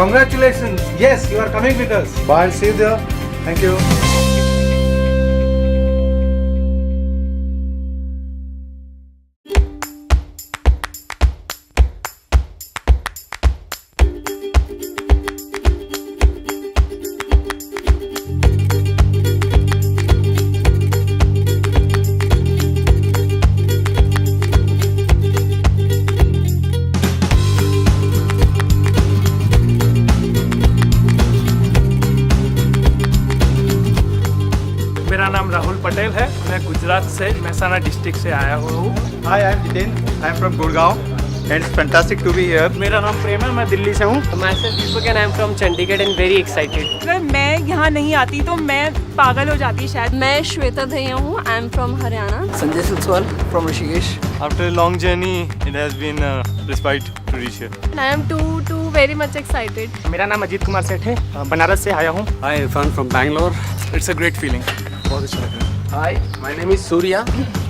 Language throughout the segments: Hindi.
Congratulations. Yes, you are coming with us. Bye. See you there. Thank you. मेरा नाम राहुल पटेल है, मैं गुजरात से मेहसाना डिस्ट्रिक्ट से आया हुआ हूँ। Hi, I'm Jitin. I'm from Gurgaon and it's fantastic to be here. मेरा नाम प्रेम है, मैं दिल्ली से हूँ। Myself Deepak and I'm from Chandigarh and very excited. अगर मैं यहाँ नहीं आती तो मैं पागल हो जाती शायद। मैं श्वेता दहिया हूँ, I am from Haryana. Sanjay Silswal from Rishikesh. After a long journey, it has been a respite to reach here. I am too very much excited. मेरा नाम अजीत कुमार सेठ है, बनारस से आया हूँ। Hi, Irfan from Bangalore. It's a great feeling. बहुत अच्छा लग रहा है। Hi, my name is Surya.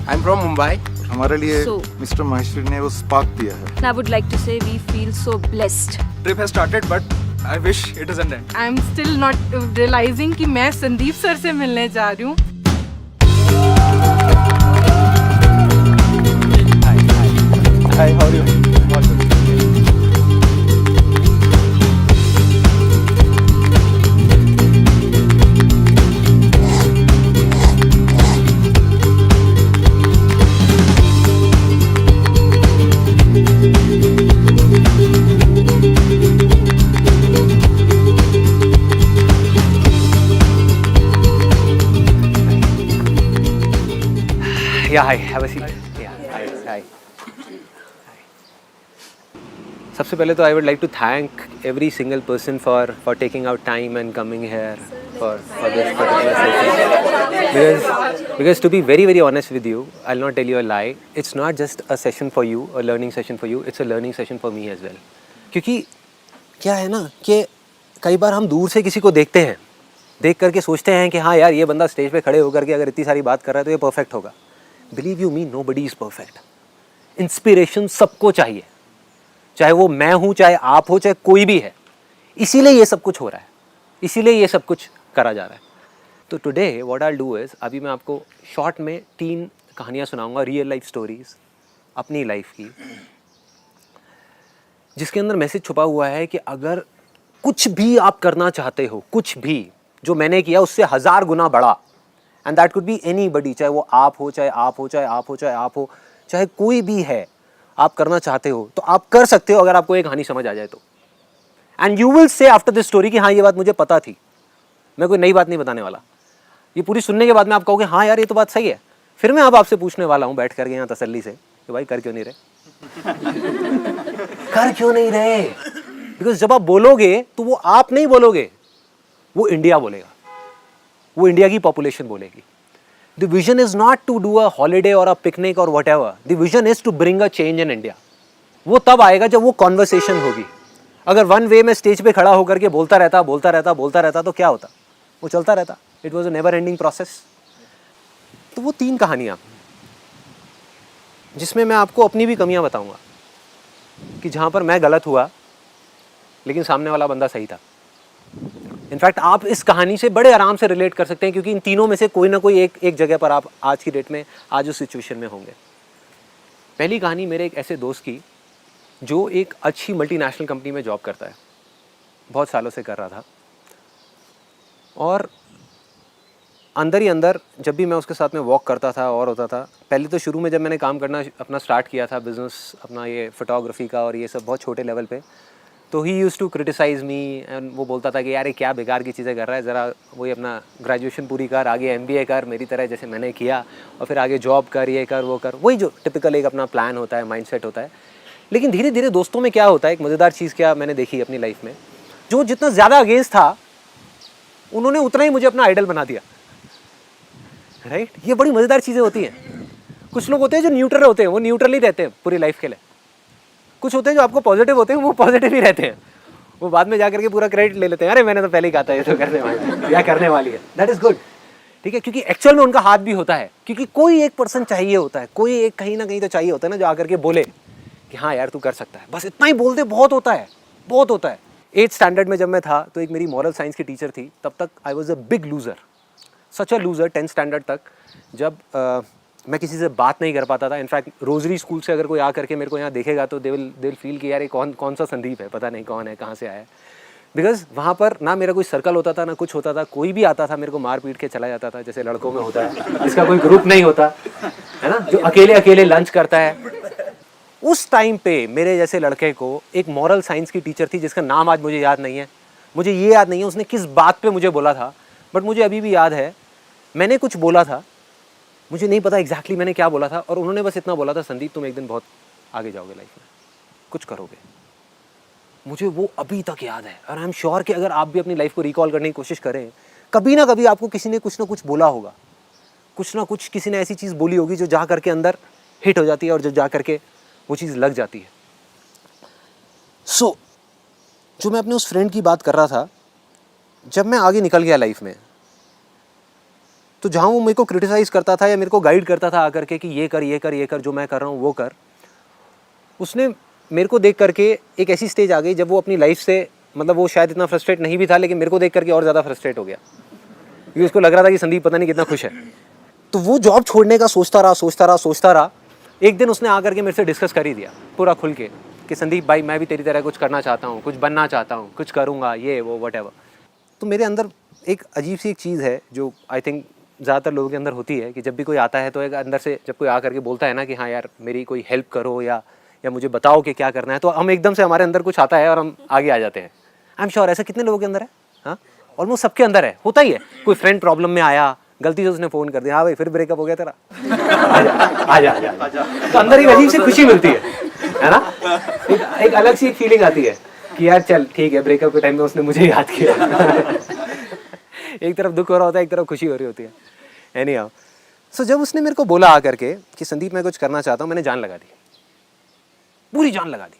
I'm from Mumbai. हमारे लिए So- मिस्टर माहेश्वरी ने वो स्पार्क दिया है। I would like to say we feel so blessed. Trip has started, but I wish it doesn't end. I am still not realising कि मैं संदीप सर से मिलने जा रही हूँ। Hi, how are you? Yeah, hi. Have a seat. Yeah, hi. सबसे पहले तो I would like to thank every single person for taking out time and coming here for this particular session. Because to be very very honest with you, I'll not tell you a lie. It's not just a session for you, a learning session for you. It's a learning session for me as well. क्योंकि क्या है ना कि कई बार हम दूर से किसी को देखते हैं, देख करके सोचते हैं कि हाँ यार ये बंदा स्टेज पे खड़े होकर के अगर इतनी सारी बात कर रहा है तो ये परफेक्ट होगा। Believe you me, nobody is perfect. Inspiration सबको चाहिए, चाहे वो मैं हूँ, चाहे आप हो, चाहे कोई भी है। इसीलिए ये सब कुछ हो रहा है, इसीलिए ये सब कुछ करा जा रहा है। तो today what I do is, अभी मैं आपको शॉर्ट में 3 कहानियाँ सुनाऊंगा, रियल लाइफ स्टोरीज़ अपनी लाइफ की, जिसके अंदर मैसेज छुपा हुआ है कि अगर कुछ भी आप करना चाहते हो, कुछ भी जो मैंने किया उससे 1000 गुना बड़ा, and that could be anybody, चाहे वो आप हो, चाहे आप हो, चाहे आप हो, चाहे आप हो, चाहे कोई भी है, आप करना चाहते हो तो आप कर सकते हो अगर आपको एक कहानी समझ आ जाए तो। And you will say after this story कि हाँ ये बात मुझे पता थी, मैं कोई नई बात नहीं बताने वाला। ये पूरी सुनने के बाद में आप कहोगे हाँ यार ये तो बात सही है। फिर मैं अब आपसे पूछने वाला हूँ बैठ करके यहाँ तसल्ली से कि भाई कर क्यों नहीं रहे कर क्यों नहीं रहे? बिकॉज जब आप बोलोगे तो वो आप नहीं बोलोगे, वो इंडिया बोलेगा, वो इंडिया की पॉपुलेशन बोलेगी। The vision is not to do a holiday और अ पिकनिक और whatever, the vision is to bring a change in India. वो तब आएगा जब वो कॉन्वर्सेशन होगी। अगर वन वे में स्टेज पे खड़ा होकर के बोलता रहता तो क्या होता? वो चलता रहता। It was a never ending process. तो वो 3 कहानियाँ जिसमें मैं आपको अपनी भी कमियाँ बताऊँगा कि जहाँ पर मैं गलत हुआ लेकिन सामने वाला बंदा सही था। इनफैक्ट आप इस कहानी से बड़े आराम से रिलेट कर सकते हैं क्योंकि इन तीनों में से कोई ना कोई एक जगह पर आप आज की डेट में, आज उस सिचुएशन में होंगे। पहली कहानी मेरे एक ऐसे दोस्त की जो एक अच्छी मल्टीनेशनल कंपनी में जॉब करता है, बहुत सालों से कर रहा था, और अंदर ही अंदर जब भी मैं उसके साथ में वॉक करता था और होता था, पहले तो शुरू में जब मैंने काम करना अपना स्टार्ट किया था, बिज़नेस अपना ये फोटोग्राफी का और ये सब बहुत छोटे लेवल पे, तो he use to criticise me and वो बोलता था कि यार ये क्या बेकार की चीज़ें कर रहा है, ज़रा वही अपना ग्रेजुएशन पूरी कर, आगे MBA कर मेरी तरह जैसे मैंने किया, और फिर आगे जॉब कर, ये कर वो कर, वही जो टिपिकल एक अपना प्लान होता है, माइंडसेट होता है। लेकिन धीरे धीरे दोस्तों में क्या होता है, एक मज़ेदार चीज़ क्या मैंने देखी अपनी लाइफ में, जो जितना ज़्यादा अगेंस्ट था उन्होंने उतना ही मुझे अपना आइडल बना दिया। राइट, ये बड़ी मज़ेदार चीज़ें होती हैं। कुछ लोग होते हैं जो न्यूट्रल होते हैं, वो न्यूट्रल ही रहते हैं पूरी लाइफ के लिए। कुछ होते हैं जो आपको पॉजिटिव होते हैं, वो पॉजिटिव ही रहते हैं, वो बाद में जाकर के पूरा क्रेडिट ले लेते हैं, अरे मैंने तो पहले ही कहा था ये तो करने वाली है या करने वाली है। दैट इज़ गुड, ठीक है, क्योंकि एक्चुअल में उनका हाथ भी होता है, क्योंकि कोई एक पर्सन चाहिए होता है, कोई एक कहीं ना कहीं तो चाहिए होता है ना, जो आकर के बोले कि हाँ यार तू कर सकता है। बस इतना ही बोलते बहुत होता है, बहुत होता है। 8th स्टैंडर्ड में जब मैं था तो एक मेरी मॉरल साइंस की टीचर थी, तब तक I was a big loser, such a loser 10th standard तक, जब मैं किसी से बात नहीं कर पाता था। इनफैक्ट रोजरी स्कूल से अगर कोई आ करके मेरे को यहाँ देखेगा तो दे विल फील कि यार ये कौन सा संदीप है, पता नहीं कौन है, कहाँ से आया है। बिकॉज वहाँ पर ना मेरा कोई सर्कल होता था ना कुछ होता था, कोई भी आता था मेरे को मार पीट के चला जाता था, जैसे लड़कों में होता है, इसका कोई ग्रुप नहीं होता है ना, जो अकेले अकेले लंच करता है। उस टाइम पे मेरे जैसे लड़के को एक मॉरल साइंस की टीचर थी जिसका नाम आज मुझे याद नहीं है, मुझे ये याद नहीं है उसने किस बात पे मुझे बोला था, बट मुझे अभी भी याद है मैंने कुछ बोला था, मुझे नहीं पता एग्जैक्टली मैंने क्या बोला था, और उन्होंने बस इतना बोला था, संदीप तुम एक दिन बहुत आगे जाओगे लाइफ में, कुछ करोगे। मुझे वो अभी तक याद है, और आई एम श्योर कि अगर आप भी अपनी लाइफ को रिकॉल करने की कोशिश करें, कभी ना कभी आपको किसी ने कुछ ना कुछ बोला होगा, कुछ ना कुछ किसी ने ऐसी चीज़ बोली होगी जो जा करके अंदर हिट हो जाती है और जो जा करके वो चीज़ लग जाती है। सो जो मैं अपने उस फ्रेंड की बात कर रहा था, जब मैं आगे निकल गया लाइफ में, तो जहाँ वो मेरे को क्रिटिसाइज़ करता था या मेरे को गाइड करता था आकर के कि ये कर ये कर ये कर, जो मैं कर रहा हूँ वो कर, उसने मेरे को देख करके एक ऐसी स्टेज आ गई जब वो अपनी लाइफ से, मतलब वो शायद इतना फ्रस्ट्रेट नहीं भी था, लेकिन मेरे को देख करके और ज़्यादा फ्रस्ट्रेट हो गया, क्योंकि उसको लग रहा था कि संदीप पता नहीं कितना खुश है। तो वो जॉब छोड़ने का सोचता रहा। एक दिन उसने आकर के मेरे से डिस्कस कर ही दिया पूरा खुल के कि संदीप भाई मैं भी तेरी तरह कुछ करना चाहता हूँ, कुछ बनना चाहता हूँ, कुछ करूँगा, ये वो वट। तो मेरे अंदर एक अजीब सी एक चीज़ है जो आई थिंक ज़्यादातर लोगों के अंदर होती है कि जब भी कोई आता है तो एक अंदर से जब कोई आकर के बोलता है ना कि हाँ यार मेरी कोई हेल्प करो या मुझे बताओ कि क्या करना है, तो हम एकदम से हमारे अंदर कुछ आता है और हम आगे आ जाते हैं। आई एम श्योर ऐसा कितने लोगों के अंदर है, हाँ ऑलमोस्ट सबके अंदर है, होता ही है। कोई फ्रेंड प्रॉब्लम में आया, गलती से उसने फ़ोन कर दिया, हाँ भाई फिर ब्रेकअप हो गया तेरा, आजा। तो अंदर एक अजीब सी खुशी मिलती है ना, एक अलग सी फीलिंग आती है कि यार चल ठीक है, ब्रेकअप के टाइम में उसने मुझे याद किया। एक तरफ दुख हो रहा होता है, एक तरफ खुशी हो रही होती है। एनी हाउ, सो जब उसने मेरे को बोला आकर के कि संदीप मैं कुछ करना चाहता हूँ, मैंने जान लगा दी, पूरी जान लगा दी।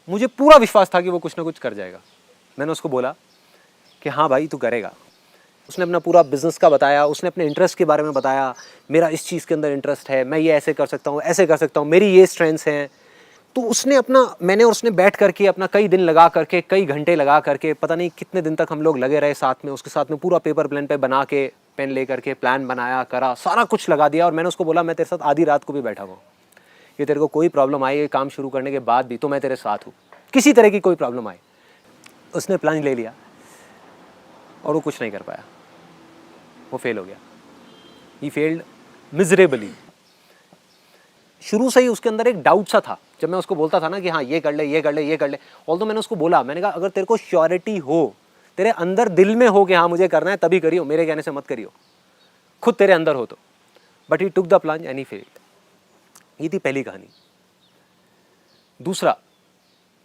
मुझे पूरा विश्वास था कि वो कुछ ना कुछ कर जाएगा। मैंने उसको बोला कि हाँ भाई तू करेगा। उसने अपना पूरा बिजनेस का बताया, उसने अपने इंटरेस्ट के बारे में बताया, मेरा इस चीज़ के अंदर इंटरेस्ट है, मैं ये ऐसे कर सकता हूँ, ऐसे कर सकता हूँ, मेरी ये स्ट्रेंथ्स हैं। तो उसने मैंने और उसने बैठ करके अपना कई दिन लगा करके, कई घंटे लगा करके, पता नहीं कितने दिन तक हम लोग लगे रहे साथ में, उसके साथ में पूरा पेपर प्लान पे बना के, पेन ले करके प्लान बनाया, करा, सारा कुछ लगा दिया। और मैंने उसको बोला मैं तेरे साथ आधी रात को भी बैठा हुआ, कि तेरे को कोई प्रॉब्लम आई काम शुरू करने के बाद भी तो मैं तेरे साथ हूँ, किसी तरह की कोई प्रॉब्लम आए। उसने प्लान ले लिया और वो कुछ नहीं कर पाया, वो फेल हो गया। He failed miserably. शुरू से ही उसके अंदर एक डाउट सा था, जब मैं उसको बोलता था ना कि हाँ ये कर ले ये कर ले ये कर ले, ऑल्दो मैंने उसको बोला, मैंने कहा अगर तेरे को श्योरिटी हो, तेरे अंदर दिल में हो कि हाँ मुझे करना है, तभी करियो, मेरे कहने से मत करियो, खुद तेरे अंदर हो तो। But he took the plunge and he failed. ये थी पहली कहानी। दूसरा,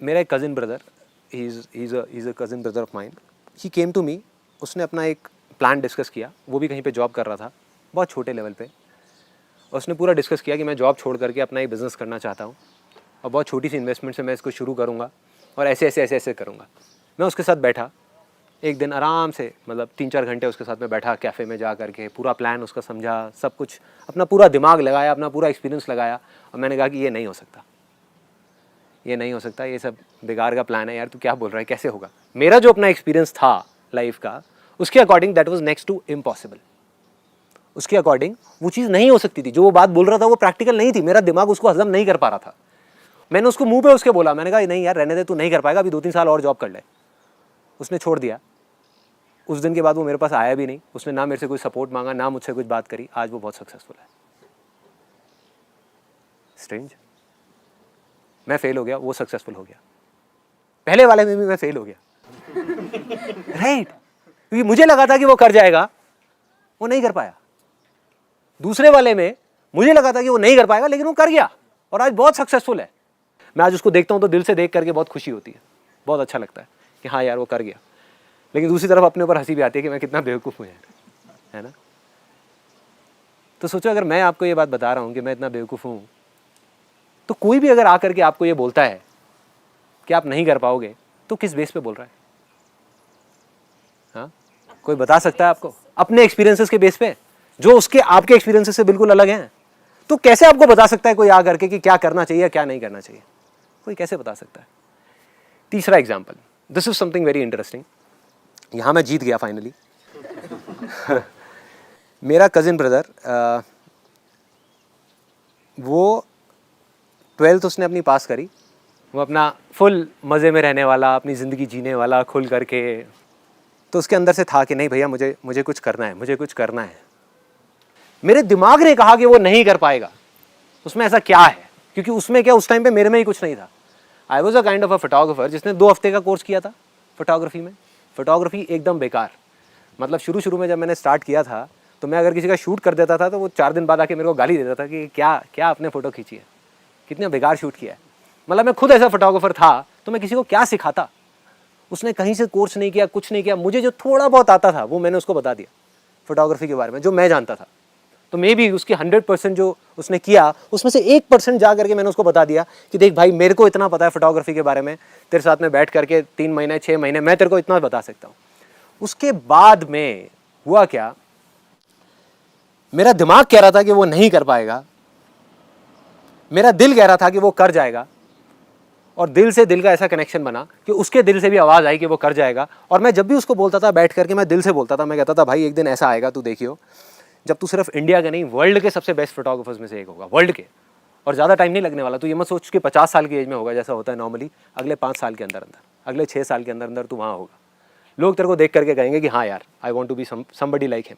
मेरा एक cousin brother, he is a cousin brother of mine, he came to me. उसने अपना एक प्लान डिस्कस किया, वो भी कहीं पे जॉब कर रहा था, बहुत छोटे लेवल पे। उसने पूरा डिस्कस किया कि मैं जॉब छोड़ करके अपना एक बिज़नेस करना चाहता हूँ और बहुत छोटी सी इन्वेस्टमेंट से मैं इसको शुरू करूँगा और ऐसे करूँगा। मैं उसके साथ बैठा एक दिन आराम से, मतलब 3-4 घंटे उसके साथ में बैठा कैफ़े में जा करके, पूरा प्लान उसका समझा, सब कुछ अपना पूरा दिमाग लगाया, अपना पूरा एक्सपीरियंस लगाया, और मैंने कहा कि ये नहीं हो सकता, ये नहीं हो सकता, ये सब बेकार का प्लान है यार, तू क्या बोल रहा है, कैसे होगा। मेरा जो अपना एक्सपीरियंस था लाइफ का, उसके according that was next to impossible. उसके अकॉर्डिंग वो चीज़ नहीं हो सकती थी, जो वो बात बोल रहा था वो प्रैक्टिकल नहीं थी, मेरा दिमाग उसको हजम नहीं कर पा रहा था। मैंने उसको मुंह पे उसके बोला, मैंने कहा नहीं यार रहने दे, तू नहीं कर पाएगा, अभी 2-3 साल और जॉब कर ले। उसने छोड़ दिया। उस दिन के बाद वो मेरे पास आया भी नहीं, उसने ना मेरे से कोई सपोर्ट मांगा, ना मुझसे कुछ बात करी। आज वो बहुत सक्सेसफुल है। स्ट्रेंज, मैं फेल हो गया, वो सक्सेसफुल हो गया। पहले वाले में भी मैं फेल हो गया, राइट? क्योंकि मुझे लगा था कि वो कर जाएगा, वो नहीं कर पाया। दूसरे वाले में मुझे लगा था कि वो नहीं कर पाएगा, लेकिन वो कर गया और आज बहुत सक्सेसफुल है। मैं आज उसको देखता हूँ तो दिल से देख करके बहुत खुशी होती है, बहुत अच्छा लगता है कि हाँ यार वो कर गया। लेकिन दूसरी तरफ अपने ऊपर हंसी भी आती है कि मैं कितना बेवकूफ़ हूँ यार, है ना। तो सोचो अगर मैं आपको ये बात बता रहा हूँ कि मैं इतना बेवकूफ़ हूँ, तो कोई भी अगर आकर के आपको ये बोलता है कि आप नहीं कर पाओगे, तो किस बेस पे बोल रहा है? हाँ, कोई बता सकता है आपको? अपने एक्सपीरियंसेस के बेस पे, जो उसके आपके एक्सपीरियंसेस से बिल्कुल अलग हैं। तो कैसे आपको बता सकता है कोई आ करके कि क्या करना चाहिए क्या नहीं करना चाहिए? कोई कैसे बता सकता है? तीसरा example, this is something very interesting. यहाँ मैं जीत गया फाइनली। मेरा कज़िन ब्रदर, वो 12th उसने अपनी पास करी। वो अपना फुल मज़े में रहने वाला, अपनी ज़िंदगी जीने वाला खुल करके, तो उसके अंदर से था कि नहीं भैया मुझे कुछ करना है, मुझे कुछ करना है। मेरे दिमाग ने कहा कि वो नहीं कर पाएगा। उसमें ऐसा क्या है, क्योंकि उसमें क्या, उस टाइम पे मेरे में ही कुछ नहीं था। I was a kind of a photographer जिसने 2 हफ्ते का कोर्स किया था फोटोग्राफी में। फोटोग्राफी एकदम बेकार, मतलब शुरू में जब मैंने स्टार्ट किया था तो मैं अगर किसी का शूट कर देता था तो वो 4 दिन बाद आके मेरे को गाली देता था कि क्या आपने फ़ोटो खींची है, कितने बेकार शूट किया है। मतलब मैं खुद ऐसा फोटोग्राफर था तो मैं किसी को क्या सिखाता। उसने कहीं से कोर्स नहीं किया, कुछ नहीं किया। मुझे जो थोड़ा बहुत आता था वो मैंने उसको बता दिया फोटोग्राफी के बारे में, जो मैं जानता था। तो मे भी उसकी 100% जो उसने किया उसमें से 1% जा करके मैंने उसको बता दिया कि देख भाई, मेरे को इतना पता है फोटोग्राफी के बारे में, तेरे साथ में बैठ करके 3 महीने 6 महीने मैं तेरे को इतना बता सकता हूँ। उसके बाद में हुआ क्या, मेरा दिमाग कह रहा था कि वो नहीं कर पाएगा, मेरा दिल कह रहा था कि वो कर जाएगा, और दिल से दिल का ऐसा कनेक्शन बना कि उसके दिल से भी आवाज़ आई कि वो कर जाएगा। और मैं जब भी उसको बोलता था बैठ करके, मैं दिल से बोलता था, मैं कहता था भाई एक दिन ऐसा आएगा तू देखियो जब तू सिर्फ इंडिया के नहीं वर्ल्ड के सबसे बेस्ट फोटोग्राफर्स में से एक होगा, वर्ल्ड के। और ज़्यादा टाइम नहीं लगने वाला, तो ये मत सोच कि 50 साल की एज में होगा जैसा होता है नॉर्मली। अगले 5 साल के अंदर, अगले 6 साल के अंदर तू वहाँ होगा। लोग तेरे को देख करके कहेंगे कि हाँ यार, I want to be somebody like him.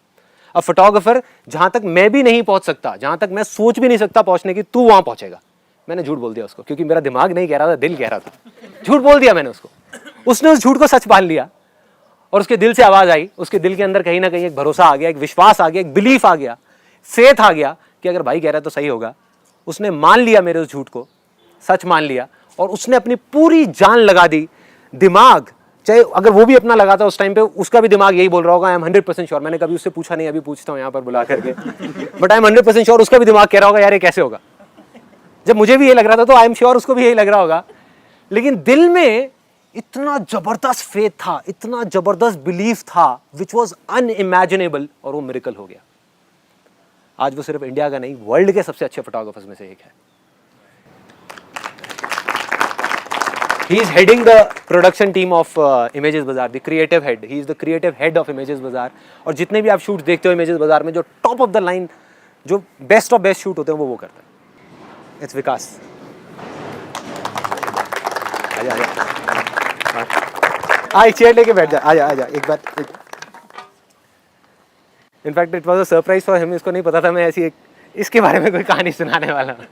अब फोटोग्राफर जहाँ तक मैं भी नहीं पहुँच सकता, जहाँ तक मैं सोच भी नहीं सकता पहुँचने की, तू वहाँ पहुँचेगा। मैंने झूठ बोल दिया उसको, क्योंकि मेरा दिमाग नहीं कह रहा था, दिल कह रहा था। झूठ बोल दिया मैंने उसको। उसने उस झूठ को सच मान लिया और उसके दिल से आवाज़ आई। उसके दिल के अंदर कहीं ना कहीं एक भरोसा आ गया, एक विश्वास आ गया, एक बिलीफ आ गया, फेथ आ गया कि अगर भाई कह रहा है तो सही होगा। उसने मान लिया मेरे उस झूठ को, सच मान लिया, और उसने अपनी पूरी जान लगा दी। दिमाग चाहे अगर वो भी अपना लगाता उस टाइम पे, उसका भी दिमाग यही बोल रहा होगा, आई एम 100% श्योर। मैंने कभी उससे पूछा नहीं, अभी पूछता हूँ यहाँ पर बुला करके, बट आई एम 100% श्योर उसका भी दिमाग कह रहा होगा यार ये कैसे होगा। जब मुझे भी ये लग रहा था तो आई एम श्योर उसको भी यही लग रहा होगा। लेकिन दिल में इतना जबरदस्त फेथ था, इतना जबरदस्त बिलीफ था, विच वॉज अनइमेजिनेबल, और वो मिरेकल हो गया। आज वो सिर्फ इंडिया का नहीं, वर्ल्ड के सबसे अच्छे फोटोग्राफर्स में से एक है। He is heading the production team of Images Bazaar, the creative head. He is the creative head of Images Bazaar. और जितने भी आप शूट देखते हो Images Bazaar में, जो टॉप ऑफ द लाइन, जो बेस्ट ऑफ बेस्ट शूट होते हैं, वो करता है। It's विकास। आजा एक चेयर लेके बैठ जा, आजा एक बार। In fact it was a surprise for him. इसको नहीं पता था मैं ऐसी इसके बारे में कोई कहानी सुनाने वाला हूँ।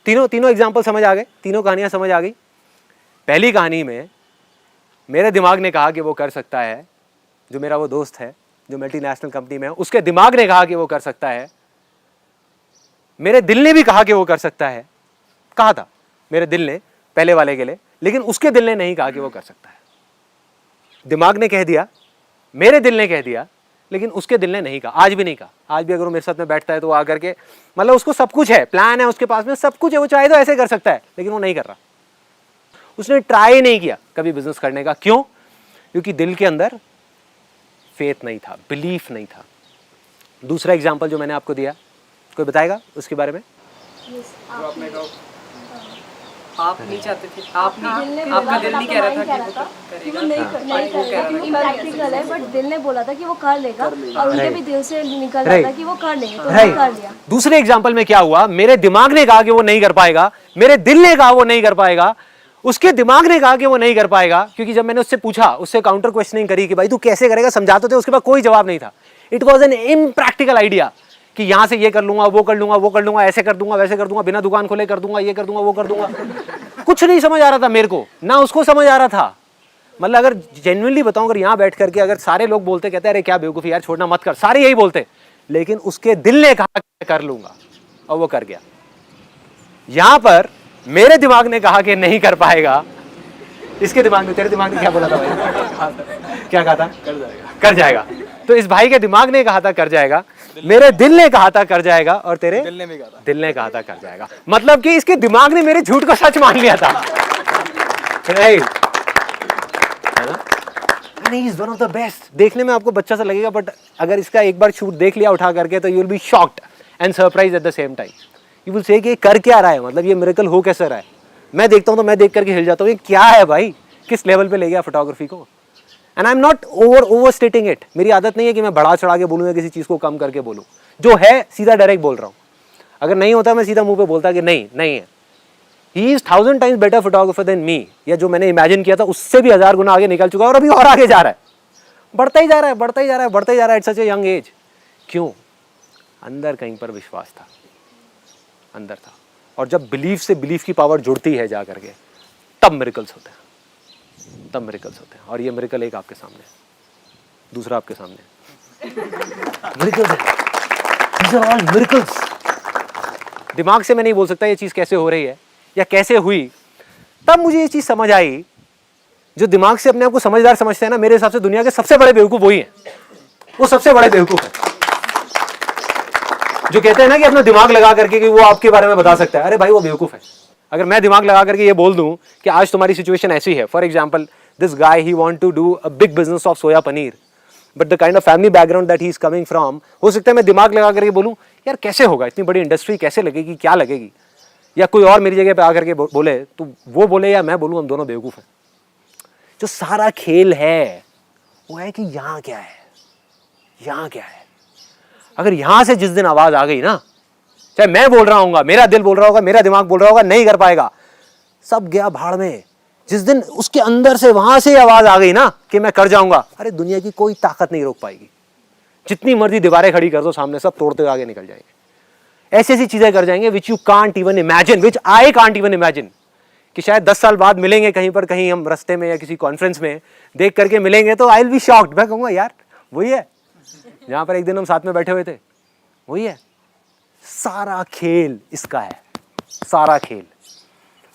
तीनों एग्जाम्पल समझ आ गए, तीनों कहानियाँ समझ आ गई। पहली कहानी में मेरे दिमाग ने कहा कि वो कर सकता है, जो मेरा वो दोस्त है जो मल्टीनेशनल कंपनी में है, उसके दिमाग ने कहा कि वो कर सकता है। मेरे दिल ने भी कहा कि वो कर सकता है, कहा था मेरे दिल ने पहले वाले के लिए, लेकिन उसके दिल ने नहीं कहा कि वो कर सकता है। दिमाग ने कह दिया, मेरे दिल ने कह दिया, लेकिन उसके दिल ने नहीं कहा, आज भी नहीं कहा। आज भी अगर वो मेरे साथ में बैठता है तो वो आकर के, मतलब उसको सब कुछ है, प्लान है उसके पास में, सब कुछ है, वो चाहे तो ऐसे कर सकता है, लेकिन वो नहीं कर रहा। उसने ट्राई नहीं किया कभी बिजनेस करने का। क्यों? क्योंकि दिल के अंदर फेथ नहीं था, बिलीफ नहीं था। दूसरा एग्जाम्पल जो मैंने आपको दिया, कोई बताएगा उसके बारे में? आप नहीं चाहते थे, आपका दिल नहीं कह रहा था कि वो नहीं इम्प्रैक्टिकल है, बट दिल ने बोला था कि वो कर लेगा, और उनके भी दिल से निकल रहा था कि वो कर लेंगे, तो उन्होंने कर लिया। दूसरे एग्जाम्पल में क्या हुआ, मेरे दिमाग ने कहा कि वो नहीं कर पाएगा, मेरे दिल ने कहा वो नहीं कर पाएगा, उसके दिमाग ने कहा कि वो नहीं कर पाएगा। क्योंकि जब मैंने उससे पूछा, उससे काउंटर क्वेश्चनिंग करी कि भाई तू कैसे करेगा, समझाते थे, उसके पास कोई जवाब नहीं था। It was an impractical idea कि यहाँ से ये कर लूंगा, वो कर लूंगा, वो कर लूंगा, ऐसे कर दूंगा, वैसे कर दूंगा, बिना दुकान खोले कर दूंगा, ये कर दूंगा, वो कर दूंगा। कुछ नहीं समझ आ रहा था मेरे को, ना उसको समझ आ रहा था। मतलब अगर जेन्युइनली बताऊं, अगर यहाँ बैठ करके अगर सारे लोग बोलते, कहते अरे क्या बेवकूफ़ी यार, छोड़ना मत कर, सारे यही बोलते, लेकिन उसके दिल ने कहा कि कर लूंगा, और वो कर गया। यहां पर मेरे दिमाग ने कहा कि नहीं कर पाएगा, इसके दिमाग में, तेरे दिमाग ने क्या बोला था भाई? क्या कहा था? कर जाएगा। तो इस भाई के दिमाग ने कहा था कर जाएगा, मेरे दिल ने कहा था कर जाएगा, और तेरे दिल ने कहा था कर जाएगा। मतलब कि इसके दिमाग ने मेरे झूठ को सच मान लिया था। राइट, है ना? He is one of the best. देखने में आपको बच्चा सा लगेगा, बट अगर इसका एक बार शूट देख लिया उठा करके, तो you will be shocked and surprise at the same time. You will say कि कर क्या रहा है, मतलब ये मिरेकल हो कैसे रहा है। मैं देखता हूँ तो मैं देख करके हिल जाता हूँ, ये क्या है भाई, किस लेवल पे ले गया फोटोग्राफी को। And I am not over स्टेटिंग it, मेरी आदत नहीं है कि मैं बढ़ा चढ़ा के बोलूँ या किसी चीज़ को कम करके बोलूँ, जो है सीधा डायरेक्ट बोल रहा हूँ। अगर नहीं होता मैं सीधा मुंह पे बोलता कि नहीं है। He is 1000 times better photographer than me, या जो मैंने इमेजिन किया था उससे भी 1000 गुना आगे निकल चुका है और अभी और आगे जा रहा है, बढ़ता ही जा रहा है at such a young age. क्यों? अंदर कहीं पर विश्वास था, अंदर था। और जब बिलीफ से बिलीफ की पावर जुड़ती है जा करके, तब मिरेकल्स होते हैं, और ये मिरेकल एक आपके सामने, दूसरा आपके सामने। मिरेकल्स है, these are all miracles। दिमाग से मैं नहीं बोल सकता ये चीज़ कैसे हो रही है या कैसे हुई। तब मुझे ये चीज़ समझ आई, जो दिमाग से अपने आप को समझदार समझते हैं ना, मेरे हिसाब से दुनिया के सबसे बड़े बेवकूफ़ वही हैं, वो सबसे बड़े बेवकूफ़ हैं। जो कहते हैं ना कि अपना दिमाग लगा करके कि वो आपके बारे में बता सकता है, अरे भाई वो बेवकूफ़ है। अगर मैं दिमाग लगा करके ये बोल दूं कि आज तुम्हारी सिचुएशन ऐसी है, for example this guy he want to do a big business of soya paneer, but the kind of family background that he is coming from, हो सकता है मैं दिमाग लगा करके बोलूं यार कैसे होगा, इतनी बड़ी इंडस्ट्री कैसे लगेगी, क्या लगेगी, या कोई और मेरी जगह पे आकर के बोले, तो वो बोले या मैं बोलूं, हम दोनों बेवकूफ़ हैं। जो सारा खेल है वो है कि यहाँ क्या है, यहाँ क्या है। अगर यहाँ से जिस दिन आवाज़ आ गई ना, चाहे मैं बोल रहा हूँ, मेरा दिल बोल रहा होगा, मेरा दिमाग बोल रहा होगा, नहीं कर पाएगा, सब गया भाड़ में। जिस दिन उसके अंदर से वहां से आवाज आ गई ना कि मैं कर जाऊंगा, अरे दुनिया की कोई ताकत नहीं रोक पाएगी। जितनी मर्जी दीवारें खड़ी कर दो सामने, सब तोड़ते हुए आगे निकल जाएंगे। ऐसी ऐसी चीजें कर जाएंगे which you can't even imagine, which I can't even imagine, कि शायद 10 साल बाद मिलेंगे कहीं पर, कहीं हम रास्ते में या किसी कॉन्फ्रेंस में देख करके मिलेंगे तो आई विल बी शॉक्ड। मैं कहूंगा यार वही है जहां पर एक दिन हम साथ में बैठे हुए थे, वही है। सारा खेल इसका है, सारा खेल,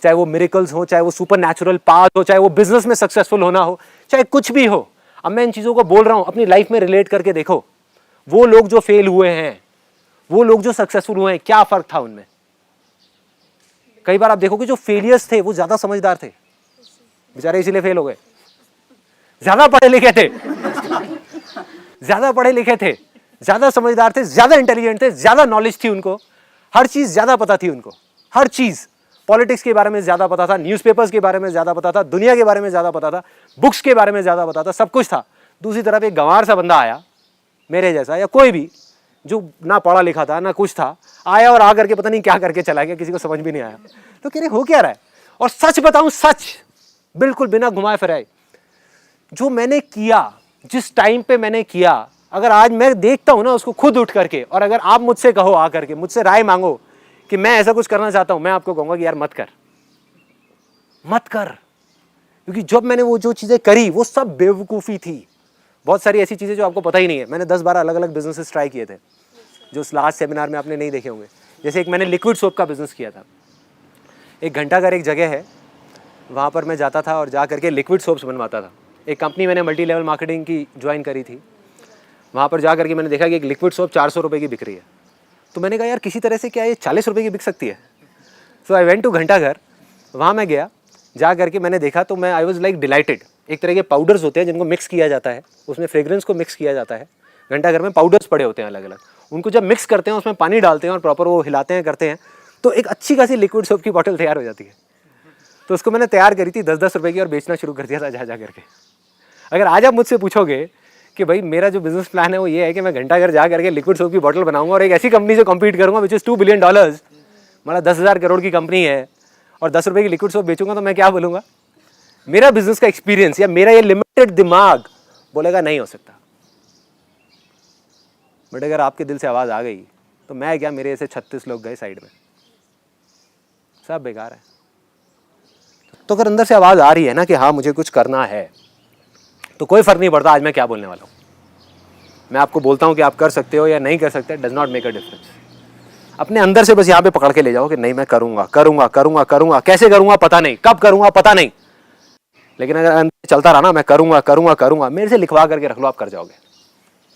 चाहे वो मिरेकल्स हो, चाहे वो सुपर नेचुरल पाथ हो, चाहे वो बिजनेस में सक्सेसफुल होना हो, चाहे कुछ भी हो। अब मैं इन चीज़ों को बोल रहा हूँ, अपनी लाइफ में रिलेट करके देखो। वो लोग जो फेल हुए हैं, वो लोग जो सक्सेसफुल हुए हैं, क्या फर्क था उनमें? कई बार आप देखोगे जो फेलियर्स थे वो ज्यादा समझदार थे, बेचारे इसीलिए फेल हो गए। ज्यादा पढ़े लिखे थे, ज्यादा पढ़े लिखे थे, ज्यादा समझदार थे, ज्यादा इंटेलिजेंट थे, ज्यादा नॉलेज थी उनको, हर चीज ज्यादा पता थी उनको, हर चीज। पॉलिटिक्स के बारे में ज्यादा पता था, न्यूज़पेपर्स के बारे में ज्यादा पता था, दुनिया के बारे में ज्यादा पता था, बुक्स के बारे में ज्यादा पता था, सब कुछ था। दूसरी तरफ एक गंवार सा बंदा आया, मेरे जैसा या कोई भी, जो ना पढ़ा लिखा था ना कुछ था, आया और आकर के पता नहीं क्या करके चला गया, किसी को समझ भी नहीं आया। तो कह रहे हो क्या रहा है? और सच बताऊं, सच बिल्कुल बिना घुमाए फिराए, जो मैंने किया, जिस टाइम पे मैंने किया, अगर आज मैं देखता हूं ना उसको खुद उठ करके, और अगर आप मुझसे कहो आकर के, मुझसे राय मांगो कि मैं ऐसा कुछ करना चाहता हूं, मैं आपको कहूंगा कि यार मत कर, मत कर। क्योंकि जब मैंने वो जो चीजें करी वो सब बेवकूफ़ी थी। बहुत सारी ऐसी चीजें जो आपको पता ही नहीं है। मैंने 10-12 अलग अलग बिजनेसेस ट्राई किए थे, जो उस लास्ट सेमिनार में आपने नहीं देखे होंगे। जैसे एक मैंने लिक्विड सोप का बिजनेस किया था। एक घंटाघर एक जगह है, वहाँ पर मैं जाता था और जा करके लिक्विड सोप्स बनवाता था। एक कंपनी मैंने मल्टी लेवल मार्केटिंग की ज्वाइन करी थी। वहाँ पर जा करके मैंने देखा कि एक लिक्विड सोप 400 रुपये की बिक रही है। तो मैंने कहा यार किसी तरह से क्या ये 40 रुपये की बिक सकती है? सो आई वेंट टू घंटाघर। वहाँ मैं गया, जा करके मैंने देखा तो मैं आई वॉज लाइक डिलाइटेड। एक तरह के पाउडर्स होते हैं जिनको मिक्स किया जाता है, उसमें फ्रेग्रेंस को मिक्स किया जाता है। घंटाघर में पाउडर्स पड़े होते हैं अलग अलग, उनको जब मिक्स करते हैं उसमें पानी डालते हैं और प्रॉपर वो हिलाते हैं करते हैं, तो एक अच्छी खासी लिक्विड सोप की बॉटल तैयार हो जाती है। तो उसको मैंने तैयार करी थी 10-10 रुपये की और बेचना शुरू कर दिया था जा करके। अगर आज आप मुझसे पूछोगे कि भाई मेरा जो बिजनेस प्लान है वो ये है कि मैं घंटाघर जा करके लिक्विड सोप की बॉटल बनाऊंगा और एक ऐसी कंपनी से कम्पीट करूंगा विच इज़ $2 बिलियन, मतलब 10,000 करोड़ की कंपनी है, और 10 रुपये की लिक्विड सोप बेचूंगा, तो मैं क्या बोलूँगा? मेरा बिजनेस का एक्सपीरियंस या मेरा ये लिमिटेड दिमाग बोलेगा नहीं हो सकता। बट अगर आपके दिल से आवाज़ आ गई तो मैं क्या, मेरे ऐसे 36 लोग गए साइड में, सब बेकार है। तो अगर अंदर से आवाज़ आ रही है ना कि हाँ मुझे कुछ करना है, तो कोई फ़र्क नहीं पड़ता आज मैं क्या बोलने वाला हूँ। मैं आपको बोलता हूँ कि आप कर सकते हो या नहीं कर सकते, does not make a difference. अपने अंदर से बस यहाँ पे पकड़ के ले जाओ कि नहीं मैं करूँगा करूँगा करूँगा करूँगा, कैसे करूँगा पता नहीं, कब करूँगा पता नहीं, लेकिन अगर अंदर चलता रहा ना मैं करूँगा करूँगा करूँगा, मेरे से लिखवा करके रख लो, आप कर जाओगे,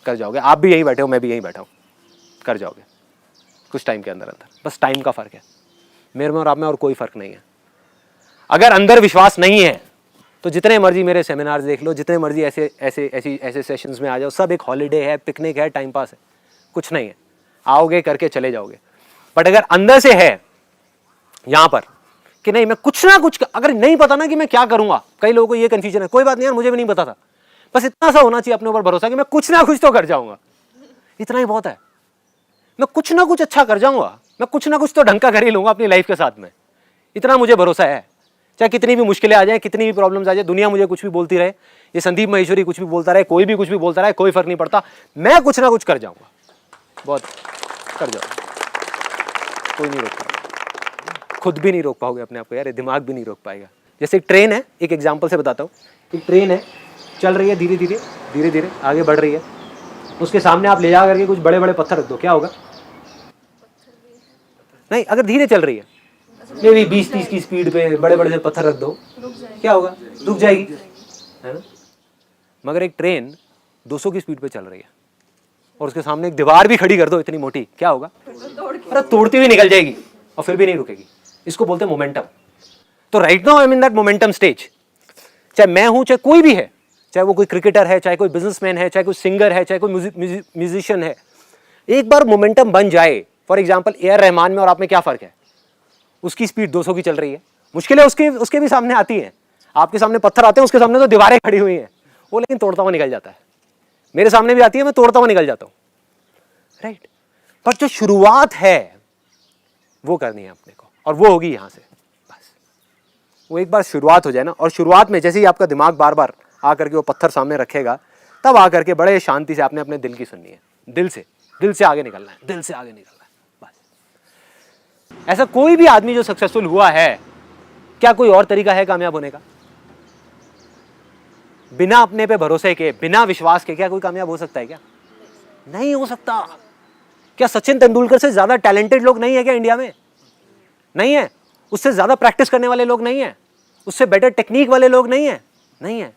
कर जाओगे। आप भी यहीं बैठे हो, मैं भी यहीं बैठा हूँ, कर जाओगे कुछ टाइम के अंदर अंदर। बस टाइम का फ़र्क है मेरे में और आप में, और कोई फ़र्क नहीं है। अगर अंदर विश्वास नहीं है तो जितने मर्जी मेरे सेमिनार्स देख लो, जितने मर्जी ऐसे सेशंस में आ जाओ, सब एक हॉलीडे है, पिकनिक है, टाइम पास है, कुछ नहीं है। आओगे करके चले जाओगे। बट अगर अंदर से है यहाँ पर कि नहीं मैं कुछ ना कुछ, अगर नहीं पता ना कि मैं क्या करूंगा, कई लोगों को ये कंफ्यूजन है, कोई बात नहीं यार मुझे भी नहीं पता था, बस इतना सा होना चाहिए अपने ऊपर भरोसा कि मैं कुछ ना कुछ तो कर जाऊंगा, इतना ही बहुत है। मैं कुछ ना कुछ अच्छा कर जाऊंगा, मैं कुछ ना कुछ तो ढंग का कर ही लूंगा अपनी लाइफ के साथ में, इतना मुझे भरोसा है। चाहे कितनी भी मुश्किलें आ जाए, कितनी भी प्रॉब्लम्स आ जाए, दुनिया मुझे कुछ भी बोलती रहे, ये संदीप महेश्वरी कुछ भी बोलता रहे, कोई भी कुछ भी बोलता रहे, कोई फर्क नहीं पड़ता, मैं कुछ ना कुछ कर जाऊंगा, बहुत कर जाऊंगा, कोई नहीं रोक पाएगा, खुद भी नहीं रोक पाओगे अपने आप को यार, ये दिमाग भी नहीं रोक पाएगा। जैसे एक ट्रेन है, एक एग्जाम्पल से बताता हूँ, एक ट्रेन है चल रही है, धीरे धीरे धीरे धीरे आगे बढ़ रही है, उसके सामने आप ले जा करके कुछ बड़े बड़े पत्थर रख दो, क्या होगा? नहीं, अगर धीरे चल रही है मे भी 20-30 की स्पीड पे बड़े बड़े से पत्थर रख दो, क्या होगा? रुक जाएगी, है ना? मगर एक ट्रेन 200 की स्पीड पे चल रही है और उसके सामने एक दीवार भी खड़ी कर दो इतनी मोटी, क्या होगा? अरे तोड़ती हुई निकल जाएगी और फिर भी नहीं रुकेगी। इसको बोलते हैं मोमेंटम। तो right now I am in that momentum stage. चाहे मैं हूं, चाहे कोई भी है, चाहे वो कोई क्रिकेटर है, चाहे कोई बिजनेसमैन है, चाहे कोई सिंगर है, चाहे कोई म्यूजिशियन है, एक बार मोमेंटम बन जाए, for example A R Rahman में और आप में क्या फर्क है? उसकी स्पीड 200 की चल रही है, मुश्किलें उसके भी सामने आती हैं, आपके सामने पत्थर आते हैं, उसके सामने तो दीवारें खड़ी हुई हैं, वो लेकिन तोड़ता हुआ निकल जाता है। मेरे सामने भी आती है, मैं तोड़ता हुआ निकल जाता हूँ, राइट? पर जो शुरुआत है वो करनी है अपने को, और वो होगी यहाँ से, बस वो एक बार शुरुआत हो जाए ना, और शुरुआत में जैसे ही आपका दिमाग बार बार आकर के वो पत्थर सामने रखेगा, तब आकर के बड़े शांति से आपने अपने दिल की सुननी है, दिल से आगे निकलना है, दिल से आगे निकलना है, बस। ऐसा कोई भी आदमी जो सक्सेसफुल हुआ है, क्या कोई और तरीका है कामयाब होने का? बिना अपने पे भरोसे के, बिना विश्वास के क्या कोई कामयाब हो सकता है? क्या नहीं हो सकता। क्या सचिन तेंदुलकर से ज्यादा टैलेंटेड लोग नहीं है क्या इंडिया में? नहीं है। उससे ज्यादा प्रैक्टिस करने वाले लोग नहीं है, उससे बेटर टेक्निक वाले लोग नहीं है, नहीं है।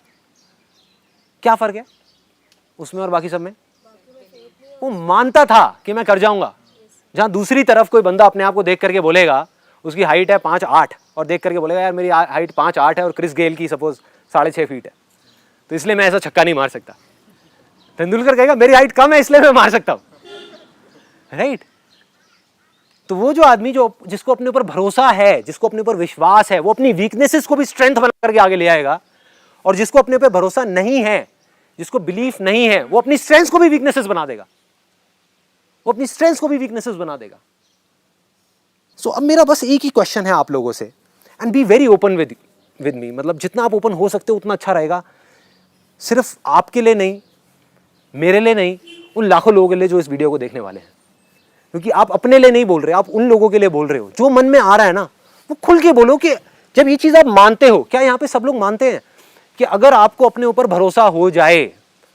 क्या फर्क है उसमें और बाकी सब में? वो मानता था कि मैं कर जाऊंगा, जहां दूसरी तरफ कोई बंदा अपने आप को देख करके बोलेगा, उसकी हाइट है 5'8" और देख करके बोलेगा यार मेरी हाइट 5'8" है और क्रिस गेल की सपोज 6.5 फीट है, तो इसलिए मैं ऐसा छक्का नहीं मार सकता। तेंदुलकर कहेगा मेरी हाइट कम है इसलिए मैं मार सकता हूं, राइट? तो वो जो आदमी जिसको अपने ऊपर भरोसा है, जिसको अपने ऊपर विश्वास है, वो अपनी वीकनेसेस को भी स्ट्रेंथ बना करके आगे ले आएगा, और जिसको अपने ऊपर भरोसा नहीं है, जिसको बिलीफ नहीं है, वो अपनी स्ट्रेंथ को भी वीकनेसेस बना देगा, वो अपनी स्ट्रेंथ को भी वीकनेसेस बना देगा। सो अब मेरा बस एक ही क्वेश्चन है आप लोगों से, and be very open with me, मतलब जितना आप ओपन हो सकते हो उतना अच्छा रहेगा। सिर्फ आपके लिए नहीं, मेरे लिए नहीं, उन लाखों लोगों के लिए जो इस वीडियो को देखने वाले हैं, क्योंकि आप अपने लिए नहीं बोल रहे, आप उन लोगों के लिए बोल रहे हो। जो मन में आ रहा है ना वो खुल के बोलो कि जब ये चीज आप मानते हो, क्या यहाँ पे सब लोग मानते हैं कि अगर आपको अपने ऊपर भरोसा हो जाए,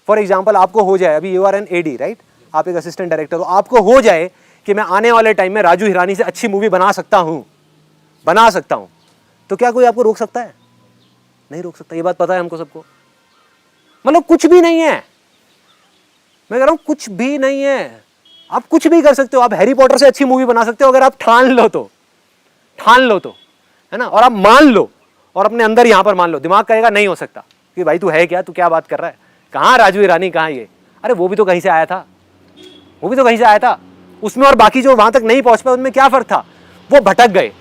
फॉर एग्जाम्पल आपको हो जाए, अभी you are an AD right, आप एक असिस्टेंट डायरेक्टर हो, आपको हो जाए कि मैं आने वाले टाइम में राजू हिरानी से अच्छी मूवी बना सकता हूं, तो क्या कोई आपको रोक सकता है? नहीं रोक सकता। ये बात पता है हमको सबको। मतलब कुछ भी नहीं है, मैं कह रहा हूं कुछ भी नहीं है। आप कुछ भी कर सकते हो, आप हैरी पॉटर से अच्छी मूवी बना सकते हो अगर आप ठान लो तो, है ना? और आप मान लो, और अपने अंदर यहां पर मान लो। दिमाग कहेगा नहीं हो सकता कि भाई तू है क्या, तू क्या बात कर रहा है, कहां राजू हिरानी, कहां ये, अरे वो भी तो कहीं से आया था, उसमें और बाकी जो वहां तक नहीं पहुंच पाए उनमें क्या फर्क था? वो भटक गए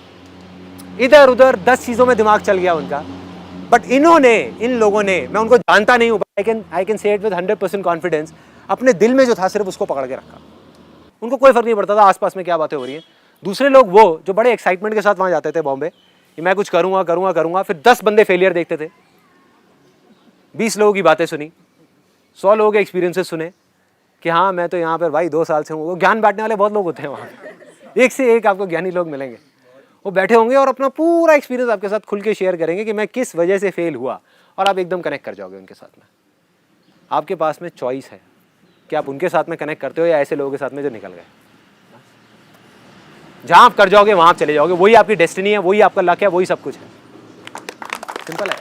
इधर उधर, 10 चीजों में दिमाग चल गया उनका। बट इन लोगों ने, मैं उनको जानता नहीं हूं, आई कैन से इट विद 100% कॉन्फिडेंस, अपने दिल में जो था सिर्फ उसको पकड़ के रखा। उनको कोई फर्क नहीं पड़ता था आसपास में क्या बातें हो रही हैं। दूसरे लोग वो जो बड़े एक्साइटमेंट के साथ वहां जाते थे बॉम्बे कि मैं कुछ करूंगा, फिर 10 बंदे फेलियर देखते थे, 20 लोगों की बातें सुनी, 100 लोगों के एक्सपीरियंसेस सुने कि हाँ मैं तो यहाँ पर भाई 2 साल से हूँ। वो ज्ञान बांटने वाले बहुत लोग होते हैं वहाँ, एक से एक आपको ज्ञानी लोग मिलेंगे। वो बैठे होंगे और अपना पूरा एक्सपीरियंस आपके साथ खुल के शेयर करेंगे कि मैं किस वजह से फेल हुआ, और आप एकदम कनेक्ट कर जाओगे उनके साथ में। आपके पास में चॉइस है कि आप उनके साथ में कनेक्ट करते हो या ऐसे लोगों के साथ में जो निकल गए। जहां आप कर जाओगे वहां आप चले जाओगे, वही आपकी डेस्टिनी है, वही आपका लक है, वही सब कुछ है। सिंपल है।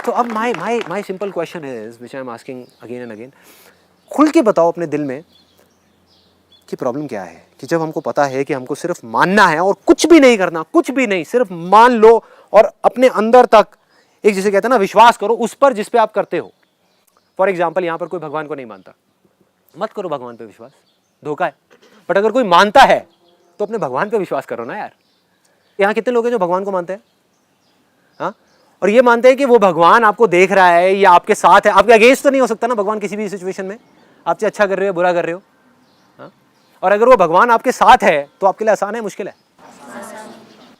तो अब my simple question is which I am asking again and again, खुल के बताओ अपने दिल में कि प्रॉब्लम क्या है। कि जब हमको पता है कि हमको सिर्फ मानना है और कुछ भी नहीं करना, कुछ भी नहीं, सिर्फ मान लो और अपने अंदर तक एक, जिसे कहते हैं ना, विश्वास करो उस पर जिस पे आप करते हो। फॉर एग्जाम्पल यहां पर कोई भगवान को नहीं मानता, मत करो भगवान पे विश्वास, धोखा है। बट अगर कोई मानता है तो अपने भगवान पे विश्वास करो ना यार। यहाँ कितने लोग हैं जो भगवान को मानते हैं? हाँ, और ये मानते हैं कि वो भगवान आपको देख रहा है या आपके साथ है। आपके अगेंस्ट तो नहीं हो सकता ना भगवान किसी भी सिचुएशन में, आप चाहे अच्छा कर रहे हो बुरा कर रहे हो। हाँ, और अगर वो भगवान आपके साथ है तो आपके लिए आसान है मुश्किल है?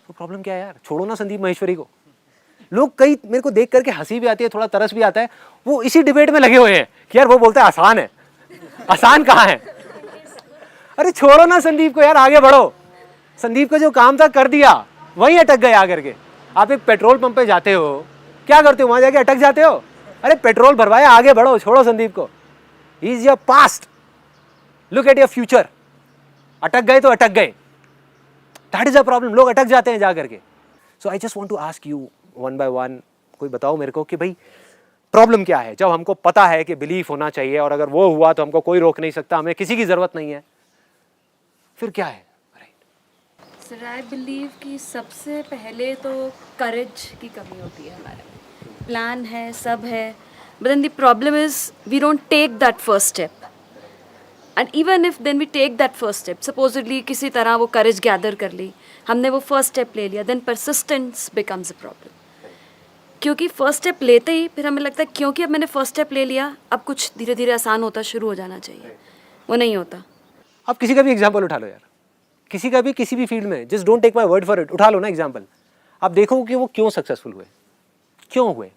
तो प्रॉब्लम क्या है यार? छोड़ो ना संदीप माहेश्वरी को। लोग कई मेरे को देख करके हंसी भी आती है, थोड़ा तरस भी आता है, वो इसी डिबेट में लगे हुए हैं कि यार वो बोलते हैं आसान है। आसान कहाँ है? अरे छोड़ो ना संदीप को यार, आगे बढ़ो। संदीप का जो काम था कर दिया, वहीं अटक गए आकर के। आप एक पेट्रोल पंप पे जाते हो, क्या करते हो? वहां जाके अटक जाते हो? अरे पेट्रोल भरवाया, आगे बढ़ो, छोड़ो संदीप को। He is your past, look at your future. अटक गए तो अटक गए, दैट इज अ प्रॉब्लम। लोग अटक जाते हैं जा करके। So I just want to ask you one by one, कोई बताओ मेरे को कि भाई प्रॉब्लम क्या है? जब हमको पता है कि बिलीफ होना चाहिए और अगर वो हुआ तो हमको कोई रोक नहीं सकता, हमें किसी की जरूरत नहीं है, फिर क्या है? सर आई बिलीव कि सबसे पहले तो करेज की कमी होती है हमारे। प्लान है, सब है, but then the problem is we don't take that first step. And even if then we take that first step, supposedly किसी तरह वो करेज गैदर कर ली, हमने वो फर्स्ट स्टेप ले लिया, then persistence becomes a problem. क्योंकि फर्स्ट स्टेप लेते ही फिर हमें लगता है क्योंकि अब मैंने फर्स्ट स्टेप ले लिया, अब कुछ धीरे धीरे आसान होता शुरू हो जाना चाहिए, वो नहीं होता। आप किसी का भी एग्जाम्पल उठा लो यार, किसी का भी किसी भी फील्ड में, just don't take my word for it, उठा लो ना एग्जाम्पल। आप देखो कि वो क्यों सक्सेसफुल हुए, क्यों हुए,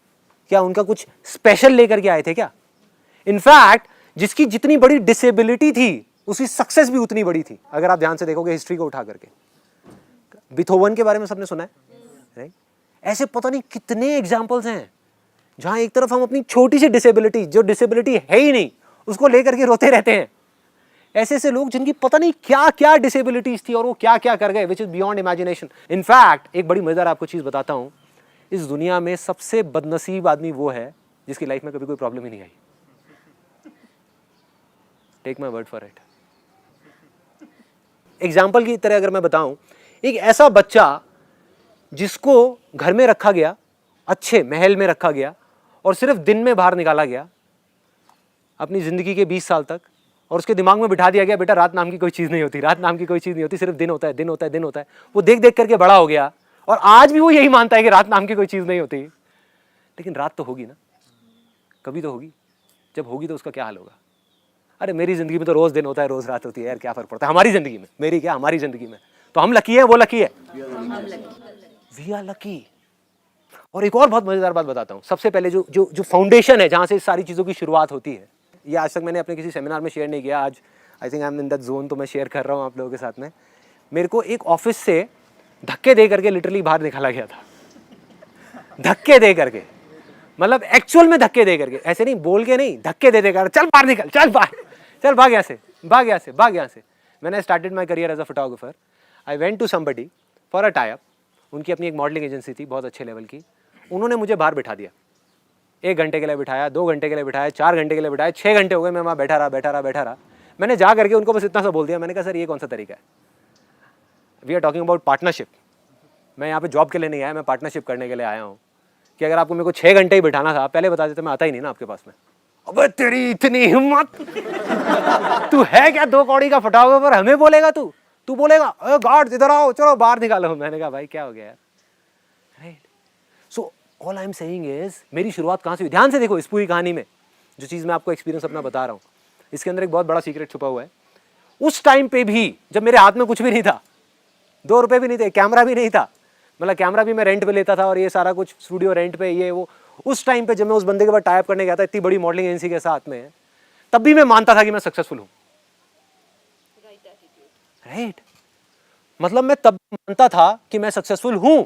क्या उनका कुछ स्पेशल लेकर के आए थे क्या? इनफैक्ट जिसकी जितनी बड़ी डिसेबिलिटी थी उसकी सक्सेस भी उतनी बड़ी थी। अगर आप ध्यान से देखोगे हिस्ट्री को उठा करके, बीथोवन के बारे में सबने सुना है, राइट? ऐसे पता नहीं कितने एग्जाम्पल्स हैं जहां एक तरफ हम अपनी छोटी सी डिसेबिलिटी, जो डिसेबिलिटी है ही नहीं, उसको लेकर के रोते रहते हैं। ऐसे ऐसे लोग जिनकी पता नहीं क्या क्या डिसेबिलिटीज थी और वो क्या क्या कर गए, which is beyond imagination. In fact एक बड़ी मजेदार आपको चीज बताता हूं, इस दुनिया में सबसे बदनसीब आदमी वो है जिसकी लाइफ में कभी कोई प्रॉब्लम ही नहीं आई। Take my word for it. Example की तरह अगर मैं बताऊं, एक ऐसा बच्चा जिसको घर में रखा गया, अच्छे महल में रखा गया और सिर्फ दिन में बाहर निकाला गया अपनी जिंदगी के 20 साल तक, और उसके दिमाग में बिठा दिया गया बेटा रात नाम की कोई चीज़ नहीं होती, रात नाम की कोई चीज़ नहीं होती, सिर्फ दिन होता है, दिन होता है, दिन होता है। वो देख देख करके बड़ा हो गया और आज भी वो यही मानता है कि रात नाम की कोई चीज़ नहीं होती। लेकिन रात तो होगी ना, कभी तो होगी। जब होगी तो उसका क्या हाल होगा? अरे मेरी ज़िंदगी में तो रोज़ दिन होता है, रोज़ रात होती है यार, क्या फ़र्क पड़ता है हमारी ज़िंदगी में? मेरी क्या, हमारी ज़िंदगी में तो हम लकी है, वो लकी है, वी आर लकी। और एक और बहुत मज़ेदार बात बताता हूँ। सबसे पहले जो फाउंडेशन है जहाँ से सारी चीज़ों की शुरुआत होती है, ये आज तक मैंने अपने किसी सेमिनार में शेयर नहीं किया, आज I think I am in that zone, तो मैं शेयर कर रहा हूँ आप लोगों के साथ में। मेरे को एक ऑफिस से धक्के दे करके लिटरली बाहर निकाला गया था, धक्के दे करके, मतलब एक्चुअल में धक्के दे करके, ऐसे नहीं बोल के नहीं, धक्के दे देकर चल बाहर निकल, चल बाहर, चल भाग यहाँ से, भाग यहाँ से, भाग यहाँ से। मैंने started my career as a photographer. I went to somebody for a tie up, उनकी अपनी एक मॉडलिंग एजेंसी थी बहुत अच्छे लेवल की। उन्होंने मुझे बाहर बिठा दिया, 1 घंटे के लिए बिठाया, 2 घंटे के लिए बिठाया, 4 घंटे के लिए बिठाया, 6 घंटे हो गए मैं वहाँ बैठा रहा। मैंने जा करके उनको बस इतना सा बोल दिया, मैंने कहा सर ये कौन सा तरीका है? We are talking about partnership. मैं यहाँ पे जॉब के लिए नहीं आया, मैं पार्टनरशिप करने के लिए आया हूँ। कि अगर आपको मेरे को 6 घंटे ही बिठाना था, पहले बता देते, मैं आता ही नहीं ना आपके पास में। अबे तेरी इतनी हिम्मत, तू है क्या 2 कौड़ी का फोटोग्राफर, हमें बोलेगा तू बोलेगा गार्ड इधर आओ, चलो बाहर निकालो। मैंने कहा भाई क्या हो गया यार, right? So all I am saying is, मेरी शुरुआत कहाँ से हुई? ध्यान से देखो इस पूरी कहानी में, जो चीज़ मैं आपको एक्सपीरियंस अपना बता रहा हूँ, इसके अंदर एक बहुत बड़ा सीक्रेट छुपा हुआ है। उस टाइम पे भी जब मेरे हाथ में कुछ भी नहीं था, 2 रुपए भी नहीं थे, कैमरा भी नहीं था, मतलब कैमरा भी मैं रेंट पे लेता था और ये सारा कुछ स्टूडियो रेंट पे, ये वो, उस टाइम पे जब मैं उस बंदे के बाद टाई अप करने गया था इतनी बड़ी मॉडलिंग एजेंसी के साथ में, तब भी मैं मानता था कि मैं सक्सेसफुल हूँ, राइट? मतलब मैं तब मानता था कि मैं सक्सेसफुल हूँ।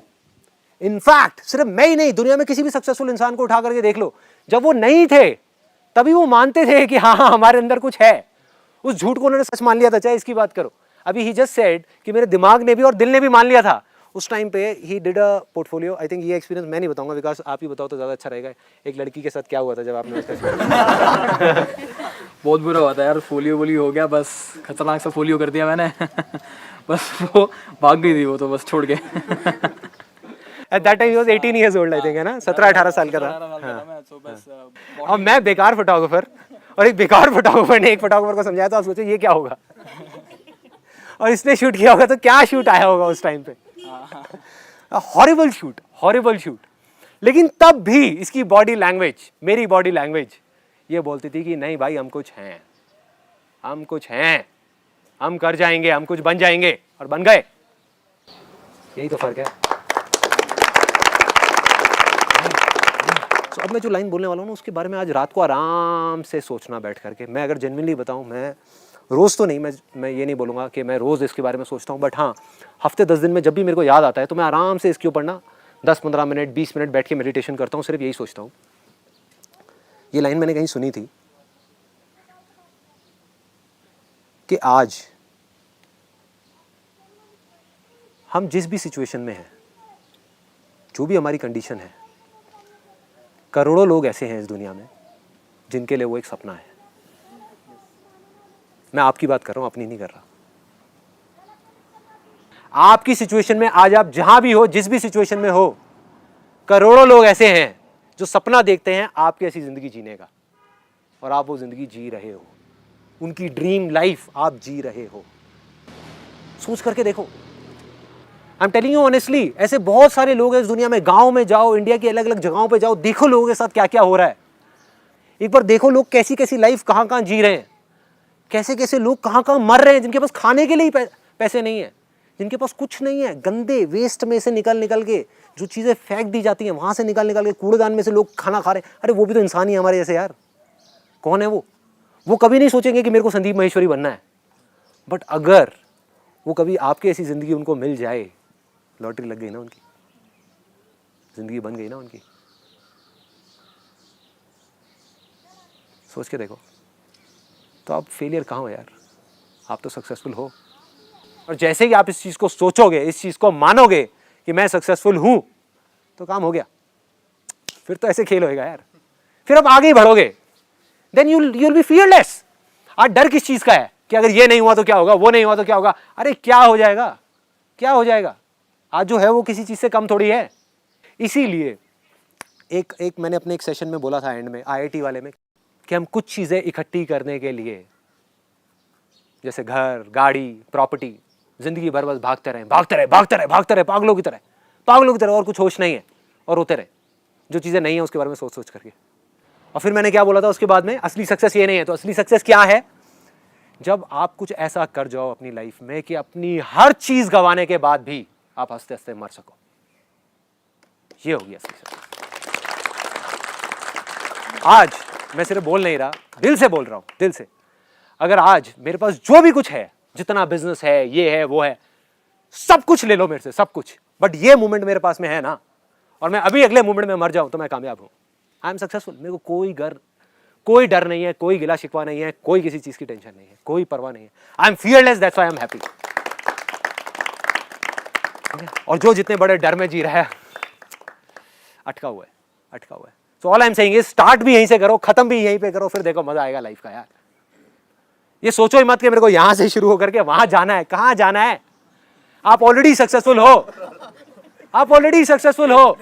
इनफैक्ट सिर्फ मैं ही नहीं, दुनिया में किसी भी सक्सेसफुल इंसान को उठा करके देख लो, जब वो नहीं थे तभी वो मानते थे कि हाँ हमारे अंदर कुछ है। उस झूठ को उन्होंने सच मान लिया था, चाहे इसकी बात करो। अभी ही जस्ट सेड कि मेरे दिमाग ने भी और दिल ने भी मान लिया था उस टाइम पे। He did a portfolio. I think ये एक्सपीरियंस मैं नहीं बताऊंगा, बिकॉज आप ही बताओ तो ज़्यादा अच्छा रहेगा। एक लड़की के साथ क्या हुआ था जब आपने उसका बहुत बुरा हुआ था यार, फोलियो हो गया, बस खतरनाक सा फोलियो कर दिया मैंने। बस वो भाग गई थी वो तो, बस छोड़ के। At that time he was 18 years old, I think, है ना? 17-18 साल का था। अब मैं बेकार फोटोग्राफर और एक बेकार फोटोग्राफर ने एक फोटोग्राफर को समझाया, तो आप सोचो ये क्या होगा। और इसने शूट किया होगा तो क्या शूट आया होगा उस टाइम पे। Horrible shoot, horrible shoot. लेकिन तब भी इसकी बॉडी लैंग्वेज, मेरी बॉडी लैंग्वेज ये बोलती थी कि नहीं भाई, हम कुछ हैं, हम कुछ हैं, हम कर जाएंगे, हम कुछ बन जाएंगे, और बन गए। यही तो फर्क है। तो अब मैं जो लाइन बोलने वाला हूँ ना, उसके बारे में आज रात को आराम से सोचना बैठ करके। मैं अगर जेन्युइनली बताऊँ, मैं रोज़ तो नहीं, मैं ये नहीं बोलूँगा कि मैं रोज़ इसके बारे में सोचता हूँ, बट हाँ, हफ्ते 10 दिन में जब भी मेरे को याद आता है तो मैं आराम से इसके ऊपर ना 10-15 मिनट 20 मिनट बैठ के मेडिटेशन करता हूँ, सिर्फ यही सोचता हूँ। ये लाइन मैंने कहीं सुनी थी कि आज हम जिस भी सिचुएशन में हैं, जो भी हमारी कंडीशन है, करोड़ों लोग ऐसे हैं इस दुनिया में जिनके लिए वो एक सपना है। मैं आपकी बात कर रहा हूं, अपनी नहीं कर रहा। आपकी सिचुएशन में आज आप जहां भी हो, जिस भी सिचुएशन में हो, करोड़ों लोग ऐसे हैं जो सपना देखते हैं आपकी ऐसी जिंदगी जीने का, और आप वो जिंदगी जी रहे हो। उनकी ड्रीम लाइफ आप जी रहे हो। सोच करके देखो। आई एम टेलिंग यू ऑनेस्टली, ऐसे बहुत सारे लोग हैं इस दुनिया में। गांव में जाओ, इंडिया की अलग अलग जगहों पे जाओ, देखो लोगों के साथ क्या क्या हो रहा है। एक बार देखो लोग कैसी कैसी लाइफ कहां कहां जी रहे हैं, कैसे कैसे लोग कहां कहां मर रहे हैं, जिनके पास खाने के लिए पैसे नहीं है, जिनके पास कुछ नहीं है। गंदे वेस्ट में से निकल निकल के जो चीज़ें फेंक दी जाती हैं, वहां से निकल निकल के कूड़ेदान में से लोग खाना खा रहे हैं। अरे वो भी तो इंसान ही है हमारे जैसे यार। कौन है वो कभी नहीं सोचेंगे कि मेरे को संदीप महेश्वरी बनना है। बट अगर वो कभी आपकी ऐसी ज़िंदगी उनको मिल जाए, लॉटरी लग गई ना उनकी, ज़िंदगी बन गई ना उनकी। सोच के देखो। तो आप फेलियर कहाँ हो यार, आप तो सक्सेसफुल हो। और जैसे ही आप इस चीज़ को सोचोगे, इस चीज़ को मानोगे कि मैं सक्सेसफुल हूँ, तो काम हो गया। फिर तो ऐसे खेल होएगा यार, फिर आप आगे ही बढ़ोगे। Then you'll be fearless। आज डर किस चीज़ का है कि अगर ये नहीं हुआ तो क्या होगा, वो नहीं हुआ तो क्या होगा। अरे क्या हो जाएगा, क्या हो जाएगा। आज जो है वो किसी चीज़ से कम थोड़ी है। इसीलिए एक मैंने अपने एक सेशन में बोला था एंड में, IIT वाले में, कि हम कुछ चीज़ें इकट्ठी करने के लिए, जैसे घर, गाड़ी, प्रॉपर्टी, ज़िंदगी भर बस भागते रहे पागलों की तरह, और कुछ होश नहीं है, और रोते रहे जो चीज़ें नहीं है उसके बारे में सोच सोच करके। और फिर मैंने क्या बोला था उसके बाद में, असली सक्सेस ये नहीं है। तो असली सक्सेस क्या है? जब आप कुछ ऐसा कर जाओ अपनी लाइफ में कि अपनी हर चीज़ गंवाने के बाद भी आप हंसते हंसते मर सको। ये होगी असली सक्सेस। आज मैं सिर्फ बोल नहीं रहा, दिल से बोल रहा हूं, दिल से। अगर आज मेरे पास जो भी कुछ है, जितना बिजनेस है, ये है, वो है, सब कुछ ले लो मेरे से, सब कुछ, बट ये मोमेंट मेरे पास में है ना, और मैं अभी अगले मोमेंट में मर जाऊं, तो मैं कामयाब हूं। I am successful. मेरे को कोई डर नहीं है, कोई गिला शिकवा नहीं है, कोई किसी चीज की टेंशन नहीं है, कोई परवाह नहीं है। I M fearless, that's why I am happy. और जो जितने बड़े डर में जी रहा है, अटका हुआ है। सो all I am saying is, start भी यहीं से करो, खत्म भी यहीं पे करो, फिर देखो मजा आएगा लाइफ का यार। ये सोचो ही मत कि मेरे को यहां से शुरू होकर के वहां जाना है। कहां जाना है? आप ऑलरेडी सक्सेसफुल हो।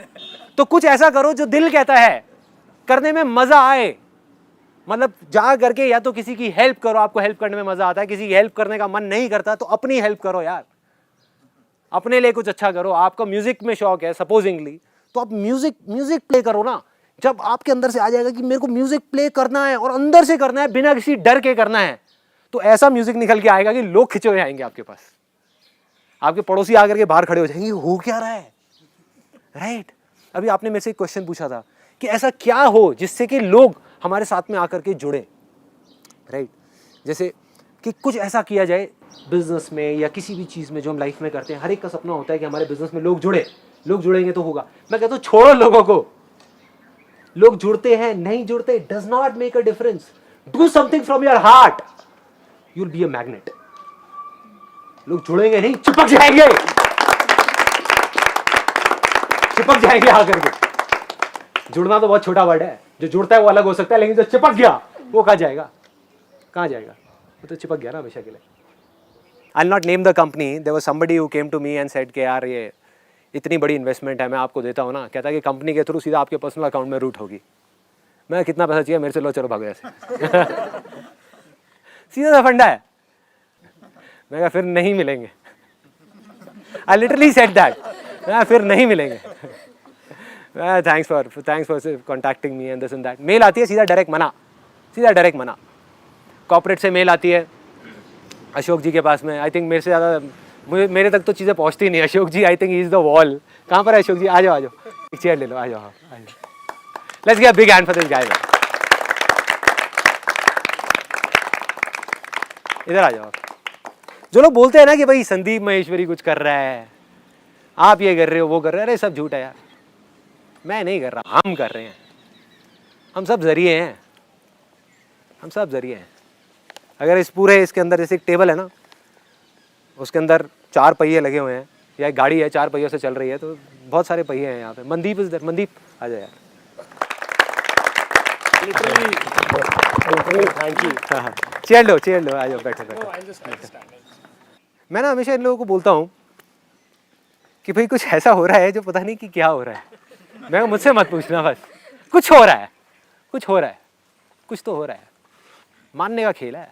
तो कुछ ऐसा करो जो दिल कहता है, करने में मजा आए। मतलब जा करके या तो किसी की हेल्प करो, आपको हेल्प करने में मजा आता है। किसी की हेल्प करने का मन नहीं करता तो अपनी हेल्प करो यार, अपने लिए कुछ अच्छा करो। आपका म्यूजिक में शौक है सपोजिंगली, तो आप म्यूजिक प्ले करो ना। जब आपके अंदर से आ जाएगा कि मेरे को म्यूजिक प्ले करना है, और अंदर से करना है, बिना किसी डर के करना है, तो ऐसा म्यूजिक निकल के आएगा कि लोग खिंचे हुए आएंगे आपके पास। आपके पड़ोसी आकर के बाहर खड़े हो जाएंगे, हो क्या रहा है, राइट? अभी आपने मेरे से एक क्वेश्चन पूछा था कि ऐसा क्या हो जिससे कि लोग हमारे साथ में आकर के जुड़े, राइट? जैसे कि कुछ ऐसा किया जाए बिजनेस में या किसी भी चीज़ में जो हम लाइफ में करते हैं। हर एक का सपना होता है कि हमारे बिजनेस में लोग जुड़ेंगे तो होगा। मैं कहता हूँ छोड़ो लोगों को, लोग जुड़ते हैं नहीं जुड़ते, does not make a difference. Do something from your heart, you will be a magnet. लोग जुड़ेंगे नहीं, चिपक जाएंगे आकर के। जुड़ना तो बहुत छोटा वर्ड है, जो जुड़ता है वो अलग हो सकता है, लेकिन जो चिपक गया वो कहाँ जाएगा? वो तो चिपक गया ना हमेशा के लिए। I'll not name the company. There was somebody who came to me and said कि यार ये इतनी बड़ी इन्वेस्टमेंट है, मैं आपको देता हूँ ना। कहता है कि कंपनी के थ्रू सीधा आपके पर्सनल अकाउंट में रूट होगी। मैं कितना पैसा चाहिए मेरे से, लो चलो भागो ऐसे। सीधा सा फंडा है। मैं कहा फिर नहीं मिलेंगे। आई लिटरली सेड दैट, फिर नहीं मिलेंगे। Thanks for contacting me and this and that. Mail आती है सीधा डायरेक्ट मना। कॉर्पोरेट से मेल आती है अशोक जी के पास में, आई थिंक मेरे से ज़्यादा मेरे तक तो चीज़ें पहुँचती नहीं। Ashok ji I think is the wall. कहाँ पर है अशोक जी? आ जाओ एक चेयर ले लो, आ जाओ। Let's give a big hand for this guy. इधर आ जाओ। जो लोग बोलते हैं ना कि भाई संदीप महेश्वरी कुछ कर रहा है, आप ये कर रहे हो, वो कर रहे हो, अरे सब झूठ है यार। मैं नहीं कर रहा, हम कर रहे हैं। हम सब जरिए हैं। अगर इसके अंदर जैसे एक टेबल है ना, उसके अंदर 4 पहिए लगे हुए हैं, या एक गाड़ी है 4 पहियों से चल रही है, तो बहुत सारे पहिए हैं यहाँ पे। Mandeep is there. मनदीप आ जाए यार। Thank you. हाँ, चेयर लो, आ जाओ, बैठो। मैं ना हमेशा इन लोगों को बोलता हूँ कि भाई कुछ ऐसा हो रहा है जो पता नहीं कि क्या हो रहा है। मैं मुझसे मत पूछना, बस कुछ हो रहा है, कुछ तो हो रहा है। मानने का खेल है।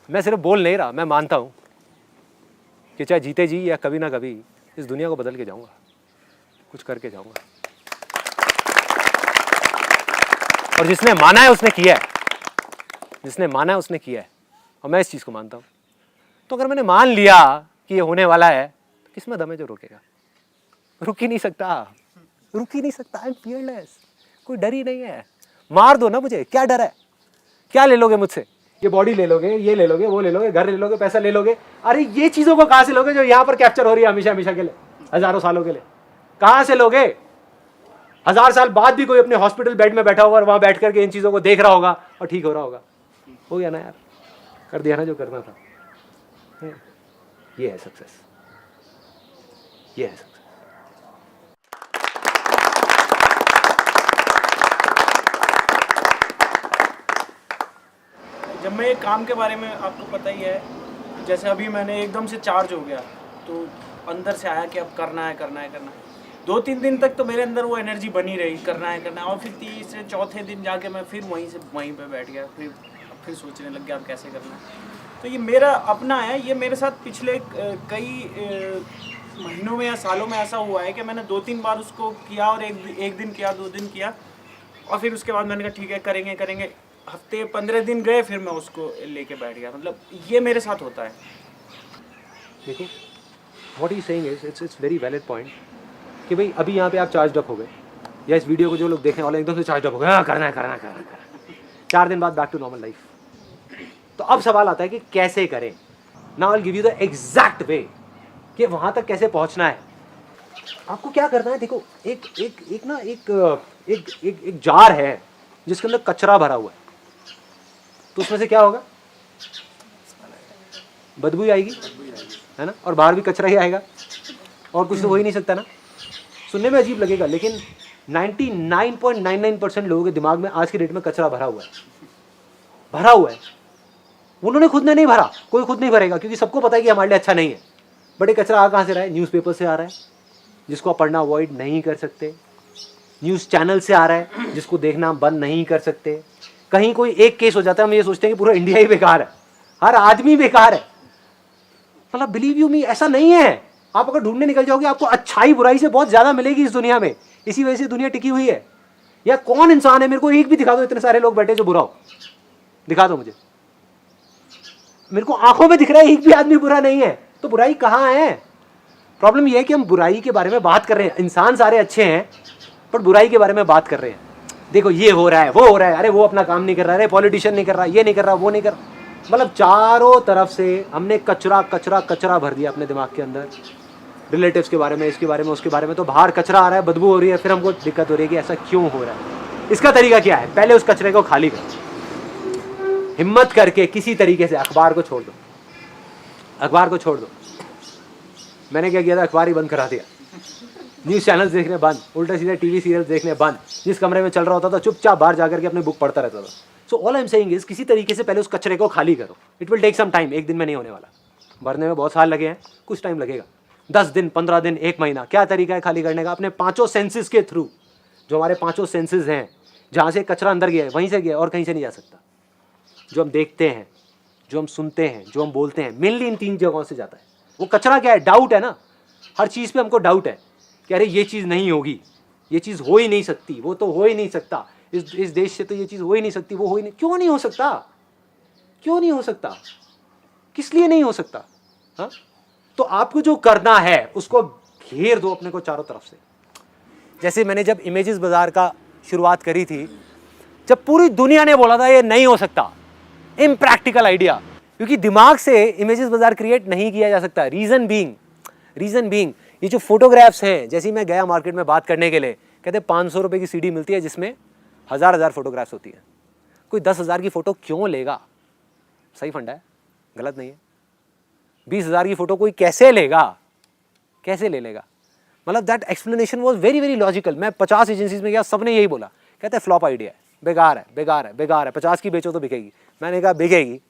मैं सिर्फ बोल नहीं रहा, मैं मानता हूँ कि चाहे जीते जी या कभी ना कभी इस दुनिया को बदल के जाऊँगा, कुछ करके जाऊँगा। और जिसने माना है उसने किया है, और मैं इस चीज़ को मानता हूँ। तो अगर मैंने मान लिया कि ये होने वाला है, तो किसमें दम है जो रोकेगा? रुक ही नहीं सकता। I am fearless. कोई डर ही नहीं है। मार दो ना मुझे, क्या डर है? क्या ले लोगे मुझसे? ये बॉडी ले लोगे, ये ले लोगे, वो ले लोगे, घर ले लोगे, पैसा ले लोगे। अरे ये चीज़ों को कहाँ से लोगे जो यहाँ पर कैप्चर हो रही है हमेशा के लिए, हज़ारों सालों के लिए? कहाँ से लोगे? 1000 साल बाद भी कोई अपने हॉस्पिटल बेड में बैठा होगा और वहाँ बैठ करके इन चीज़ों को देख रहा होगा और ठीक हो रहा होगा। हो गया ना यार, कर दिया ना जो करना था। ये है सक्सेस। जब मैं एक काम के बारे में, आपको पता ही है, जैसे अभी मैंने एकदम से चार्ज हो गया, तो अंदर से आया कि अब करना है। 2-3 दिन तक तो मेरे अंदर वो एनर्जी बनी रही, करना है, और फिर तीसरे चौथे दिन जाके मैं फिर वहीं पे बैठ गया, फिर सोचने लग गया अब कैसे करना है। तो ये मेरा अपना है। ये मेरे साथ पिछले कई महीनों में या सालों में ऐसा हुआ है कि मैंने 2-3 बार उसको किया, और एक दिन किया, 2 दिन किया, और फिर उसके बाद मैंने कहा ठीक है करेंगे। हफ्ते 15 दिन गए, फिर मैं उसको लेके बैठ गया। मतलब ये मेरे साथ होता है। देखो, what he saying is it's very valid point कि भाई अभी यहाँ पे आप चार्ज अप हो गए, या इस वीडियो को जो लोग देखने वाले एकदम से चार्ज अप हो गए, हाँ करना है। 4 दिन बाद बैक टू नॉर्मल लाइफ। तो अब सवाल आता है कि कैसे करें। Now I will give you the exact वे कि वहां तक कैसे पहुंचना है। आपको क्या करना है, देखो, एक जार है जिसके अंदर कचरा भरा हुआ है, तो उसमें से क्या होगा? बदबू ही आएगी, है ना? और बाहर भी कचरा ही आएगा, और कुछ तो हो ही नहीं सकता ना। सुनने में अजीब लगेगा, लेकिन 99.99% लोगों के दिमाग में आज की डेट में कचरा भरा हुआ है। उन्होंने खुद ने नहीं भरा, कोई खुद नहीं भरेगा, क्योंकि सबको पता है कि हमारे लिए अच्छा नहीं है। बट ये कचरा आ कहाँ से रहा है? न्यूज़पेपर से आ रहा है, जिसको आप पढ़ना अवॉइड नहीं कर सकते। न्यूज़ चैनल से आ रहा है, जिसको देखना बंद नहीं कर सकते। कहीं कोई एक केस हो जाता है, हम ये सोचते हैं कि पूरा इंडिया ही बेकार है, हर आदमी बेकार है। मतलब बिलीव यू मी, ऐसा नहीं है। आप अगर ढूंढने निकल जाओगे, आपको अच्छाई बुराई से बहुत ज़्यादा मिलेगी इस दुनिया में। इसी वजह से दुनिया टिकी हुई है। या कौन इंसान है, मेरे को एक भी दिखा दो, इतने सारे लोग बैठे जो बुरा हो, दिखा दो मुझे। मेरे को आंखों में दिख रहा है एक भी आदमी बुरा नहीं है। तो बुराई कहाँ है? प्रॉब्लम यह है कि हम बुराई के बारे में बात कर रहे हैं। इंसान सारे अच्छे हैं, पर बुराई के बारे में बात कर रहे हैं। देखो ये हो रहा है, वो हो रहा है, अरे वो अपना काम नहीं कर रहा है, अरे पॉलिटिशियन नहीं कर रहा, ये नहीं कर रहा, वो नहीं कर रहा। मतलब चारों तरफ से हमने कचरा भर दिया अपने दिमाग के अंदर। रिलेटिव्स के बारे में, इसके बारे में, उसके बारे में। तो बाहर कचरा आ रहा है, बदबू हो रही है, फिर हमको दिक्कत हो रही है कि ऐसा क्यों हो रहा है। इसका तरीका क्या है? पहले उस कचरे को खाली करो, हिम्मत करके किसी तरीके से। अखबार को छोड़ दो। मैंने क्या किया था? अखबार ही बंद करा दिया, न्यूज़ चैनल्स देखने बंद, उल्टा सीधे टीवी सीरियल्स देखने बंद। जिस कमरे में चल रहा होता था चुपचाप बाहर जाकर के अपनी बुक पढ़ता रहता था। So all I am saying is, किसी तरीके से पहले उस कचरे को खाली करो। It will take some time, एक दिन में नहीं होने वाला। भरने में बहुत साल लगे हैं, कुछ टाइम लगेगा, 10 दिन, 15 दिन, 1 महीना। क्या तरीका है खाली करने का? अपने 5 सेंसेस के थ्रू। जो हमारे 5 सेंसेस हैं, जहाँ से कचरा अंदर गया है वहीं से गया, और कहीं से नहीं जा सकता। जो हम देखते हैं, जो हम सुनते हैं, जो हम बोलते हैं, मेनली इन 3 जगहों से जाता है। वो कचरा क्या है? डाउट है ना, हर चीज़ पे हमको डाउट है कि अरे ये चीज़ नहीं होगी, ये चीज़ हो ही नहीं सकती, वो तो हो ही नहीं सकता, इस देश से तो ये चीज़ हो ही नहीं सकती, वो हो ही नहीं, क्यों नहीं हो सकता? क्यों नहीं हो सकता? किस लिए नहीं हो सकता? हाँ, तो आपको जो करना है उसको घेर दो अपने को चारों तरफ से। जैसे मैंने जब इमेजेस बाजार का शुरुआत करी थी, जब पूरी दुनिया ने बोला था ये नहीं हो सकता, इम्प्रैक्टिकल आइडिया, क्योंकि दिमाग से इमेजेस बाजार क्रिएट नहीं किया जा सकता। रीजन बीइंग ये जो फोटोग्राफ्स हैं, जैसे मैं गया मार्केट में बात करने के लिए, कहते 500 रुपये की सीडी मिलती है जिसमें हज़ार फोटोग्राफ्स होती है। कोई 10,000 की फ़ोटो क्यों लेगा? सही फंडा है, गलत नहीं है। 20,000 की फ़ोटो कोई कैसे लेगा? कैसे ले लेगा? मतलब that explanation was very very logical. मैं 50 एजेंसीज में गया, सबने यही बोला, कहते हैं फ्लॉप आइडिया है, बेकार है, 50 की बेचो तो बिकेगी। मैंने कहा बिकेगी,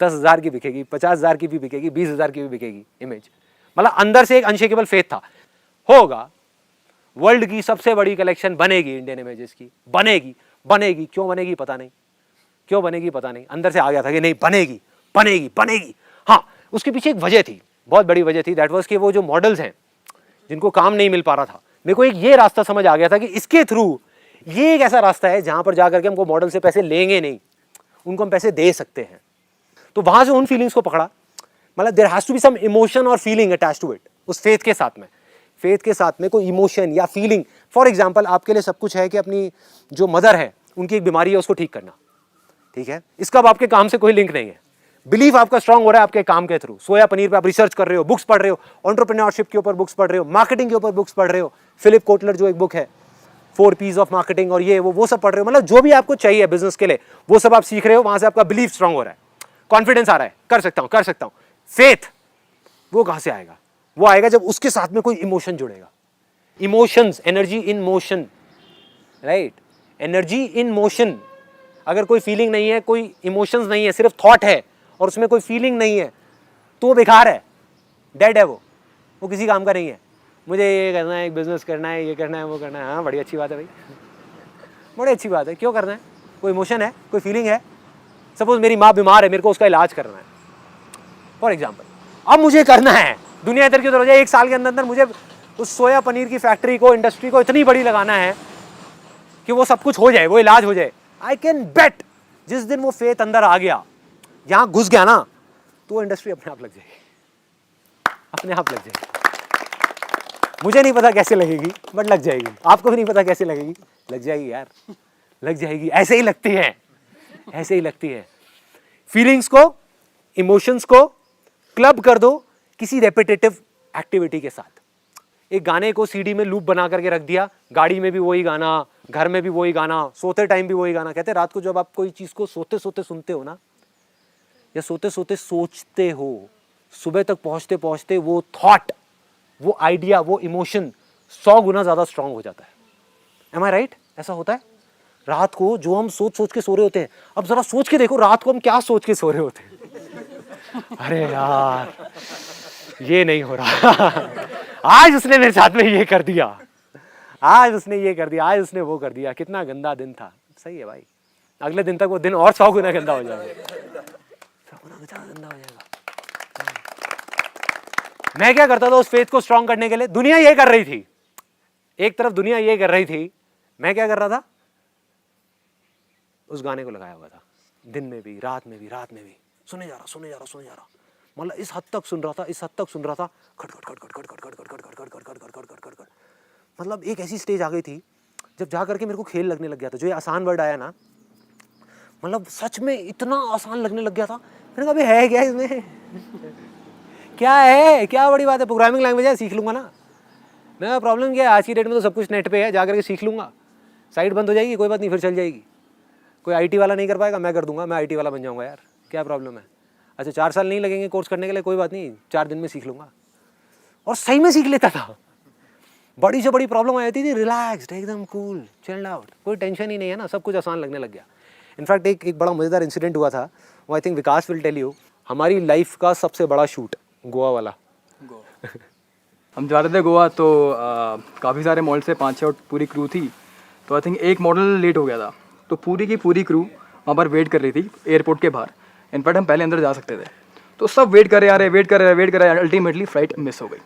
10,000 की बिकेगी, 50,000 की भी बिकेगी, 20,000 की भी बिकेगी इमेज। मतलब अंदर से एक अनशेकेबल फेथ था, होगा, वर्ल्ड की सबसे बड़ी कलेक्शन बनेगी इंडियन इमेजेस की, बनेगी। क्यों बनेगी पता नहीं, अंदर से आ गया था कि नहीं बनेगी। हाँ, उसके पीछे एक वजह थी, बहुत बड़ी वजह थी, दैट वाज कि वो जो मॉडल्स हैं जिनको काम नहीं मिल पा रहा था, मेरे को एक ये रास्ता समझ आ गया था कि इसके थ्रू ये एक ऐसा रास्ता है जहां पर जाकर के हमको मॉडल से पैसे लेंगे नहीं, उनको हम पैसे दे सकते हैं। तो वहां से उन फीलिंग्स को पकड़ा, मतलब there has to be some emotion और फीलिंग अटैच्ड टू इट। उस फेथ के साथ में कोई इमोशन या फीलिंग। फॉर एग्जाम्पल, आपके लिए सब कुछ है कि अपनी जो मदर है उनकी एक बीमारी है, उसको ठीक करना, ठीक है, इसका अब आपके काम से कोई लिंक नहीं है। बिलीफ आपका स्ट्रांग हो रहा है आपके काम के थ्रू। सोया पनीर पे आप रिसर्च कर रहे हो, बुक्स पढ़ रहे हो, एंटरप्रेन्योरशिप के ऊपर बुक्स पढ़ रहे हो, मार्केटिंग के ऊपर बुक्स पढ़ रहे हो, फिलिप कोटलर जो एक बुक है 4 P's ऑफ मार्केटिंग, और ये वो सब पढ़ रहे हो। मतलब जो भी आपको चाहिए बिजनेस के लिए वो सब आप सीख रहे हो, वहां से आपका बिलीफ स्ट्रांग हो रहा है, कॉन्फिडेंस आ रहा है, कर सकता हूं। फेथ वो कहां से आएगा? वो आएगा जब उसके साथ में कोई इमोशन जुड़ेगा। Emotions, energy in motion, right, energy in motion. अगर कोई फीलिंग नहीं है, कोई इमोशंस नहीं है, सिर्फ थॉट है और उसमें कोई फीलिंग नहीं है, तो वो बेकार है, डेड है, वो किसी काम का नहीं है। मुझे ये करना है, एक बिजनेस करना है, ये करना है, वो करना है, हाँ बड़ी अच्छी बात है भाई, बड़ी अच्छी बात है। क्यों करना है? कोई इमोशन है, कोई फीलिंग है। सपोज मेरी माँ बीमार है, मेरे को उसका इलाज करना है फॉर एग्जाम्पल, अब मुझे करना है, दुनिया इधर की उधर हो जाए, 1 साल के अंदर मुझे उस सोया पनीर की फैक्ट्री को, इंडस्ट्री को इतनी बड़ी लगाना है कि वो सब कुछ हो जाए, वो इलाज हो जाए। आई कैन बेट जिस दिन वो फेथ अंदर आ गया, यहां घुस गया ना, तो वो इंडस्ट्री अपने आप लग जाएगी, अपने आप लग जाएगी। मुझे नहीं पता कैसे लगेगी, बट लग जाएगी। आपको भी नहीं पता कैसे लगेगी, लग जाएगी यार, लग जाएगी। ऐसे ही लगती है। फीलिंग्स को, इमोशंस को क्लब कर दो किसी रेपिटेटिव एक्टिविटी के साथ। एक गाने को सीडी में लूप बना करके रख दिया, गाड़ी में भी वही गाना, घर में भी वही गाना, सोते टाइम भी वही गाना। कहते हैं रात को जब आप कोई चीज को सोते सोते सुनते हो ना, या सोते सोते सोचते हो, सुबह तक पहुंचते पहुंचते वो थॉट, वो आइडिया, वो इमोशन 100 गुना ज्यादा स्ट्रांग हो जाता है। एम आई राइट? ऐसा होता है। रात को जो हम सोच सोच के सो रहे होते हैं, अब जरा सोच के देखो रात को हम क्या सोच के सो रहे होते हैं। अरे यार ये नहीं हो रहा, आज उसने मेरे साथ में ये कर दिया, आज उसने ये कर दिया, आज उसने वो कर दिया, कितना गंदा दिन था। सही है भाई, अगले दिन तक वो दिन और 100 गुना गंदा हो जाएगा, 100 गुना गंदा हो जाएगा। मैं क्या करता था उस फेथ को स्ट्रांग करने के लिए? दुनिया ये कर रही थी, एक तरफ दुनिया ये कर रही थी, मैं क्या कर रहा था? उस गाने को लगाया हुआ था, दिन में भी, रात में भी, सुने जा रहा, मतलब इस हद तक सुन रहा था, खट खट खट खट खट खट खट खट खट खट खट खट खट खट खट खट खट। मतलब एक ऐसी स्टेज आ गई थी जब जा करके मेरे को खेल लगने लग गया था। जो ये आसान वर्ड आया ना, मतलब सच में इतना आसान लगने लग गया था। मैंने कहा अबे है क्या इसमें? क्या है, क्या बड़ी बात है, प्रोग्रामिंग लैंग्वेज है, सीख लूंगा ना। मेरा प्रॉब्लम क्या है, आज की डेट में तो सब कुछ नेट पे है, जा करके सीख लूंगा, साइट बंद हो जाएगी, कोई बात नहीं, फिर चल जाएगी। कोई आईटी वाला नहीं कर पाएगा, मैं कर दूंगा, मैं आईटी वाला बन जाऊंगा यार, क्या प्रॉब्लम है? अच्छा 4 साल नहीं लगेंगे कोर्स करने के लिए, कोई बात नहीं, 4 दिन में सीख लूंगा। और सही में सीख लेता था। बड़ी से बड़ी प्रॉब्लम आ जाती थी, रिलैक्स्ड, एकदम कूल, चिल्ड आउट, कोई टेंशन ही नहीं है ना, सब कुछ आसान लगने लग गया। इनफैक्ट एक बड़ा मज़ेदार इंसिडेंट हुआ था, वो I think Vikas will tell you. हमारी लाइफ का सबसे बड़ा शूट गोवा वाला। हम जा रहे थे गोवा, तो काफ़ी सारे मॉडल से 5-6 पूरी क्रू थी। तो आई थिंक एक मॉडल लेट हो गया था, तो पूरी की पूरी क्रू वहाँ पर वेट कर रही थी एयरपोर्ट के बाहर। इनफैक्ट हम पहले अंदर जा सकते थे। तो सब वेट कर रहे हैं, अल्टीमेटली फ्लाइट मिस हो गई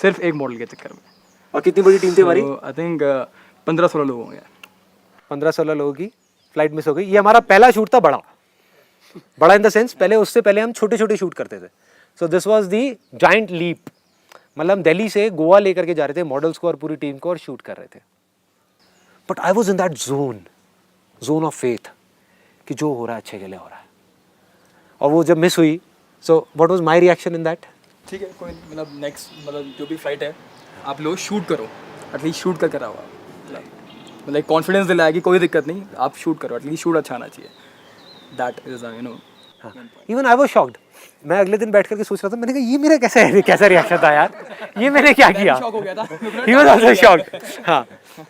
सिर्फ एक मॉडल के चक्कर में। और कितनी बड़ी टीम थी हमारी? आई थिंक 15-16 लोग होंगे। 15-16 लोगों की फ्लाइट मिस हो गई। ये हमारा पहला शूट था बड़ा इन द सेंस, पहले उससे पहले हम छोटे छोटे शूट करते थे। So this was the giant leap, मतलब हम दिल्ली से गोवा लेकर के जा रहे थे मॉडल्स को और पूरी टीम को और शूट कर रहे थे। But I was in that zone of faith कि जो हो रहा है अच्छे के लिए हो रहा है। और वो जब मिस हुई, so what was my reaction in that? ठीक है, कोई मतलब नेक्स्ट मतलब जो भी फ्लाइट है आप लोग शूट करो, एटलीस्ट शूट कर करा हुआ, मतलब कॉन्फिडेंस दिलाया कि कोई दिक्कत नहीं, आप शूट करो, एटलीस्ट शूट अच्छा आना चाहिए। That is you know. Even I was shocked. मैं अगले दिन बैठ करके सोच रहा था, मैंने कहा ये मेरा कैसा रिएक्शन था यार, ये मैंने क्या किया। शॉक हो गया था। He was also shocked. हाँ,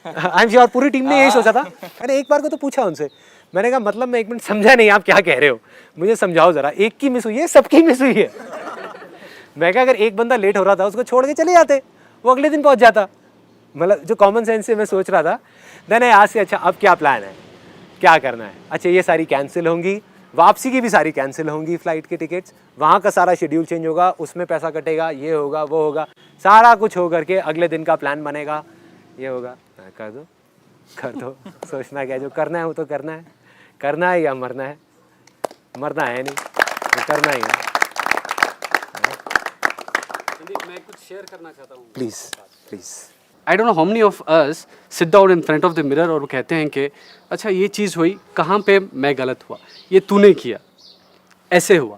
आई एम श्योर पूरी टीम ने यही सोचा था। मैंने एक बार को तो पूछा उनसे, मैंने कहा मतलब मैं एक मिनट समझा नहीं आप क्या कह रहे हो, मुझे समझाओ जरा। एक की मिस हुई है, सबकी मिस हुई है। मैं कहा अगर एक बंदा लेट हो रहा था उसको छोड़ के चले जाते, वो अगले दिन पहुंच जाता। मतलब जो कॉमन सेंस से मैं सोच रहा था। देन आज से अच्छा अब क्या प्लान है, क्या करना है? अच्छा ये सारी कैंसिल होंगी, वापसी की भी सारी कैंसिल होंगी फ्लाइट की टिकट्स, वहाँ का सारा शेड्यूल चेंज होगा, उसमें पैसा कटेगा, ये होगा वो होगा, सारा कुछ हो करके अगले दिन का प्लान बनेगा, ये होगा। कर दो सोचना क्या, जो करना है वो तो करना है या मरना है? मरना है नहीं, तो करना ही है। मैं कुछ शेयर करना चाहता हूँ। Please. I don't know how many of us sit down in front of the mirror और वो कहते हैं कि अच्छा ये चीज़ हुई, कहाँ पे मैं गलत हुआ, ये तूने किया, ऐसे हुआ।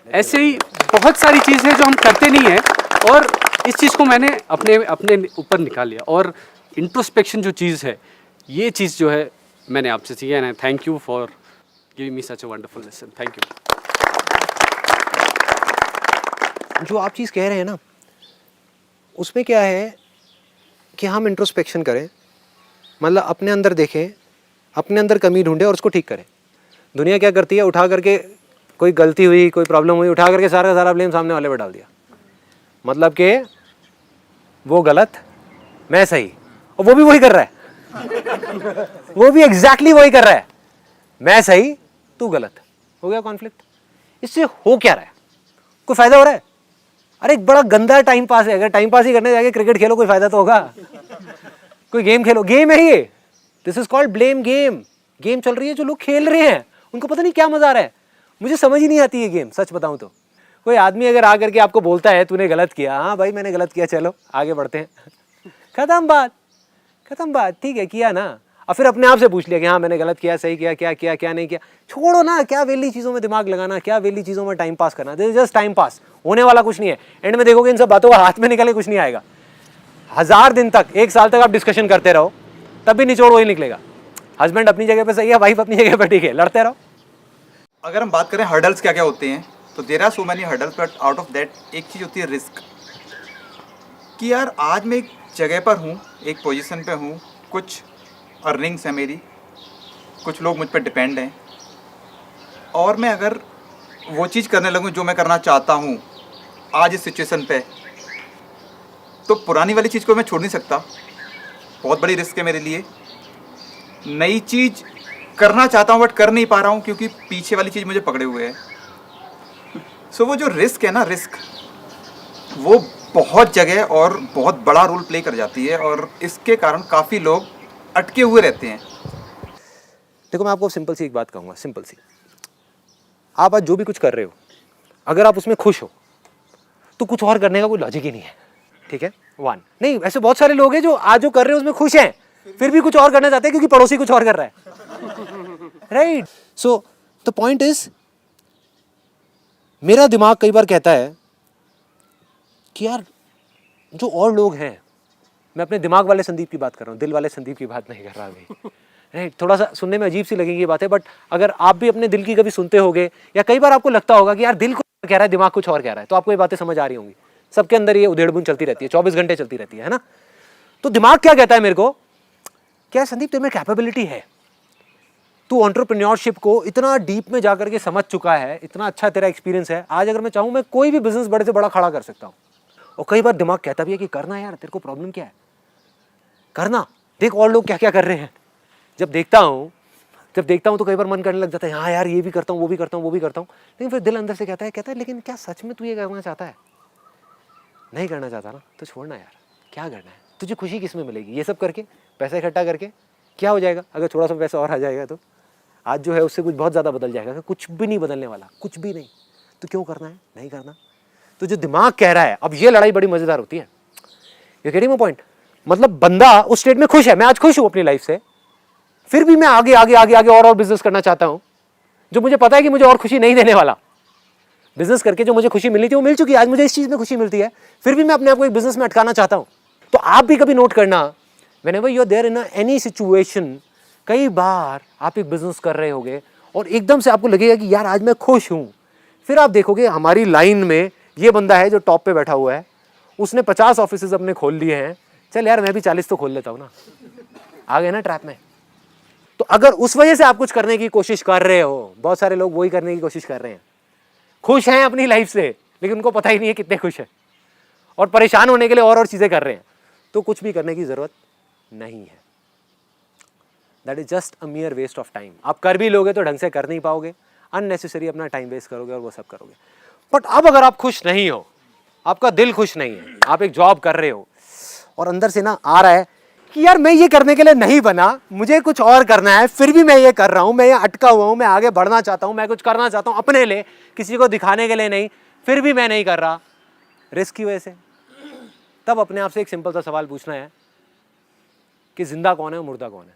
ऐसे ही बहुत सारी चीज़ें जो हम करते नहीं हैं, और इस चीज़ को मैंने अपने ऊपर निकाल लिया। और इंट्रोस्पेक्शन जो चीज़ है, ये चीज़ जो है मैंने आपसे सीखा है। Thank you for giving me such a wonderful lesson. Thank you. जो आप चीज़ कह रहे हैं ना, उसमें क्या है कि हम इंट्रोस्पेक्शन करें, मतलब अपने अंदर देखें, अपने अंदर कमी ढूंढें और उसको ठीक करें। दुनिया क्या करती है, उठा करके कोई गलती हुई, कोई प्रॉब्लम हुई, उठा करके सारा का सारा ब्लेम सामने वाले पर डाल दिया। मतलब कि वो गलत, मैं सही, और वो भी वही कर रहा है। वो भी एग्जैक्टली वही कर रहा है, मैं सही तू गलत। हो गया कॉन्फ्लिक्ट। इससे हो क्या रहा है? कोई फायदा हो रहा है? अरे एक बड़ा गंदा टाइम पास है। अगर टाइम पास ही करने जाके क्रिकेट खेलो कोई फायदा तो होगा? कोई गेम खेलो, गेम है ये। This is called blame game. Game चल रही है, जो लोग खेल रहे हैं उनको पता नहीं क्या मजा आ रहा है। मुझे समझ ही नहीं आती है गेम, सच बताऊं तो। कोई आदमी अगर आकर के आपको बोलता है तूने गलत किया, हाँ भाई मैंने गलत किया, चलो आगे बढ़ते हैं, खत्म बात, ठीक है किया ना। और फिर अपने आप से पूछ लिया कि हाँ मैंने गलत किया, सही किया, क्या नहीं किया। छोड़ो ना, क्या वेली चीज़ों में दिमाग लगाना, क्या वेली चीज़ों में टाइम पास करना। This is just time pass, होने वाला कुछ नहीं है। एंड में देखोगे इन सब बातों का हाथ में निकले कुछ नहीं आएगा। 1000 दिन तक, 1 साल तक आप डिस्कशन करते रहो, तब भी निचोड़ वही निकलेगा। हस्बैंड अपनी जगह पे सही है, वाइफ अपनी जगह पे ठीक है, लड़ते रहो। अगर हम बात करें हर्डल्स क्या क्या होते हैं, तो there are so many hurdles, but out of that एक चीज़ होती है रिस्क। कि यार आज मैं एक जगह पर हूँ, एक पोजीशन पे हूँ, कुछ अर्निंग्स है मेरी, कुछ लोग मुझ पर डिपेंड हैं, और मैं अगर वो चीज़ करने लगूँ जो मैं करना चाहता हूँ आज इस सिचुएशन पे, तो पुरानी वाली चीज़ को मैं छोड़ नहीं सकता। बहुत बड़ी रिस्क है मेरे लिए। नई चीज़ करना चाहता हूँ बट कर नहीं पा रहा हूँ क्योंकि पीछे वाली चीज़ मुझे पकड़े हुए है। सो वो जो रिस्क है ना, रिस्क वो बहुत जगह और बहुत बड़ा रोल प्ले कर जाती है, और इसके कारण काफ़ी लोग अटके हुए रहते हैं। देखो मैं आपको सिंपल सी एक बात कहूँगा, सिंपल सी। आप आज जो भी कुछ कर रहे हो, अगर आप उसमें खुश हो तो कुछ और करने का कोई लॉजिक ही नहीं है, ठीक है? वन नहीं, ऐसे बहुत सारे लोग हैं जो आज जो कर रहे हैं उसमें खुश हैं, फिर भी कुछ और करना चाहते हैं क्योंकि पड़ोसी कुछ और कर रहा है, right? So the point is, मेरा दिमाग कई बार कहता है कि यार जो और लोग हैं, मैं अपने दिमाग वाले संदीप की बात कर रहा हूँ, दिल वाले संदीप की बात नहीं कर रहा अभी, राइट? थोड़ा सा सुनने में अजीब सी लगेगी ये बातें, बट अगर आप भी अपने दिल की कभी सुनते होगे, या कई बार आपको लगता होगा कि यार दिल कुछ कह रहा है, दिमाग कुछ और कह रहा है, तो आपको ये बातें समझ आ रही होंगी। सबके अंदर ये उधेड़-बुन चलती रहती है, 24 घंटे चलती रहती है ना? तो दिमाग क्या कहता है मेरे को, क्या संदीप तुम्हें कैपेबिलिटी है, तू एंटरप्रेन्योरशिप को इतना डीप में जाकर के समझ चुका है, इतना अच्छा तेरा एक्सपीरियंस है, आज अगर मैं चाहूँ मैं कोई भी बिजनेस बड़े से बड़ा खड़ा कर सकता हूँ। और कई बार दिमाग कहता भी है कि करना यार, तेरे को प्रॉब्लम क्या है, करना, देख और लोग क्या क्या कर रहे हैं। जब देखता हूँ जब देखता हूँ तो कई बार मन करने लग जाता है हाँ यार ये भी करता हूँ, वो भी करता हूँ, वो भी करता हूँ, लेकिन फिर दिल अंदर से कहता है लेकिन क्या सच में तू ये करना चाहता है? नहीं करना चाहता ना तो छोड़ना यार, क्या करना है? तुझे खुशी किस में मिलेगी? ये सब करके, पैसा इकट्ठा करके क्या हो जाएगा? अगर थोड़ा सा पैसा और आ जाएगा तो आज जो है उससे कुछ बहुत ज़्यादा बदल जाएगा। कुछ भी नहीं बदलने वाला, कुछ भी नहीं। तो क्यों करना है? नहीं करना। तो जो दिमाग कह रहा है, अब ये लड़ाई बड़ी मज़ेदार होती है। You getting my point? मतलब बंदा उस स्टेट में खुश है, मैं आज खुश हूँ अपनी लाइफ से, फिर भी मैं आगे आगे आगे आगे और बिजनेस करना चाहता हूँ जो मुझे पता है कि मुझे और खुशी नहीं देने वाला। बिजनेस करके जो मुझे खुशी मिली थी वो मिल चुकी है, आज मुझे इस चीज़ में खुशी मिलती है, फिर भी मैं अपने आप को एक बिजनेस में अटकाना चाहता हूँ। तो आप भी कभी नोट करना, whenever you are there in any situation, कई बार आप एक बिजनेस कर रहे होगे और एकदम से आपको लगेगा कि यार आज मैं खुश हूँ, फिर आप देखोगे हमारी लाइन में ये बंदा है जो टॉप पे बैठा हुआ है, उसने 50 ऑफिसेज अपने खोल लिए हैं, चल यार मैं भी 40 तो खोल लेता हूँ ना। आ गए ना ट्रैप में। तो अगर उस वजह से आप कुछ करने की कोशिश कर रहे हो, बहुत सारे लोग वही करने की कोशिश कर रहे हैं, खुश हैं अपनी लाइफ से लेकिन उनको पता ही नहीं है कितने खुश हैं, और परेशान होने के लिए और चीज़ें कर रहे हैं, तो कुछ भी करने की ज़रूरत नहीं है। That is just a mere waste of time. आप कर भी लोगे तो ढंग से कर नहीं पाओगे, अननेसेसरी अपना टाइम वेस्ट करोगे और वो सब करोगे। बट अब अगर आप खुश नहीं हो, आपका दिल खुश नहीं है, आप एक जॉब कर रहे हो और अंदर से ना आ रहा है कि यार मैं ये करने के लिए नहीं बना, मुझे कुछ और करना है, फिर भी मैं ये कर रहा हूँ, मैं ये अटका हुआ हूँ, मैं आगे बढ़ना चाहता हूँ, मैं कुछ करना चाहता हूँ अपने लिए, किसी को दिखाने के लिए नहीं, फिर भी मैं नहीं कर रहा, रिस्क की वजह से। तब अपने आप से एक सिंपल सा सवाल पूछना है कि जिंदा कौन है और मुर्दा कौन है?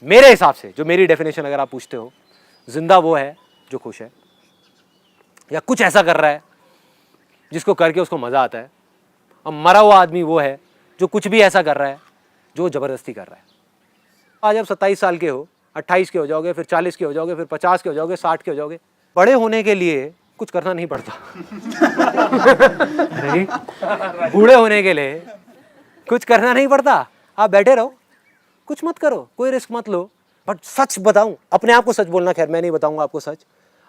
मेरे हिसाब से, जो मेरी डेफिनेशन अगर आप पूछते हो, जिंदा वो है जो खुश है या कुछ ऐसा कर रहा है जिसको करके उसको मजा आता है, और मरा हुआ आदमी वो है जो कुछ भी ऐसा कर रहा है जो जबरदस्ती कर रहा है। आज आप 27 साल के हो, 28 के हो जाओगे, फिर 40 के हो जाओगे, फिर 50 के हो जाओगे, 60 के हो जाओगे। बड़े होने के लिए कुछ करना नहीं पड़ता। बूढ़े होने के लिए कुछ करना नहीं पड़ता, आप बैठे रहो, कुछ मत करो, कोई रिस्क मत लो। बट सच बताऊं, अपने आप को सच बोलना, खैर मैं नहीं बताऊंगा आपको सच,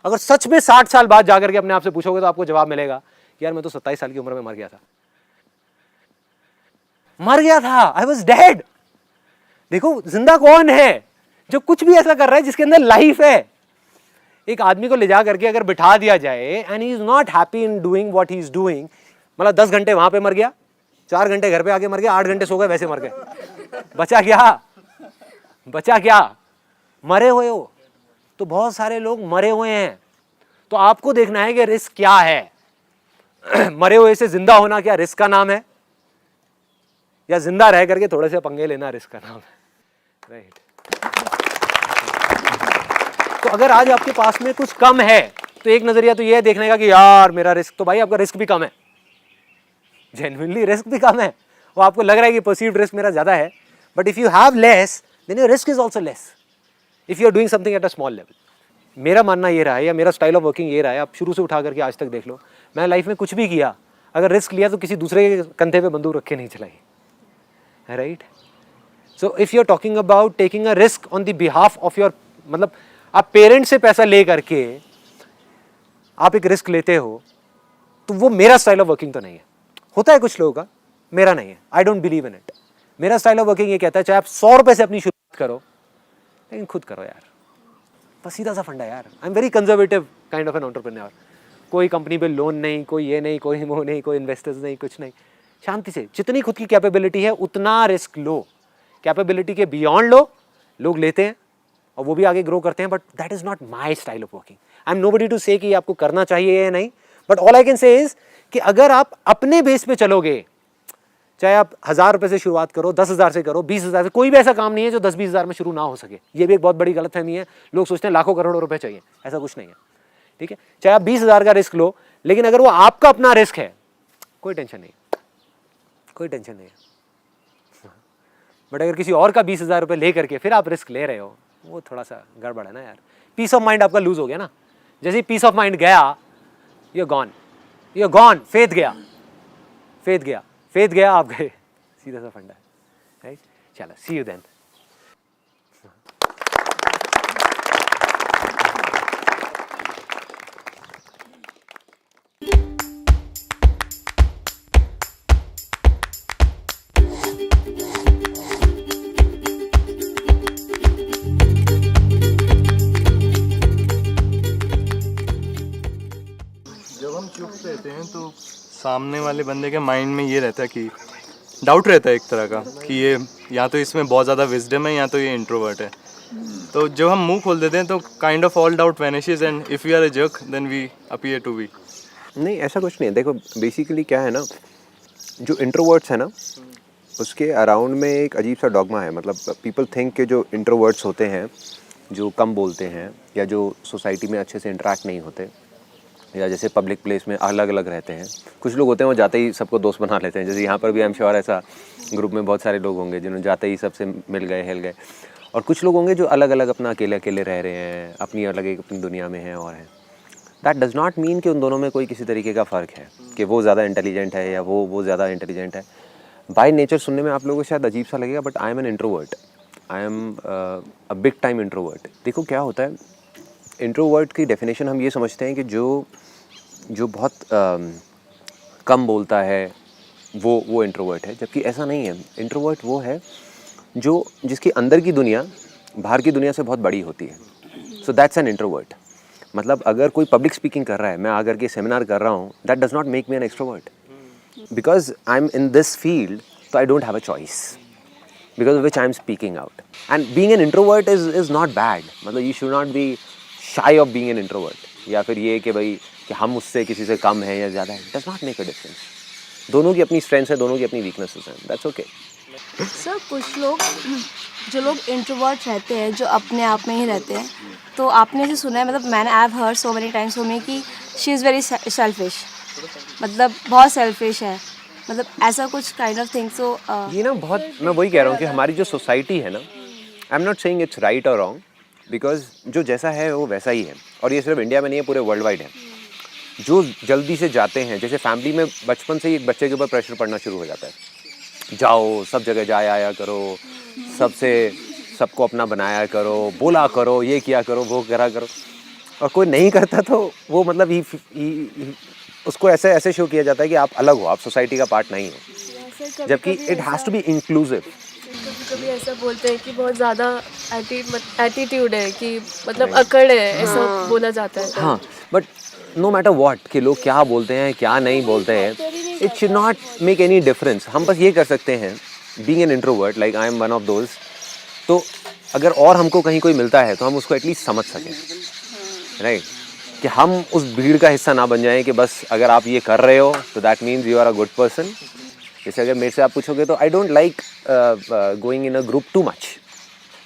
अगर सच में 60 साल बाद जाकर के अपने आप से पूछोगे तो आपको जवाब मिलेगा यार मैं तो 27 साल की उम्र में मर गया था, आई वॉज डेड। देखो जिंदा कौन है? जो कुछ भी ऐसा कर रहा है जिसके अंदर लाइफ है। एक आदमी को ले जा करके अगर बिठा दिया जाए and he is not happy in doing what he is doing, मतलब 10 घंटे वहां पे मर गया, 4 घंटे घर पे आके मर गया, 8 घंटे सो गए, वैसे मर गए, बचा क्या? बचा क्या? मरे हुए हो। तो बहुत सारे लोग मरे हुए हैं, तो आपको देखना है कि रिस्क क्या है। मरे हुए से जिंदा होना क्या रिस्क का नाम है, या जिंदा रह करके थोड़े से पंगे लेना रिस्क का नाम है? राइट। तो अगर आज आपके पास में कुछ कम है तो एक नजरिया तो ये है देखने का कि यार मेरा रिस्क, तो भाई आपका रिस्क भी कम है, जेन्युइनली रिस्क भी कम है, वो आपको लग रहा है कि परसीव्ड रिस्क मेरा ज्यादा है, but if you have less then your risk is also less if you are doing something at a small level. मेरा मानना ये रहा है, या मेरा स्टाइल ऑफ वर्किंग ये रहा है, आप शुरू से उठा करके आज तक देख लो, मैं लाइफ में कुछ भी किया, अगर रिस्क लिया तो किसी दूसरे के कंधे पे बंदूक रख के नहीं चलाई, right. So if you are talking about taking a risk on the behalf of your, मतलब आप पेरेंट से पैसा ले करके आप एक रिस्क लेते हो, तो वो मेरा स्टाइल ऑफ वर्किंग तो नहीं है। होता है कुछ लोगों का, मेरा नहीं है, I don't believe in it. मेरा स्टाइल ऑफ वर्किंग ये कहता है चाहे आप 100 रुपए से अपनी शुरुआत करो, लेकिन खुद करो यार, बस सीधा सा फंडा यार। I am very conservative kind of an entrepreneur. कोई कंपनी पे लोन नहीं, कोई ये नहीं, कोई वो नहीं, कोई इन्वेस्टर्स नहीं, कुछ नहीं, शांति से जितनी खुद की कैपेबिलिटी है उतना रिस्क लो, कैपेबिलिटी के बियॉन्ड लो, लोग लेते हैं और वो भी आगे ग्रो करते हैं, but that is not my style of working. I am nobody to say कि आपको करना चाहिए या नहीं, but all I can say is कि अगर आप अपने बेस पे चलोगे, चाहे आप 1000 रुपए से शुरुआत करो, 10,000 से करो, 20,000 से, कोई भी ऐसा काम नहीं है जो 10-20 में शुरू ना हो सके। ये भी एक बहुत बड़ी गलतफहमी है, लोग सोचते हैं लाखों करोड़ों रुपए चाहिए, ऐसा कुछ नहीं है, ठीक है। चाहे आप 20,000 का रिस्क लो, लेकिन अगर वो आपका अपना रिस्क है, कोई टेंशन नहीं, कोई टेंशन नहीं है। बट अगर किसी और का 20,000 रुपए ले करके फिर आप रिस्क ले रहे हो, वो थोड़ा सा गड़बड़ है ना यार। पीस ऑफ माइंड आपका लूज हो गया ना, जैसे पीस ऑफ माइंड गया, यू आर गॉन, फेथ गया, फेथ गया, आप गए, सीधा सा फंडा है, राइट। चलो, सी यू देन। सामने वाले बंदे के माइंड में ये रहता है कि डाउट रहता है एक तरह का कि ये या तो इसमें बहुत ज़्यादा विजडम है या तो ये इंट्रोवर्ट है। तो जब हम मुंह खोल देते हैं तो kind of all doubt vanishes and if we are a jerk then we appear to be. नहीं, ऐसा कुछ नहीं है। देखो बेसिकली क्या है ना, जो इंट्रोवर्ट्स है ना उसके अराउंड में एक अजीब सा डॉगमा है। मतलब पीपल थिंक के जो इंट्रोवर्ट्स होते हैं, जो कम बोलते हैं या जो सोसाइटी में अच्छे से इंटरेक्ट नहीं होते या जैसे पब्लिक प्लेस में अलग अलग रहते हैं, कुछ लोग होते हैं वो जाते ही सबको दोस्त बना लेते हैं। जैसे यहाँ पर भी आई एम श्योर ऐसा ग्रुप में बहुत सारे लोग होंगे जिन्होंने जाते ही सबसे मिल गए, हिल गए। और कुछ लोग होंगे जो अलग अलग अपना अकेले अकेले रह रहे हैं, अपनी अलग एक अपनी दुनिया में हैं और हैं। दैट डज़ नॉट मीन कि उन दोनों में कोई किसी तरीके का फ़र्क है कि वो ज़्यादा इंटेलिजेंट है या वो ज़्यादा इंटेलिजेंट है। बाय नेचर सुनने में आप लोगों को शायद अजीब सा लगेगा, but I am an introvert. I am a big time introvert. देखो क्या होता है, इंट्रोवर्ट की डेफिनेशन हम ये समझते हैं कि जो बहुत कम बोलता है वो इंट्रोवर्ट है, जबकि ऐसा नहीं है। इंट्रोवर्ट वो है जिसकी अंदर की दुनिया बाहर की दुनिया से बहुत बड़ी होती है। So that's an introvert. मतलब अगर कोई पब्लिक स्पीकिंग कर रहा है, मैं आकर के सेमिनार कर रहा हूँ, that does not make me an extrovert because I am in this field, तो I don't have a choice because of which I am speaking out. And being an introvert is not bad. मतलब you should not be shy of being an introvert, या फिर ये कि भाई कि हम उससे किसी से कम है या ज़्यादा है। Does not make a difference. दोनों की अपनी स्ट्रेंथ्स है, दोनों की अपनी वीकनेसेस हैं। That's okay. सर कुछ लोग जो लोग इंट्रोवर्ट रहते हैं, जो अपने आप में ही रहते हैं, तो आपने ऐसे सुना है, मतलब मैंने I have heard so many times for me कि शी इज़ वेरी सेल्फिश, मतलब बहुत सेल्फिश है, मतलब ऐसा कुछ काइंड ऑफ थिंग। सो ये ना बहुत, मैं वही कह रहा हूँ कि हमारी जो सोसाइटी है ना, आई am not saying it's right और रॉन्ग, बिकॉज जो जैसा है वो वैसा ही है। और ये सिर्फ इंडिया में नहीं है, पूरे वर्ल्ड वाइड है। जो जल्दी से जाते हैं, जैसे फैमिली में बचपन से ही एक बच्चे के ऊपर प्रेशर पड़ना शुरू हो जाता है, जाओ सब जगह जाया आया करो, सबको अपना बनाया करो, बोला करो, ये किया करो, वो करा करो। और कोई नहीं करता तो वो मतलब उसको ऐसे शो किया जाता है कि आप अलग हो, आप सोसाइटी का पार्ट नहीं हो, जबकि it has to be inclusive. कभी ऐसा बोलते हैं कि बहुत ज़्यादा एटीट्यूड है, कि मतलब अकड़ है, ऐसा बोला जाता है। हाँ, बट नो मैटर व्हाट कि लोग क्या बोलते हैं क्या नहीं बोलते हैं, it should not make any difference. हम बस ये कर सकते हैं, being an introvert like I am one of those, तो अगर और हमको कहीं कोई मिलता है तो हम उसको एटलीस्ट समझ सकें, राइट? कि हम उस भीड़ का हिस्सा ना बन जाएं कि बस अगर आप ये कर रहे हो तो that means you are a good person. जैसे अगर मेरे से आप पूछोगे तो I don't like going in a group too much.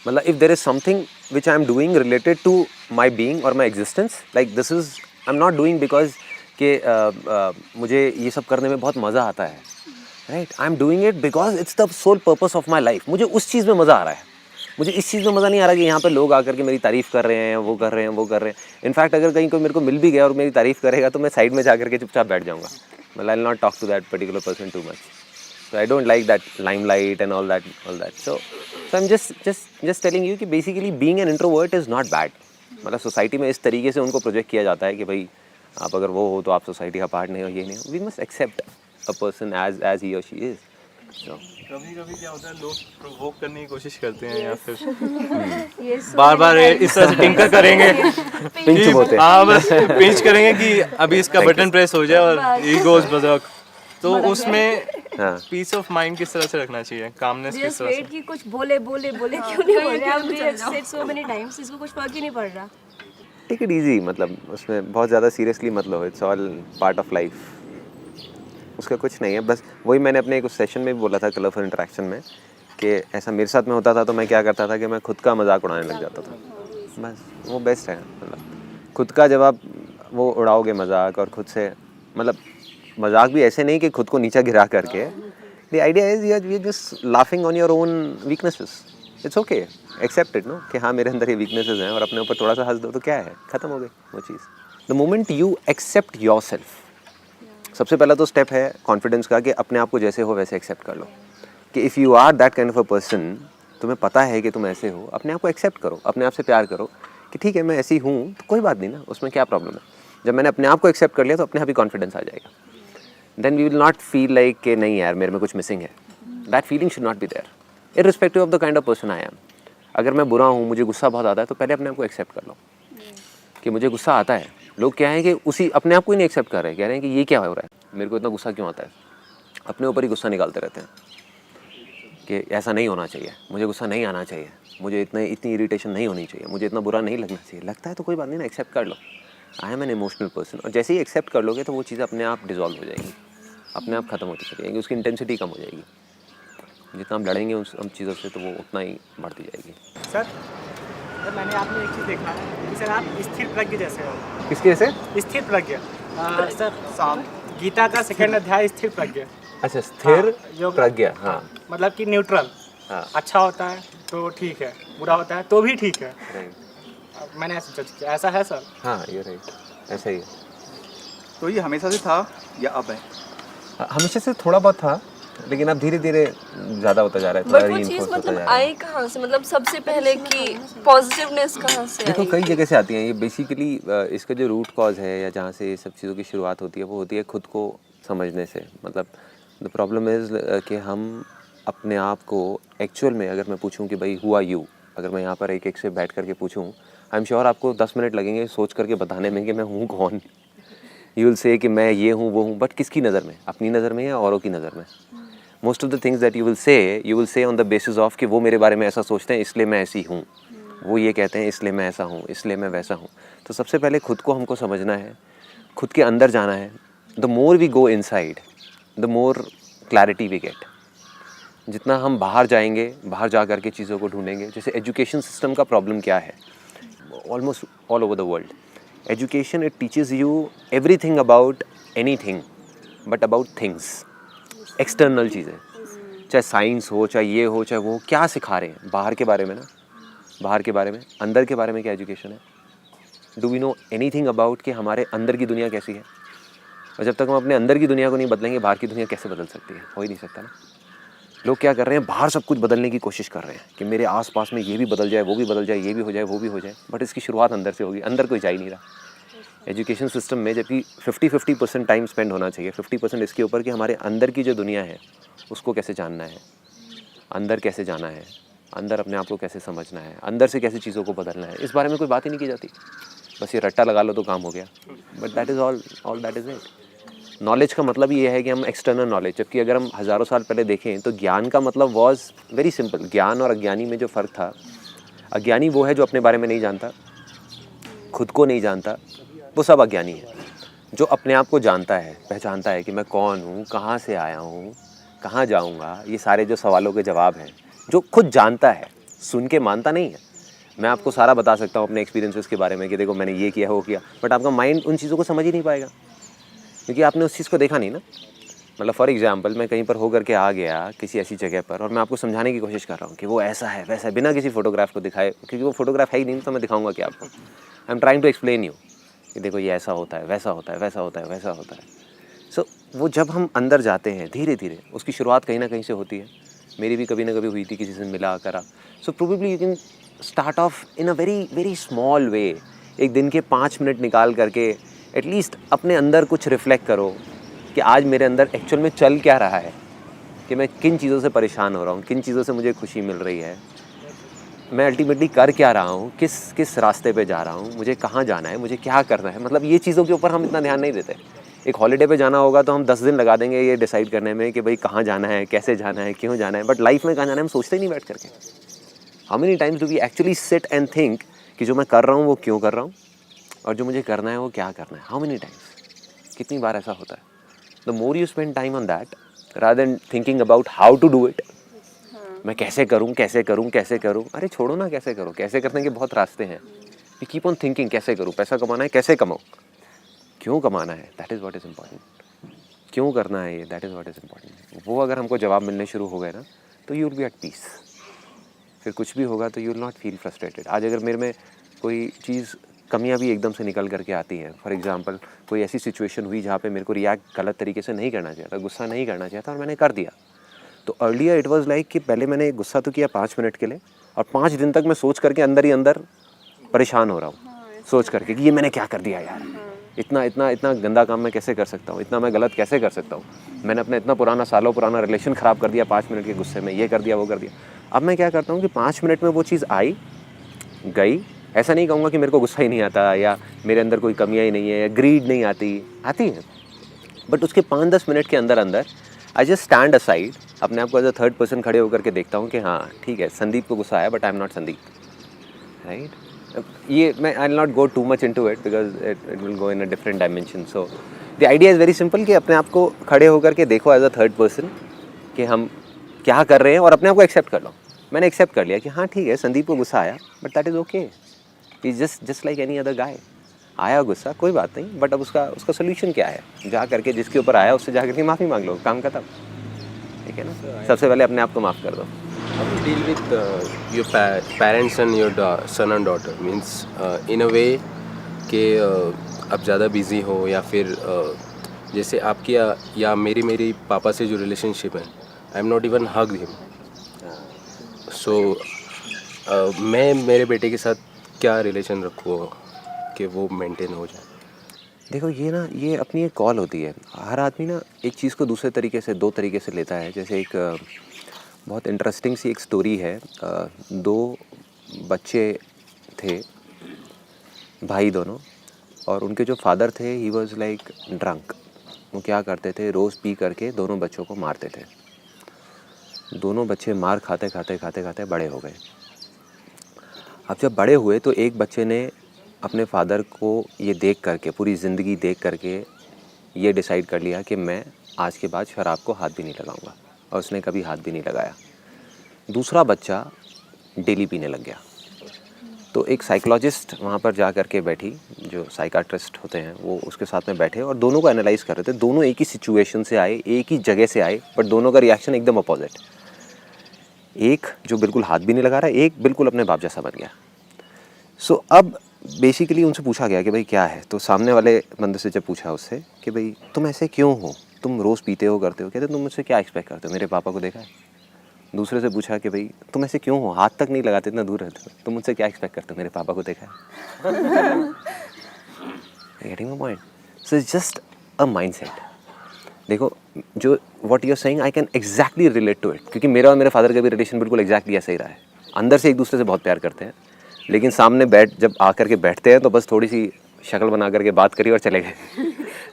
मतलब if there is something which I am doing related to my being और my existence, like this is I am not doing because कि मुझे ये सब करने में बहुत मज़ा आता है, right? I am doing it because it's the sole purpose of my life. मुझे उस चीज़ में मज़ा आ रहा है, मुझे इस चीज़ में मज़ा नहीं आ रहा कि यहाँ पे लोग आकर के मेरी तारीफ़ कर रहे हैं, वो कर रहे हैं, वो कर रहे हैं। इनफैक्ट अगर कहीं कोई मेरे को मिल भी गया और मेरी तारीफ़ करेगा तो मैं साइड में जा करके चुपचाप बैठ जाऊँगा। मतलब I will not talk to that particular person too much. So I don't like that limelight and all that. So I'm just telling you कि basically being an introvert is not bad. मतलब सोसाइटी में इस तरीके से उनको प्रोजेक्ट किया जाता है कि भाई आप अगर वो हो तो आप सोसाइटी का पार्ट नहीं हो, ये नहीं हो। We must accept a person as he or she is. So कभी क्या होता है, लोग प्रोवोक करने की कोशिश करते हैं या फिर बार इस तरह से टिंकर करेंगे, पिंच बोलते हैं। हाँ बस पिंच करेंगे कि अभी इसका बटन प्रेस हो जाए और ही गोज बजक। तो उसमें पीस ऑफ माइंड किस तरह से रखना चाहिए, कामनेस किस तरह से? कि कुछ बोले क्यों नहीं बोल रहे हैं, we have said so many times, इसको कुछ फर्क ही नहीं पड़ रहा। टेक इट ईजी, मतलब उसमें बहुत ज़्यादा सीरियसली मत लो। It's all part of life, उसका कुछ नहीं है। बस वही मैंने अपने एक सेशन में भी बोला था कलरफुल इंटरेक्शन में कि ऐसा मेरे साथ में होता था तो मैं क्या करता था कि मैं खुद का मजाक उड़ाने लग जाता था। बस वो बेस्ट है। मतलब खुद का जब आप वो उड़ाओगे मजाक, और खुद से मतलब मजाक भी ऐसे नहीं कि खुद को नीचा गिरा करके। The idea is you are just laughing on your own weaknesses. It's okay, accept it, know कि हाँ मेरे अंदर ये वीकनेसेस हैं, और अपने ऊपर थोड़ा सा हंस दो तो क्या है, ख़त्म हो गई वो चीज़। The moment you accept yourself, सबसे पहला तो स्टेप है कॉन्फिडेंस का कि अपने आप को जैसे हो वैसे एक्सेप्ट कर लो। कि if you are that kind of a person, तुम्हें पता है कि तुम ऐसे हो, अपने आप को एक्सेप्ट करो, अपने आप से प्यार करो कि ठीक है मैं ऐसी हूँ तो कोई बात नहीं ना, उसमें क्या प्रॉब्लम है। जब मैंने अपने आप को एक्सेप्ट कर लिया तो अपने आप ही कॉन्फिडेंस आ जाएगा। Then we will not feel like कि नहीं यार मेरे में कुछ मिसिंग है। That feeling should not be there irrespective of the kind of person I am. अगर मैं बुरा हूँ, मुझे गुस्सा बहुत आता है, तो पहले अपने आप को एक्सेप्ट कर लो कि मुझे गुस्सा आता है, लोग क्या है कि उसी अपने आप को ही नहीं एक्सेप्ट कर रहे हैं, कह रहे हैं कि ये क्या हो रहा है, मेरे को इतना गुस्सा क्यों आता है, अपने ऊपर ही गुस्सा निकालते रहते हैं कि ऐसा नहीं होना चाहिए, मुझे गुस्सा नहीं आना चाहिए, मुझे इतनी इरिटेशन नहीं होनी चाहिए, मुझे इतना बुरा नहीं लगना चाहिए। लगता है तो कोई बात नहीं ना, एक्सेप्ट कर लो, I am an emotional person. और जैसे ही एक्सेप्ट कर लोगे तो वो चीज़ें अपने आप डिजॉल्व हो जाएंगी, अपने आप ख़त्म होती चली जाएंगी, उसकी इंटेंसिटी कम हो जाएगी। जितना हम लड़ेंगे उन चीज़ों से तो वो उतना ही बढ़ती जाएगी। सर मैंने आप में एक चीज़ देखा है कि सर आप स्थिर प्रज्ञ जैसे हो। किसके से? स्थिर प्रज्ञ सर गीता का सेकंड अध्याय स्थिर प्रज्ञ। अच्छा, स्थिर जो प्रज्ञा। हाँ, मतलब कि न्यूट्रल। हाँ, अच्छा होता है तो ठीक है, बुरा होता है तो भी ठीक है। राइट। मैंने ऐसा जज किया, ऐसा है सर? हाँ, ये राइट, ऐसा ही है। तो ये हमेशा से था या अब है? हमेशा से थोड़ा बहुत था, लेकिन अब धीरे धीरे ज़्यादा होता जा रहा है, बट थोड़ा वो चीज़ reinforce होता मतलब जा रहा है। आई कहाँ से, मतलब सबसे पहले की पॉजिटिवनेस कहाँ से देखो आई? कई जगह से आती हैं ये बेसिकली। इसका जो रूट कॉज है या जहाँ से ये सब चीज़ों की शुरुआत होती है वो होती है खुद को समझने से। मतलब द प्रॉब्लम इज़ कि हम अपने आप को एक्चुअल में, अगर मैं पूछूं कि भाई हु आर यू, अगर मैं यहाँ पर एक एक से बैठ करके पूछूं, आई एम श्योर आपको 10 मिनट लगेंगे सोच करके बताने में कि मैं हूँ कौन। यू विल से कि मैं ये हूँ वो हूँ, बट किसकी नज़र में, अपनी नज़र में या औरों की नज़र में? Most of the things that you will say on the basis of कि वो मेरे बारे में ऐसा सोचते हैं इसलिए मैं ऐसी हूँ, वो ये कहते हैं इसलिए मैं ऐसा हूँ, इसलिए मैं वैसा हूँ। तो सबसे पहले खुद को हमको समझना है, खुद के अंदर जाना है। The more we go inside the more clarity we get. जितना हम बाहर जाएंगे, बाहर जा करके चीज़ों को ढूंढेंगे। जैसे एजुकेशन सिस्टम का प्रॉब्लम क्या है almost all over the world, education it teaches you everything about anything but about things, external चीज़ें, चाहे साइंस हो, चाहे ये हो, चाहे वो, क्या सिखा रहे हैं बाहर के बारे में ना, बाहर के बारे में। अंदर के बारे में क्या एजुकेशन है? Do we know anything about कि हमारे अंदर की दुनिया कैसी है? और जब तक हम अपने अंदर की दुनिया को नहीं बदलेंगे, बाहर की दुनिया कैसे बदल सकती है? हो ही नहीं सकता ना। लोग क्या कर रहे हैं, बाहर सब कुछ बदलने की कोशिश कर रहे हैं कि मेरे आसपास में ये भी बदल जाए, वो भी बदल जाए, ये भी हो जाए, वो भी हो जाए, बट इसकी शुरुआत अंदर से होगी। अंदर कोई जा ही नहीं रहा एजुकेशन सिस्टम में, जबकि 50-50% टाइम स्पेंड होना चाहिए, 50% इसके ऊपर कि हमारे अंदर की जो दुनिया है उसको कैसे जानना है, अंदर कैसे जाना है, अंदर अपने आप को कैसे समझना है, अंदर से कैसे चीज़ों को बदलना है, इस बारे में कोई बात ही नहीं की जाती। बस ये रट्टा लगा लो तो काम हो गया, but that is all that is it. Knowledge का मतलब ये है कि हम एक्सटर्नल नॉलेज, जबकि अगर हम हज़ारों साल पहले देखें तो ज्ञान का मतलब वॉज वेरी सिंपल। ज्ञान और अज्ञानी में जो फ़र्क था, अज्ञानी वो है जो अपने बारे में नहीं जानता, खुद को नहीं जानता, वो सब अज्ञानी है। जो अपने आप को जानता है, पहचानता है कि मैं कौन हूँ, कहाँ से आया हूँ, कहाँ जाऊँगा, ये सारे जो सवालों के जवाब हैं, जो खुद जानता है, सुन के मानता नहीं है। मैं आपको सारा बता सकता हूँ अपने एक्सपीरियंसेस के बारे में कि देखो मैंने ये किया, वो किया, बट आपका माइंड उन चीज़ों को समझ ही नहीं पाएगा क्योंकि आपने उस चीज़ को देखा नहीं ना। मतलब फॉर एग्जांपल, मैं कहीं पर हो करके आ गया किसी ऐसी जगह पर और मैं आपको समझाने की कोशिश कर रहा हूँ कि वो ऐसा है वैसा है, बिना किसी फोटोग्राफ को दिखाए, क्योंकि वो फोटोग्राफ है ही नहीं तो मैं दिखाऊंगा क्या आपको। I am trying to explain you कि देखो ये ऐसा होता है, वैसा होता है, वैसा होता है, वैसा होता है। सो वो जब हम अंदर जाते हैं धीरे धीरे, उसकी शुरुआत कहीं ना कहीं से होती है। मेरी भी कभी ना कभी हुई थी, किसी से मिला करा। So probably you can start of in a very very small way. एक दिन के 5 मिनट निकाल करके एटलीस्ट अपने अंदर कुछ रिफ्लेक्ट करो कि आज मेरे अंदर एक्चुअल में चल क्या रहा है, कि मैं किन चीज़ों से परेशान हो रहा हूँ, किन चीज़ों से मुझे खुशी मिल रही है, मैं अल्टीमेटली कर क्या रहा हूँ, किस रास्ते पे जा रहा हूँ, मुझे कहाँ जाना है, मुझे क्या करना है। मतलब ये चीज़ों के ऊपर हम इतना ध्यान नहीं देते। एक हॉलीडे पे जाना होगा तो हम 10 दिन लगा देंगे ये डिसाइड करने में कि भाई कहाँ जाना है, कैसे जाना है, क्यों जाना है, बट लाइफ में कहाँ जाना है हम सोचते ही नहीं बैठ करके। How many times do we actually sit and think कि जो मैं कर रहा हूँ वो क्यों कर रहा हूँ और जो मुझे करना है वो क्या करना है। हाउ मेनी टाइम्स, कितनी बार ऐसा होता है। The more you spend time on that rather than thinking about how to do it, मैं कैसे करूँ कैसे करूँ कैसे करूँ, अरे छोड़ो ना कैसे करो, कैसे करने के बहुत रास्ते हैं। वी कीप ऑन थिंकिंग कैसे करूँ, पैसा कमाना है कैसे कमाओ, क्यों कमाना है, that is what is important, क्यों करना है ये, that is what is important. वो अगर हमको जवाब मिलने शुरू हो गए ना तो you will be at peace. फिर कुछ भी होगा तो you will not feel frustrated. आज अगर मेरे में कोई चीज़ कमियां भी एकदम से निकल करके आती हैं, फॉर एग्जांपल कोई ऐसी सिचुएशन हुई जहाँ पे मेरे को रिएक्ट गलत तरीके से नहीं करना चाहिए था, गुस्सा नहीं करना चाहिए था और मैंने कर दिया, तो अर्लियर इट वाज लाइक कि पहले मैंने गुस्सा तो किया 5 मिनट के लिए और 5 दिन तक मैं सोच करके अंदर ही अंदर परेशान हो रहा हूँ, सोच करके कि ये मैंने क्या कर दिया यार, इतना इतना इतना गंदा काम मैं कैसे कर सकता हूँ, इतना मैं गलत कैसे कर सकता हूँ, मैंने अपना इतना पुराना सालों पुराना रिलेशन ख़राब कर दिया 5 मिनट के गुस्से में, ये कर दिया वो कर दिया। अब मैं क्या करता हूँ कि 5 मिनट में वो चीज़ आई गई, ऐसा नहीं कहूँगा कि मेरे को गुस्सा ही नहीं आता या मेरे अंदर कोई कमियाँ ही नहीं है या ग्रीड नहीं आती हैं, बट उसके 5-10 मिनट के अंदर अंदर आई जस्ट स्टैंड असाइड, अपने आप को एज अ थर्ड पर्सन खड़े होकर के देखता हूँ कि हाँ ठीक है, संदीप को गुस्सा आया but I am not Sandeep, right. ये मैं आई will not go too much into it because it will go in a different dimension. So the idea is very simple कि अपने आप को खड़े होकर के देखो एज अ थर्ड पर्सन कि हम क्या कर रहे हैं और अपने आप को एक्सेप्ट कर लो। मैंने एक्सेप्ट कर लिया कि हाँ ठीक है, संदीप को गुस्सा आया but that is okay, is just like any other guy. आया गुस्सा, कोई बात नहीं, बट अब उसका सोल्यूशन क्या है, जा करके जिसके ऊपर आया उससे जा करके माफ़ी मांग लो, काम खत्म, ठीक है ना। सबसे पहले अपने आप को माफ़ कर दो। How to deal with your parents and your son and daughter means in a way कि आप ज़्यादा बिजी हो या फिर जैसे आपकी या मेरी पापा से जो रिलेशनशिप है, I am not even hug him, so मैं मेरे बेटे के साथ क्या रिलेशन रखूँ कि वो मेंटेन हो जाए। देखो ये अपनी एक कॉल होती है। हर आदमी ना एक चीज़ को दूसरे तरीके से, दो तरीके से लेता है। जैसे एक बहुत इंटरेस्टिंग सी एक स्टोरी है। 2 बच्चे थे, भाई दोनों, और उनके जो फादर थे ही वॉज लाइक ड्रंक। वो क्या करते थे, रोज़ पी करके दोनों बच्चों को मारते थे। दोनों बच्चे मार खाते खाते बड़े हो गए। अब जब बड़े हुए तो एक बच्चे ने अपने फादर को ये देख करके, पूरी ज़िंदगी देख करके ये डिसाइड कर लिया कि मैं आज के बाद शराब को हाथ भी नहीं लगाऊंगा, और उसने कभी हाथ भी नहीं लगाया। दूसरा बच्चा डेली पीने लग गया। तो एक साइकोलॉजिस्ट वहाँ पर जा कर के बैठी, जो साइकाट्रिस्ट होते हैं वो उसके साथ में बैठे और दोनों को एनालाइज कर रहे थे। दोनों एक ही सिचुएशन से आए, एक ही जगह से आए, बट दोनों का रिएक्शन एकदम अपोजिट। एक जो बिल्कुल हाथ भी नहीं लगा रहा, एक बिल्कुल अपने बाप जैसा बन गया। सो अब बेसिकली उनसे पूछा गया कि भाई क्या है। तो सामने वाले बंदे से जब पूछा उससे कि भाई तुम ऐसे क्यों हो, तुम रोज़ पीते हो, करते हो, कहते तुम मुझसे क्या एक्सपेक्ट करते हो, मेरे पापा को देखा है। दूसरे से पूछा कि भाई तुम ऐसे क्यों हो, हाथ तक नहीं लगाते, इतना दूर रहते हो, तुम मुझसे क्या एक्सपेक्ट करते हो, मेरे पापा को देखा है। Getting my point? So it's just a mindset. देखो जो what you are saying I can exactly relate to it, क्योंकि मेरा और मेरे फादर का भी रिलेशन बिल्कुल एग्जैक्टली ऐसा ही रहा है। अंदर से एक दूसरे से बहुत प्यार करते हैं, लेकिन सामने जब आकर के बैठते हैं तो बस थोड़ी सी शक्ल बना करके बात करी और चले गए।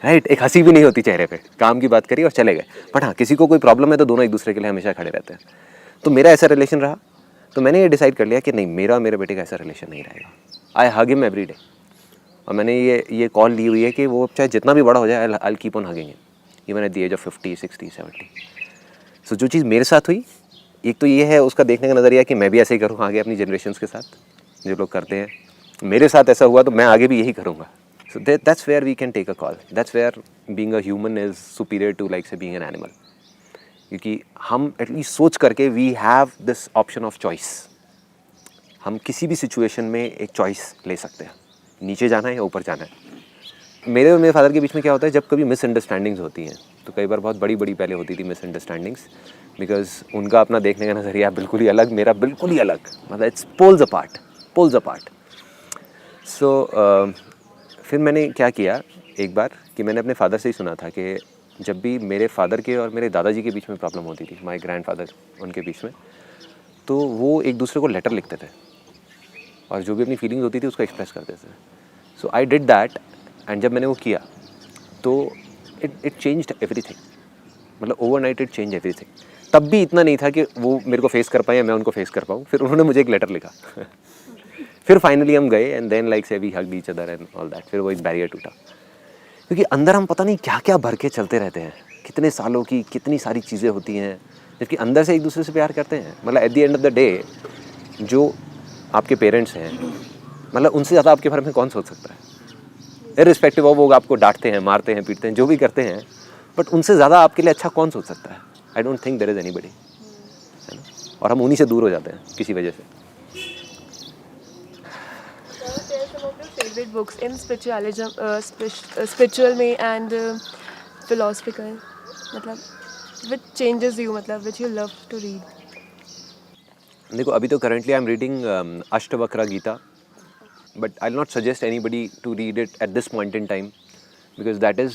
राइट, एक हंसी भी नहीं होती चेहरे पे, काम की बात करी और चले गए। बट हाँ, किसी को कोई प्रॉब्लम है तो दोनों एक दूसरे के लिए हमेशा खड़े रहते हैं। तो मेरा ऐसा रिलेशन रहा, तो मैंने ये डिसाइड कर लिया कि नहीं, मेरा और मेरे बेटे का ऐसा रिलेशन नहीं रहेगा। आई हग हिम एवरी डे, और मैंने ये कॉल ली हुई है कि वो चाहे जितना भी बड़ा हो जाए, I keep on hugging him even at the age of 50, 60, 70। So जो चीज़ मेरे साथ हुई, एक तो ये है उसका देखने का नज़रिया कि मैं भी ऐसे ही करूँ आगे अपनी जनरेशन के साथ, जो लोग करते हैं। मेरे साथ ऐसा हुआ तो मैं आगे भी यही करूँगा। So that's where we can take a call, that's where being a human is superior to like say being an animal, क्योंकि हम एटलीस्ट सोच करके we have this option of choice. हम किसी भी सिचुएशन में एक चॉइस ले सकते हैं, नीचे जाना है या ऊपर जाना है। मेरे और मेरे फादर के बीच में क्या होता है, जब कभी मिसअंडरस्टैंडिंग्स होती हैं तो कई बार बहुत बड़ी पहले होती थी मिसअंडरस्टैंडिंग्स, बिकॉज उनका अपना देखने का नज़रिया बिल्कुल ही अलग, मेरा बिल्कुल ही अलग, मतलब इट्स पोल्स अपार्ट। सो फिर मैंने क्या किया एक बार कि मैंने अपने फादर से ही सुना था कि जब भी मेरे फादर के और मेरे दादाजी के बीच में प्रॉब्लम होती थी, माय ग्रैंडफादर उनके बीच में, तो वो एक दूसरे को लेटर लिखते थे और जो भी अपनी फीलिंग्स होती थी उसको एक्सप्रेस करते थे। सो आई डिड दैट, एंड जब मैंने वो किया तो इट चेंज्ड एवरीथिंग, मतलब ओवरनाइट इट चेंज एवरीथिंग। तब भी इतना नहीं था कि वो मेरे को फेस कर पाए या मैं उनको फेस कर पाऊँ। फिर उन्होंने मुझे एक लेटर लिखा फिर फाइनली हम गए and then like say we hugged each other and all that. फिर वो एक बैरियर टूटा, क्योंकि अंदर हम पता नहीं क्या क्या भर के चलते रहते हैं, कितने सालों की कितनी सारी चीज़ें होती हैं, जबकि अंदर से एक दूसरे से प्यार करते हैं। मतलब at the end of the day जो आपके पेरेंट्स हैं, मतलब उनसे ज़्यादा आपके बारे में कौन सोच सकता है, इर्रिस्पेक्टिव ऑफ वो आपको डांटते हैं, मारते हैं, पीटते हैं, जो भी करते हैं, बट उनसे ज़्यादा आपके लिए अच्छा कौन सोच सकता है। I don't think there is anybody, है ना। और हम उन्हीं से दूर हो जाते हैं किसी वजह से। favorite books in spiritual में and philosophical, मतलब which changes you, मतलब which you love to read? देखो अभी तो currently I am reading Ashtavakra Gita, but I will not suggest anybody to read it at this point in time, because that is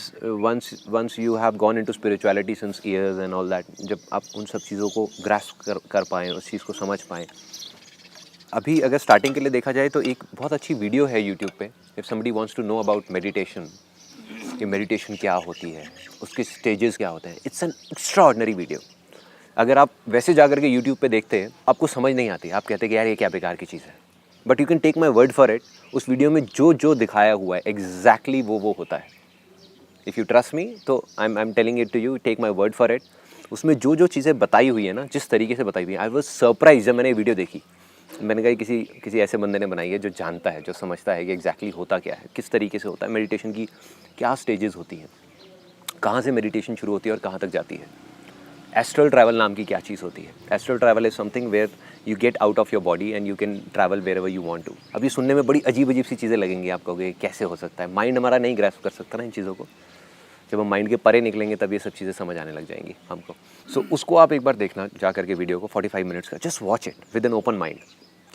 once you have gone into spirituality since years and all that, जब आप उन सब चीज़ों को ग्रास्प कर पाएँ, उस चीज़ को समझ पाएँ, अभी अगर स्टार्टिंग के लिए देखा जाए तो एक बहुत अच्छी वीडियो है यूट्यूब पे, if somebody wants to know about meditation, कि मेडिटेशन क्या होती है, उसके स्टेजेस क्या होते हैं। It's an extraordinary video. अगर आप वैसे जा कर के यूट्यूब पे देखते हैं, आपको समझ नहीं आती, आप कहते हैं कि यार ये क्या बेकार की चीज़ है, but you can take my word for it. उस वीडियो में जो जो दिखाया हुआ है एग्जैक्टली वो होता है। इफ़ यू ट्रस्ट मी तो I am telling it to you, take my word for it. उसमें जो जो चीज़ें बताई हुई है ना, जिस तरीके से बताई हुई है, आई वॉज सरप्राइज जब मैंने ये वीडियो देखी। मैंने कहा किसी ऐसे बंदे ने बनाई है जो जानता है, जो समझता है कि एग्जैक्टली होता क्या है, किस तरीके से होता है, मेडिटेशन की क्या स्टेजेस होती हैं, कहाँ से मेडिटेशन शुरू होती है और कहाँ तक जाती है। एस्ट्रल ट्रैवल नाम की क्या चीज़ होती है। Astral travel is something where you get out of your body and you can travel wherever you want to. अभी सुनने में बड़ी अजीब सी चीज़ें लगेंगी, आप कहोगे कैसे हो सकता है, माइंड हमारा नहीं ग्रैस्प कर सकता ना इन चीज़ों को। जब हम माइंड के परे निकलेंगे तब ये सब चीज़ें समझ आने लग जाएंगी हमको। सो उसको आप एक बार देखना जा करके वीडियो को, 45 मिनट्स का, just watch it with an open mind.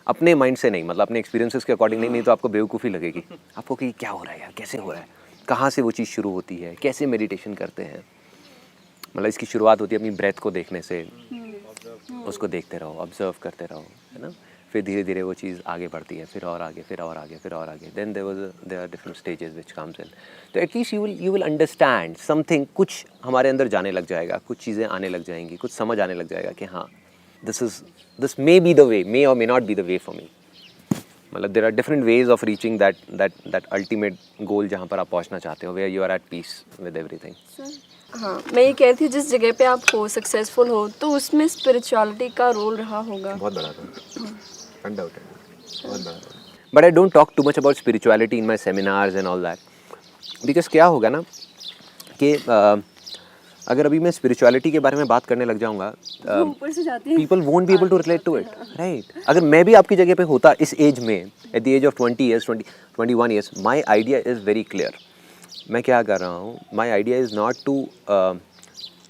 अपने माइंड से नहीं, मतलब अपने एक्सपीरियंसेस के अकॉर्डिंग नहीं तो आपको बेवकूफ़ी लगेगी आपको कि क्या हो रहा है यार, कैसे हो रहा है, कहाँ से वो चीज़ शुरू होती है, कैसे मेडिटेशन करते हैं। मतलब इसकी शुरुआत होती है अपनी ब्रेथ को देखने से, उसको देखते रहो, ऑब्जर्व करते रहो, है ना। फिर धीरे धीरे वो चीज़ आगे बढ़ती है, फिर और आगे, फिर और आगे, फिर और आगे। Then there are different stages which comes in. तो at least you will understand something. कुछ हमारे अंदर जाने लग जाएगा, कुछ चीज़ें आने लग जाएंगी, कुछ समझ आने लग जाएगा कि हाँ this may be the way, may और may not be the way for me. मतलब there are different ways of reaching that ultimate goal जहाँ पर आप पहुँचना चाहते हो, where you are at peace with everything. हाँ, मैं ये कह रही थी जिस जगह पे आप हो, सक्सेसफुल हो, तो उसमें स्पिरिचुअलिटी का रोल रहा होगा। बहुत बड़ा रोल, अनडाउटेड, बहुत बड़ा role. But I don't talk too much about spirituality in my seminars and all that, because क्या होगा ना कि अगर अभी मैं स्पिरिचुअलिटी के बारे में बात करने लग जाऊंगा, people won't be able to relate to it, right. अगर मैं भी आपकी जगह पे होता इस एज में, at the age of 20 years, 21 years, my idea is very clear. मैं क्या कर रहा हूँ, my idea is not to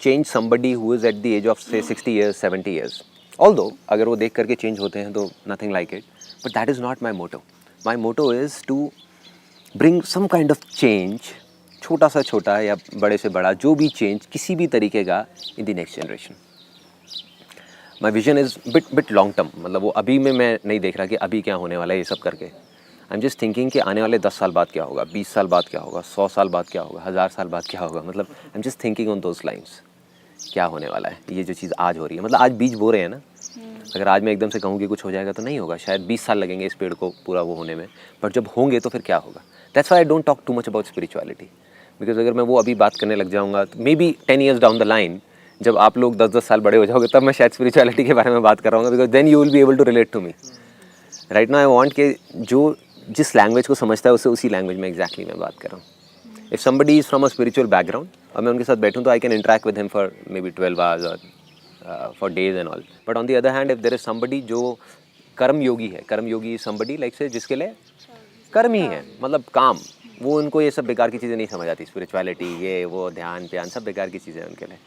change somebody who is at the age of say 60 years, 70 years. Although अगर वो देख करके चेंज होते हैं तो nothing like it, but that is not my motto. My motto is to bring some kind of change, छोटा सा छोटा या बड़े से बड़ा, जो भी चेंज किसी भी तरीके का, in the next generation. My vision is bit long term. मतलब वो अभी में मैं नहीं देख रहा कि अभी क्या होने वाला है ये सब करके। आई एम जस्ट थिंकिंग कि आने वाले 10 साल बाद क्या होगा, 20 साल बाद क्या होगा, 100 साल बाद क्या होगा, 1000 साल बाद क्या होगा। मतलब I am just thinking on those lines, क्या होने वाला है। ये जो चीज़ आज हो रही है, मतलब आज बीज बो रहे हैं ना, अगर आज मैं एकदम से कहूँ कि कुछ हो जाएगा तो नहीं होगा, शायद 20 साल लगेंगे इस पेड़ को पूरा वो होने में, बट जब होंगे तो फिर क्या होगा। That's why I don't talk too much about spirituality, because अगर मैं वो अभी बात करने लग जाऊँगा, may be 10 years down the line, जब आप लोग 10-10 साल बड़े हो जाओगे, तब मैं शायद स्पिरिचुअलिटी के बारे में बात कर रहा हूँ, because then you will be able to relate to me. Right now I want कि जो जिस लैंग्वेज को समझता है उससे उसी लैंग्वेज में एग्जैक्टली मैं बात कर रहा हूँ। If somebody is from a spiritual background और मैं उनके साथ बैठूँ तो I can interact with him for may be 12 hours और for days and all. But on the other hand, if there is somebody जो कर्म योगी है, कर्म योगी इज समबडी लाइक से जिसके लिए कर्म ही है, मतलब काम, वो उनको ये सब बेकार की चीज़ें नहीं समझ आती, स्पिरिचुअलिटी, ये वो, ध्यान प्यान, सब बेकार की चीज़ें हैं उनके लिए।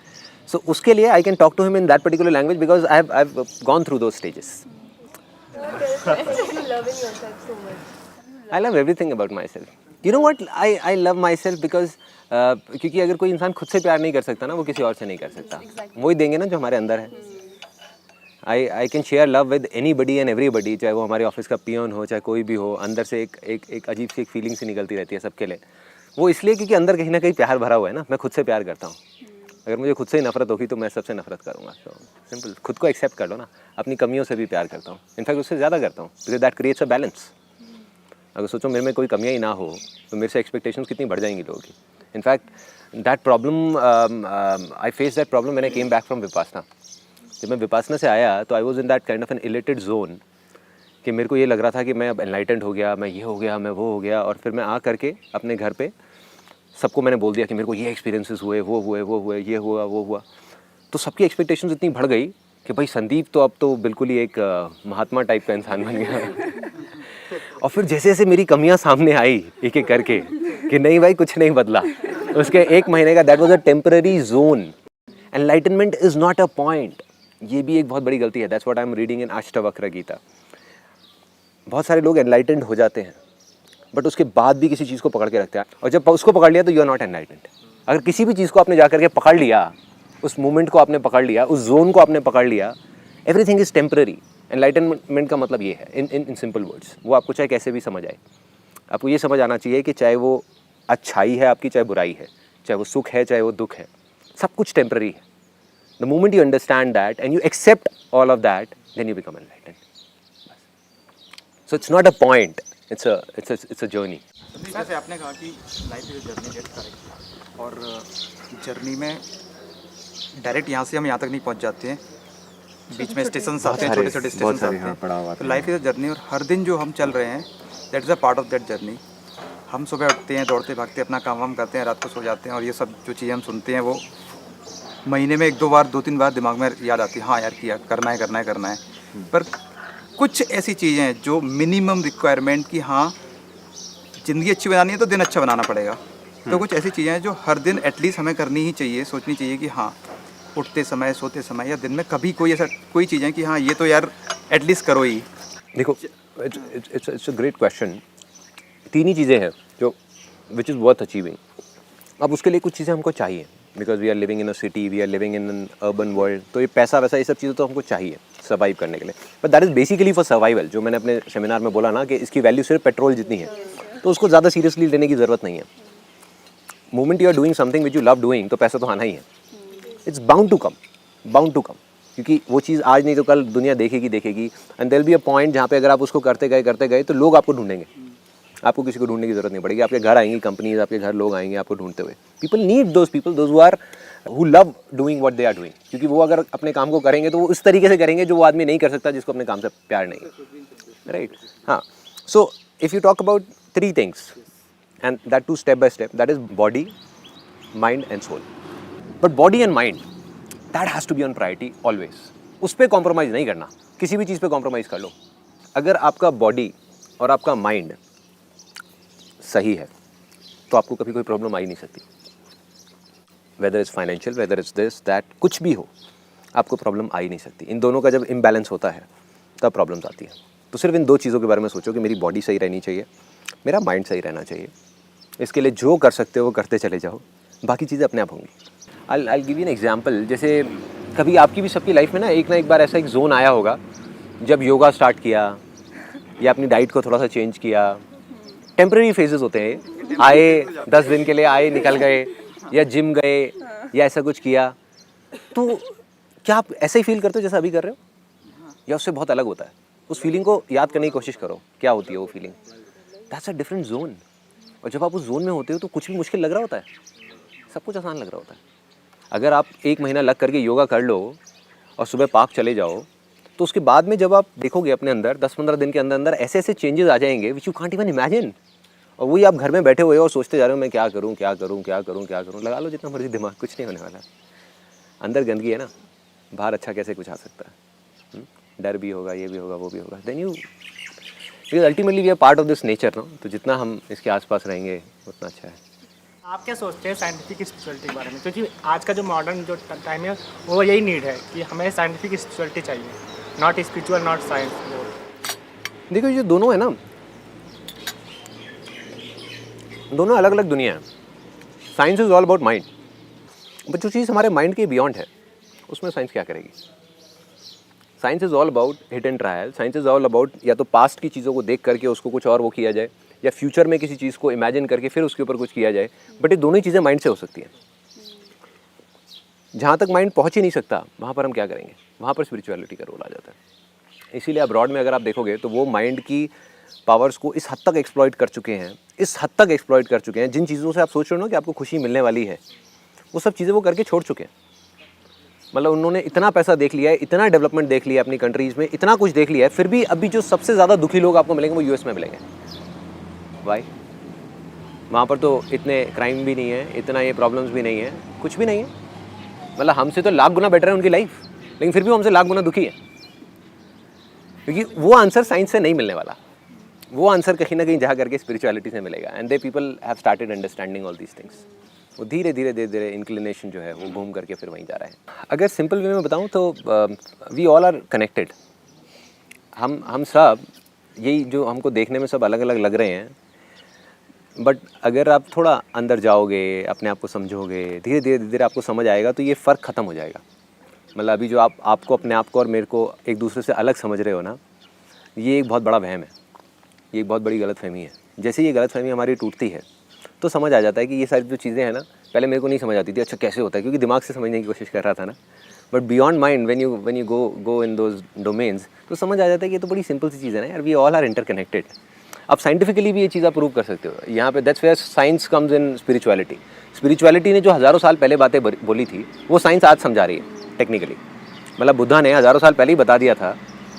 सो उसके लिए I can talk to him in that particular language because I have gone through those stages. I love everything about myself. You know what? I love myself because क्योंकि अगर कोई इंसान खुद से प्यार नहीं कर सकता ना, वो किसी और से नहीं कर सकता। वही देंगे ना जो हमारे अंदर है। I can share love with anybody and everybody, चाहे वो हमारे ऑफिस का पियोन हो, चाहे कोई भी हो, अंदर से एक अजीब सी एक फीलिंग सी निकलती रहती है सबके लिए। वो इसलिए क्योंकि अंदर कहीं ना कहीं प्यार भरा हुआ है ना। मैं खुद से प्यार करता हूँ। अगर मुझे खुद से ही नफरत होगी तो मैं सबसे नफरत करूँगा। तो सिंपल, खुद को एक्सेप्ट कर लो ना। अपनी कमियों से भी प्यार करता हूँ, इनफैक्ट उससे ज़्यादा करता हूँ, because that creates a balance. अगर सोचो मेरे में कोई कमियाँ ही ना हो तो मेरे से एक्सपेक्टेशंस कितनी बढ़ जाएंगी लोगों की। In fact that problem, I face that problem when I came back from Vipassana. जब मैं विपासना से आया तो I was in that kind of an elated zone कि मेरे को ये लग रहा था कि मैं अब एनलाइटेंड हो गया, मैं ये हो गया, मैं वो हो गया। और फिर मैं आ करके अपने घर पे सबको मैंने बोल दिया कि मेरे को ये एक्सपीरियंसेस हुए, वो हुए, ये हुआ, वो हुआ। तो सबकी एक्सपेक्टेशंस इतनी बढ़ गई कि भाई संदीप तो अब तो बिल्कुल ही एक महात्मा टाइप का इंसान बन गया। और फिर जैसे जैसे मेरी कमियां सामने आई एक एक करके कि नहीं भाई कुछ नहीं बदला, उसके 1 महीने का that was a temporary zone. Enlightenment is not a point. ये भी एक बहुत बड़ी गलती है। That's what I am reading in Ashtavakra Gita. बहुत सारे लोग एनलाइटेंड हो जाते हैं बट उसके बाद भी किसी चीज़ को पकड़ के रखते हैं, और जब उसको पकड़ लिया तो यू आर नॉट एनलाइटेंड। अगर किसी भी चीज़ को आपने जा करके पकड़ लिया, उस मोमेंट को आपने पकड़ लिया, उस जोन को आपने पकड़ लिया, एवरीथिंग इज टेम्पररी। एनलाइटनमेंट का मतलब ये है इन सिंपल वर्ड्स, वो आपको चाहे कैसे भी समझ आए, आपको ये समझ आना चाहिए कि चाहे वो अच्छाई है आपकी, चाहे बुराई है, चाहे वो सुख है, चाहे वो दुख है, सब कुछ टेम्पररी है. The moment you understand that and you accept all of that, then you become enlightened. So it's not a point, it's a journey. जैसे आपने कहा कि life is journey, get correct, और जर्नी में डायरेक्ट यहाँ से हम यहाँ तक नहीं पहुँच जाते हैं, बीच में स्टेशन आते हैं, छोटे छोटे स्टेशन आते हैं. तो लाइफ इज अ जर्नी, और हर दिन जो हम चल रहे हैं that is a part of that journey. हम सुबह उठते हैं, दौड़ते भागते अपना काम वाम करते हैं, रात को सो जाते हैं, और ये सब जो चीज़ें हम सुनते हैं वो महीने में 1-2 बार 2-3 बार दिमाग में याद आती है, हाँ यार किया, करना है करना है करना है. पर कुछ ऐसी चीज़ें हैं जो मिनिमम रिक्वायरमेंट की, हाँ ज़िंदगी अच्छी बनानी है तो दिन अच्छा बनाना पड़ेगा. तो कुछ ऐसी चीज़ें हैं जो हर दिन एटलीस्ट हमें करनी ही चाहिए, सोचनी चाहिए कि हाँ उठते समय, सोते समय, या दिन में कभी कोई ऐसा कोई चीज़ है कि हाँ ये तो यार एटलीस्ट करो ही. देखो, इट्स अ ग्रेट क्वेश्चन. 3 ही चीज़ें हैं जो विच इज़ वर्थ अचीविंग. अब उसके लिए कुछ चीज़ें हमको चाहिए, because we are living in a city, we are living in an urban world. तो ये पैसा वैसा ये सब चीज़ें तो हमको चाहिए सर्वाइव करने के लिए. But that is basically for survival. जो मैंने अपने सेमिनार में बोला ना कि इसकी वैल्यू सिर्फ पेट्रोल जितनी है, तो उसको ज़्यादा सीरियसली लेने की ज़रूरत नहीं है. Moment you are doing something which you love doing, तो पैसा तो आना ही है. इट्स बाउंड टू कम, क्योंकि वो चीज़ आज नहीं तो कल दुनिया देखेगी. And there will be a point जहाँ पे अगर आप उसको करते गए तो लोग आपको ढूंढेंगे. आपको किसी को ढूंढने की जरूरत नहीं पड़ेगी. आपके घर आएंगी कंपनीज, आपके घर लोग आएंगे आपको ढूंढते हुए. People need those people who love doing what they are doing. क्योंकि वो अगर अपने काम को करेंगे तो वो उस तरीके से करेंगे जो वो आदमी नहीं कर सकता जिसको अपने काम से प्यार नहीं है. राइट. हाँ. So if you talk about 3 things and that too step by step, that is body, mind and soul. But body and mind, that has to be on priority always. उस पर कॉम्प्रोमाइज़ नहीं करना. किसी भी चीज़ पे कॉम्प्रोमाइज़ कर लो. अगर आपका बॉडी और आपका माइंड सही है तो आपको कभी कोई प्रॉब्लम आ ही नहीं सकती. Whether is financial, whether is this that, कुछ भी हो, आपको प्रॉब्लम आ ही नहीं सकती. इन दोनों का जब इम्बैलेंस होता है तब प्रॉब्लम्स आती हैं. तो सिर्फ इन 2 चीज़ों के बारे में सोचो कि मेरी बॉडी सही रहनी चाहिए, मेरा माइंड सही रहना चाहिए. इसके लिए जो कर सकते हो वो करते चले जाओ, बाकी चीज़ें अपने आप होंगी. I give you an example. जैसे कभी आपकी भी सबकी लाइफ में ना एक बार ऐसा एक जोन आया होगा जब योगा स्टार्ट किया या अपनी डाइट को थोड़ा सा चेंज किया. टेम्पररी फेजेस होते हैं, आए 10 दिन के लिए आए, निकल गए, या जिम गए या ऐसा कुछ किया. तो क्या आप ऐसे ही फील करते हो जैसा अभी कर रहे हो, या उससे बहुत अलग होता है? उस फीलिंग को याद करने की कोशिश करो, क्या होती है वो feeling. That's a different zone. और जब आप उस जोन में होते हो तो कुछ भी मुश्किल लग रहा होता है, सब कुछ आसान लग रहा होता है. अगर आप 1 महीना लग करके योगा कर लो और सुबह पार्क चले जाओ, तो उसके बाद में जब आप देखोगे अपने अंदर 10-15 दिन के अंदर ऐसे ऐसे चेंजेस आ जाएंगे which you can't even imagine. और वही आप घर में बैठे हुए हो और सोचते जा रहे हो मैं क्या करूं. लगा लो जितना मर्जी दिमाग, कुछ नहीं होने वाला. अंदर गंदगी है ना, बाहर अच्छा कैसे कुछ आ सकता है. डर भी होगा, ये भी होगा, वो भी होगा. Then you, because ultimately we are part of this nature ना. तो जितना हम इसके आसपास रहेंगे उतना अच्छा है. आप क्या सोचते हैं साइंटिफिक स्पिरिचुअलिटी के बारे में? क्योंकि आज का जो मॉडर्न जो टाइम है वो यही नीड है कि हमें साइंटिफिक स्पिरिचुअलिटी चाहिए, नॉट स्पिरिचुअल, नॉट साइंस. देखो ये दोनों है ना, दोनों अलग अलग दुनिया है. Science is all about mind, but जो चीज़ हमारे माइंड के बियॉन्ड है उसमें साइंस क्या करेगी. Science is all about hit and trial. Science is all about या तो पास्ट की चीज़ों को देख करके उसको कुछ और वो किया जाए, या फ्यूचर में किसी चीज़ को इमेजिन करके फिर उसके ऊपर कुछ किया जाए. बट ये दोनों ही चीज़ें माइंड से हो सकती हैं. जहाँ तक माइंड पहुँच ही नहीं सकता वहाँ पर हम क्या करेंगे, वहाँ पर स्पिरिचुअलिटी का रोल आ जाता है. इसीलिए अब्रॉड में अगर आप देखोगे तो वो माइंड की पावर्स को इस हद तक एक्सप्लॉइट कर चुके हैं, जिन चीज़ों से आप सोच रहे हो ना कि आपको खुशी मिलने वाली है, वो सब चीज़ें वो करके छोड़ चुके हैं. मतलब उन्होंने इतना पैसा देख लिया है, इतना डेवलपमेंट देख लिया अपनी कंट्रीज़ में, इतना कुछ देख लिया है, फिर भी अभी जो सबसे ज़्यादा दुखी लोग आपको मिलेंगे वो यूएस में मिलेंगे. वाई? वहाँ पर तो इतने क्राइम भी नहीं है, इतना ये प्रॉब्लम्स भी नहीं है, कुछ भी नहीं है. मतलब हमसे तो लाख गुना बेटर है उनकी लाइफ, लेकिन फिर भी हमसे लाख गुना दुखी है. क्योंकि वो आंसर साइंस से नहीं मिलने वाला, वो आंसर कहीं ना कहीं जा करके स्पिरिचुअलिटी से मिलेगा. And they people have started understanding all these things. वो धीरे धीरे इंक्लिनेशन जो है वो घूम करके फिर वहीं जा रहा है. अगर सिंपल वे में बताऊँ तो वी ऑल आर कनेक्टेड. हम सब यही जो हमको देखने में सब अलग अलग लग रहे हैं, बट अगर आप थोड़ा अंदर जाओगे, अपने आप को समझोगे, धीरे धीरे आपको समझ आएगा तो ये फ़र्क ख़त्म हो जाएगा. मतलब अभी जो आपको अपने आप को और मेरे को एक दूसरे से अलग समझ रहे हो ना, ये एक बहुत बड़ा वहम है, ये एक बहुत बड़ी गलतफहमी है। जैसे ये गलतफहमी हमारी टूटती है तो समझ आ जाता है कि ये सारी जो चीज़ें हैं ना, पहले मेरे को नहीं समझ आती थी, अच्छा कैसे होता है, क्योंकि दिमाग से समझने की कोशिश कर रहा था ना। But beyond mind when you go in those domains, तो समझ आ जाता है कि ये तो बड़ी सिंपल सी चीज़ है ना यार, वी ऑल आर इंटरकनेक्टेड। अब साइंटिफिकली भी ये चीज़ आप प्रूव कर सकते हो यहाँ पे। That's where science comes in spirituality. Spirituality ने जो हज़ारों साल पहले बातें बोली थी, वो साइंस आज समझा रही है टेक्निकली। मतलब बुद्धा ने हज़ारों साल पहले ही बता दिया था,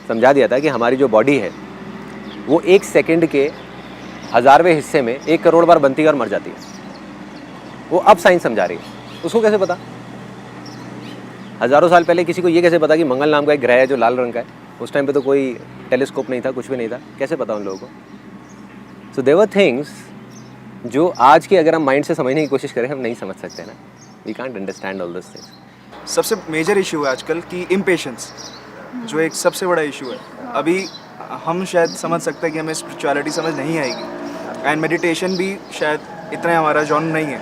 समझा दिया था कि हमारी जो बॉडी है वो 1 सेकंड के 1000वें हिस्से में 1 करोड़ बार बनती है और मर जाती है। वो अब साइंस समझा रही है। उसको कैसे पता? हज़ारों साल पहले किसी को ये कैसे पता कि मंगल नाम का एक ग्रह है जो लाल रंग का है? उस टाइम पे तो कोई टेलीस्कोप नहीं था, कुछ भी नहीं था, कैसे पता उन लोगों को? सो देयर वर थिंग्स जो आज के अगर हम माइंड से समझने की कोशिश करें हम नहीं समझ सकते ना। We can't understand all this things. सबसे मेजर इशू है आजकल की इम्पेशेंस, जो एक सबसे बड़ा इशू है। अभी हम शायद समझ सकते हैं कि हमें स्पिरिचुअलिटी समझ नहीं आएगी, एंड मेडिटेशन भी शायद इतना हमारा जॉन नहीं है।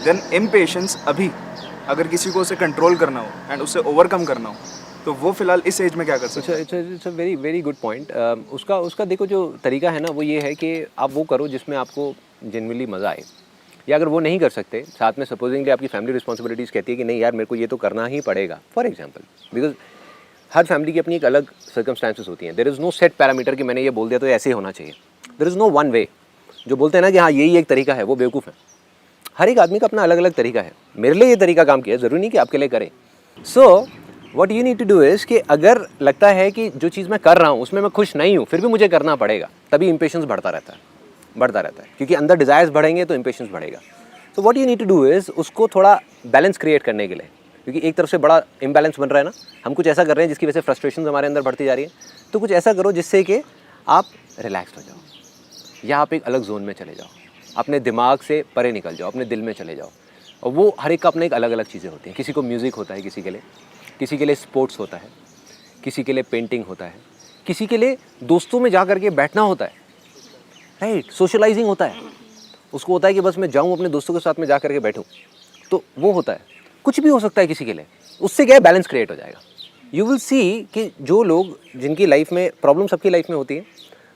देन इम्पेशेंस अभी अगर किसी को उसे कंट्रोल करना हो एंड उसे ओवरकम करना हो, तो वो फिलहाल इस एज में क्या कर सकते हैं? It's a very very good point. उसका देखो जो तरीका है ना, वो ये है कि आप वो करो जिसमें आपको जेन्युइनली मज़ा आए। या अगर वो नहीं कर सकते, साथ में सपोजिंगली आपकी फैमिली रिस्पॉन्सिबिलिटीज़ कहती है कि नहीं यार मेरे को ये तो करना ही पड़ेगा, फॉर एग्जाम्पल, बिकॉज हर फैमिली की अपनी एक अलग सर्कमस्टांसेस होती हैं। There is no set parameter कि मैंने ये बोल दिया तो ऐसे ही होना चाहिए। There is no one way. जो बोलते हैं ना कि हाँ यही एक तरीका है, वो बेवकूफ़ है। हर एक आदमी का अपना अलग अलग तरीका है। मेरे लिए ये तरीका काम किया, ज़रूरी नहीं कि आपके लिए करें। So what you need to do is कि अगर लगता है कि जो चीज़ मैं कर रहा हूँ उसमें मैं खुश नहीं हूँ, फिर भी मुझे करना पड़ेगा, तभी इम्पेशेंस बढ़ता रहता है, क्योंकि अंदर डिज़ायर्स बढ़ेंगे तो इम्पेशेंस बढ़ेगा। तो what you need to do is उसको थोड़ा बैलेंस क्रिएट करने के लिए, क्योंकि एक तरफ से बड़ा इम्बैलेंस बन रहा है ना, हम कुछ ऐसा कर रहे हैं जिसकी वजह से फ्रस्ट्रेशन हमारे अंदर बढ़ती जा रही है, तो कुछ ऐसा करो जिससे कि आप रिलैक्स हो जाओ या आप एक अलग जोन में चले जाओ, अपने दिमाग से परे निकल जाओ, अपने दिल में चले जाओ। और वो हर एक का अपने एक अलग अलग चीज़ें होती हैं। किसी को म्यूज़िक होता है, किसी के लिए स्पोर्ट्स होता है, किसी के लिए पेंटिंग होता है, किसी के लिए दोस्तों में जा करके बैठना होता है, राइट, सोशलाइजिंग होता है। उसको होता है कि बस मैं जाऊँ अपने दोस्तों के साथ में जा करके बैठूँ, तो वो होता है। कुछ भी हो सकता है किसी के लिए, उससे क्या है बैलेंस क्रिएट हो जाएगा। यू विल सी कि जो लोग जिनकी लाइफ में प्रॉब्लम सबकी लाइफ में होती है,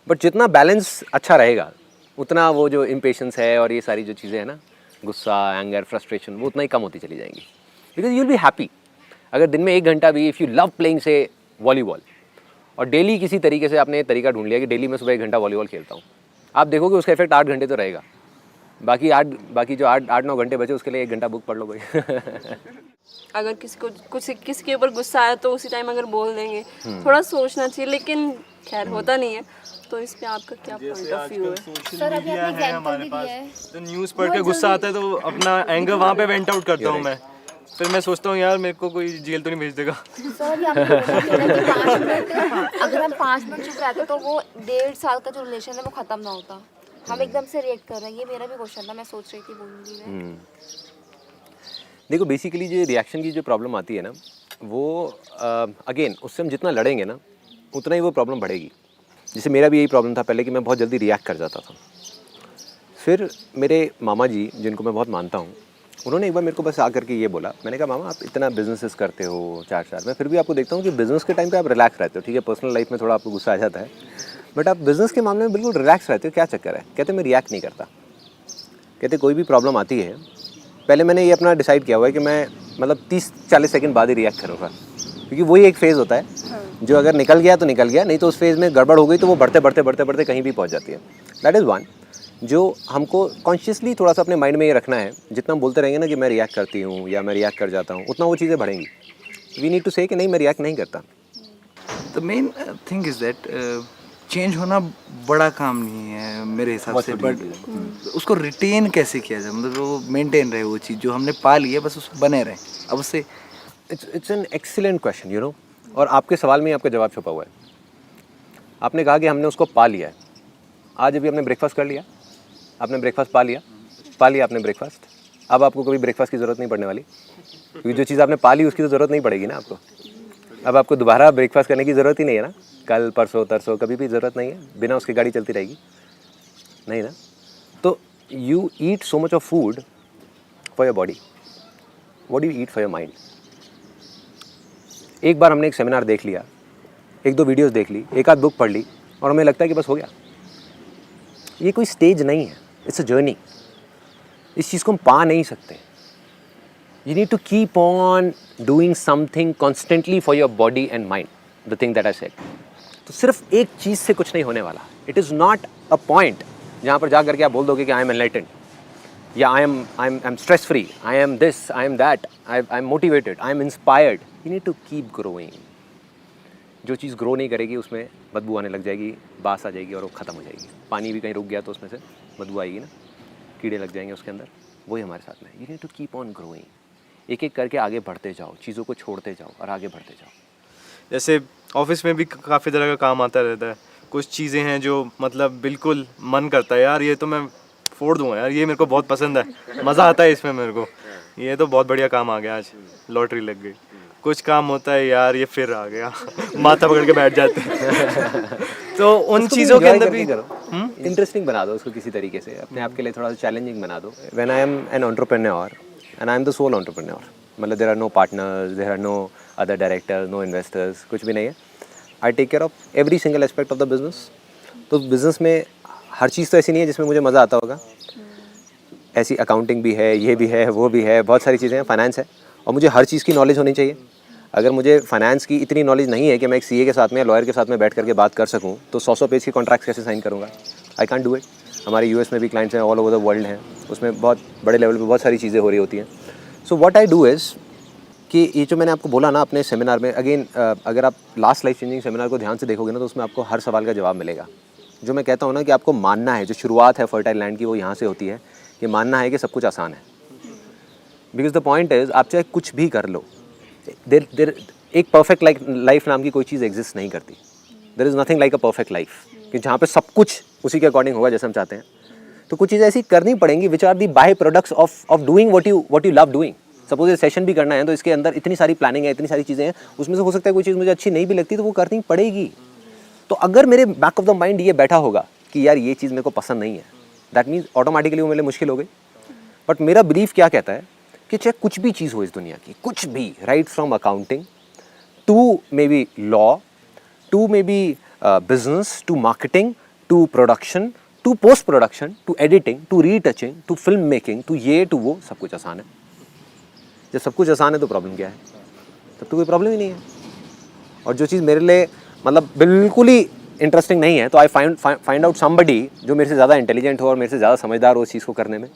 बट जितना बैलेंस अच्छा रहेगा उतना वो जो इम्पेशेंस है और ये सारी जो चीज़ें हैं ना, गुस्सा, एंगर, फ्रस्ट्रेशन, वो उतना ही कम होती चली जाएंगी। Because you will be happy. अगर दिन में 1 घंटा भी इफ़ यू लव प्लेइंग से वॉलीबॉल, और डेली किसी तरीके से आपने तरीका ढूंढ लिया कि डेली मैं सुबह 1 घंटा वॉलीबॉल खेलता हूँ, आप देखोगे उसका इफेक्ट 8 घंटे तो रहेगा। बाकी जो 8-9 घंटे बचे उसके लिए 1 घंटा बुक पढ़ लो कोई। अगर किसी के ऊपर गुस्सा आया तो उसी टाइम अगर बोल देंगे, थोड़ा सोचना चाहिए, लेकिन खैर होता नहीं है। तो इस पे आपका क्या पॉइंट ऑफ व्यू है? सर अभी आपने एग्जांपल भी दिया है। तो न्यूज़ पढ़ के गुस्सा आता है तो अपना एंगर वहाँ पे वेंट आउट करता हूँ मैं। फिर मैं सोचता हूँ यार मेरे को कोई जेल तो नहीं भेज देगा। सर ये आपने बोला कि 5 मिनट, अगर हम 5 मिनट चुप रहते तो वो 1.5 साल का जो रिलेशन है वो खत्म ना होता। हम एकदम से रिएक्ट कर रहे हैं। ये मेरा भी क्वेश्चन था, मैं सोच रही थी बोलूँगी मैं। देखो बेसिकली जो रिएक्शन की जो प्रॉब्लम आती है ना, वो अगेन उससे हम जितना लड़ेंगे ना उतना ही वो प्रॉब्लम बढ़ेगी। जैसे मेरा भी यही प्रॉब्लम था पहले कि मैं बहुत जल्दी रिएक्ट कर जाता था। फिर मेरे मामा जी, जिनको मैं बहुत मानता हूँ, उन्होंने एक बार मेरे को बस आकर के ये बोला, मैंने कहा मामा आप इतना बिजनेसेस करते हो 4 मैं फिर भी आपको देखता हूँ कि बिज़नेस के टाइम पे आप रिलैक्स रहते हो। ठीक है, पर्सनल लाइफ में थोड़ा आपको गुस्सा आ जाता है, बट आप बिज़नेस के मामले में बिल्कुल रिलैक्स रहते हो, क्या चक्कर है? कहते मैं रिएक्ट नहीं करता। कहते कोई भी प्रॉब्लम आती है, पहले मैंने ये अपना डिसाइड किया हुआ है कि मैं मतलब 30-40 सेकंड बाद ही रिएक्ट करूँगा, क्योंकि वही एक फ़ेज़ होता है जो अगर निकल गया तो निकल गया, नहीं तो उस फेज़ में गड़बड़ हो गई तो वो बढ़ते कहीं भी पहुंच जाती है। दैट इज़ वन जो हमको कॉन्शियसली थोड़ा सा अपने माइंड में ये रखना है। जितना हम बोलते रहेंगे ना कि मैं रिएक्ट करती हूँ या मैं रिएक्ट कर जाता हूँ, उतना वो चीज़ें बढ़ेंगी। वी नीड टू से कि नहीं मैं रिएक्ट नहीं करता। The main thing is that change होना बड़ा काम नहीं है मेरे हिसाब से, बट उसको रिटेन कैसे किया जाए, मतलब वो मेंटेन रहे, वो चीज़ जो हमने पा ली है बस उसको बने रहे। अब उससे it's an excellent question, you know. और आपके सवाल में ही आपका जवाब छुपा हुआ है। आपने कहा कि हमने उसको पा लिया है। आज अभी आपने ब्रेकफास्ट कर लिया, आपने ब्रेकफास्ट पा लिया आपने ब्रेकफास्ट। अब आपको कभी ब्रेकफास्ट की ज़रूरत नहीं पड़ने वाली, क्योंकि जो चीज़ आपने पा ली उसकी तो ज़रूरत नहीं पड़ेगी ना आपको। अब आपको दोबारा ब्रेकफास्ट करने की ज़रूरत ही नहीं है ना, कल परसों तरसों कभी भी ज़रूरत नहीं है, बिना उसकी गाड़ी चलती रहेगी नहीं ना। तो you eat so much of food for your body, what do you eat for your mind? एक बार हमने एक सेमिनार देख लिया, एक दो वीडियोस देख ली, एक आध बुक पढ़ ली और हमें लगता है कि बस हो गया। ये कोई स्टेज नहीं है, इट्स अ जर्नी। इस चीज़ को हम पा नहीं सकते। You need to keep on doing something constantly for your body and mind, the thing that I said. तो सिर्फ एक चीज़ से कुछ नहीं होने वाला। It is not a point जहाँ पर जा करके आप बोल दोगे कि आई एम एनलाइटेंड या I am stress free, I am this, I am that, I am motivated, I am inspired. You need to keep growing. जो चीज़ ग्रो नहीं करेगी उसमें बदबू आने लग जाएगी, बास आ जाएगी और वो ख़त्म हो जाएगी। पानी भी कहीं रुक गया तो उसमें से बदबू आएगी ना, कीड़े लग जाएंगे उसके अंदर। वही हमारे साथ में। You need to keep on growing. एक एक करके आगे बढ़ते जाओ, चीज़ों को छोड़ते जाओ और आगे बढ़ते जाओ। जैसे ऑफिस में भी काफ़ी तरह का काम आता रहता है। कुछ चीज़ें हैं जो मतलब बिल्कुल मन करता है यार ये तो मैं फोड़ दूंगा यार, ये मेरे को बहुत पसंद है, मज़ा आता है इसमें मेरे को, ये तो बहुत बढ़िया काम आ गया, आज लॉटरी लग गई। कुछ काम होता है यार ये फिर आ गया माथा पकड़ के बैठ जाते हैं। तो उन चीज़ों के अंदर भी इंटरेस्टिंग बना दो उसको किसी तरीके से, अपने आप के लिए थोड़ा सा चैलेंजिंग बना दो। When I am an entrepreneur and I am the sole entrepreneur, मतलब there are no partners, there are no other directors, no investors, कुछ भी नहीं है। I take care of every single aspect of the business. तो बिजनेस में हर चीज़ तो ऐसी नहीं है जिसमें मुझे मज़ा आता होगा। ऐसी अकाउंटिंग भी है, ये भी है, वो भी है, बहुत सारी चीज़ें हैं, फाइनेंस है, और मुझे हर चीज़ की नॉलेज होनी चाहिए। अगर मुझे फाइनेंस की इतनी नॉलेज नहीं है कि मैं एक सीए के साथ में या लॉयर के साथ में बैठ करके बात कर सकूं, तो 100 पेज की कॉन्ट्रैक्ट्स कैसे साइन करूंगा? I can't do it. हमारे यूएस में भी क्लाइंट्स हैं, ऑल ओवर द वर्ल्ड हैं, उसमें बहुत बड़े लेवल पे बहुत सारी चीज़ें हो रही होती हैं। So what I do is कि ये जो मैंने आपको बोला ना अपने सेमिनार में, अगेन अगर आप लास्ट लाइफ चेंजिंग सेमिनार को ध्यान से देखोगे ना तो उसमें आपको हर सवाल का जवाब मिलेगा। जो मैं कहता हूँ ना कि आपको मानना है, जो शुरुआत है फर्टाइल लैंड की वो यहाँ से होती है, कि मानना है कि सब कुछ आसान है। बिकॉज द पॉइंट इज़ आप चाहे कुछ भी कर लो, देर एक परफेक्ट लाइफ नाम की कोई चीज़ एग्जिस्ट नहीं करती। There is nothing like a perfect life कि जहाँ पे सब कुछ उसी के अकॉर्डिंग होगा जैसे हम चाहते हैं। तो कुछ चीज़ें ऐसी करनी पड़ेंगी which are the byproducts of doing what you love doing. Suppose ये सेशन भी करना है तो इसके अंदर इतनी सारी प्लानिंग है, इतनी सारी चीज़ें हैं, उसमें से हो सकता है कोई चीज़ मुझे अच्छी नहीं भी लगती तो वो करनी पड़ेगी। तो अगर मेरे बैक ऑफ द माइंड ये बैठा होगा कि यार ये चीज़ मेरे को पसंद नहीं है, दैट मीन्स ऑटोमेटिकली वो मेरे लिए मुश्किल हो गई। बट मेरा बिलीफ क्या कहता है कि चाहे कुछ भी चीज़ हो इस दुनिया की, कुछ भी, right from accounting to maybe law, to maybe business, to marketing, to production, to post production, to editing, to retouching, to film making, to ये टू वो, सब कुछ आसान है। जब सब कुछ आसान है तो प्रॉब्लम क्या है? तब तो कोई प्रॉब्लम ही नहीं है। और जो चीज़ मेरे लिए मतलब बिल्कुल ही इंटरेस्टिंग नहीं है तो आई फाइंड आउट समबडी जो मेरे से ज़्यादा इंटेलिजेंट हो और मेरे से ज़्यादा समझदार हो उस चीज़ को करने में।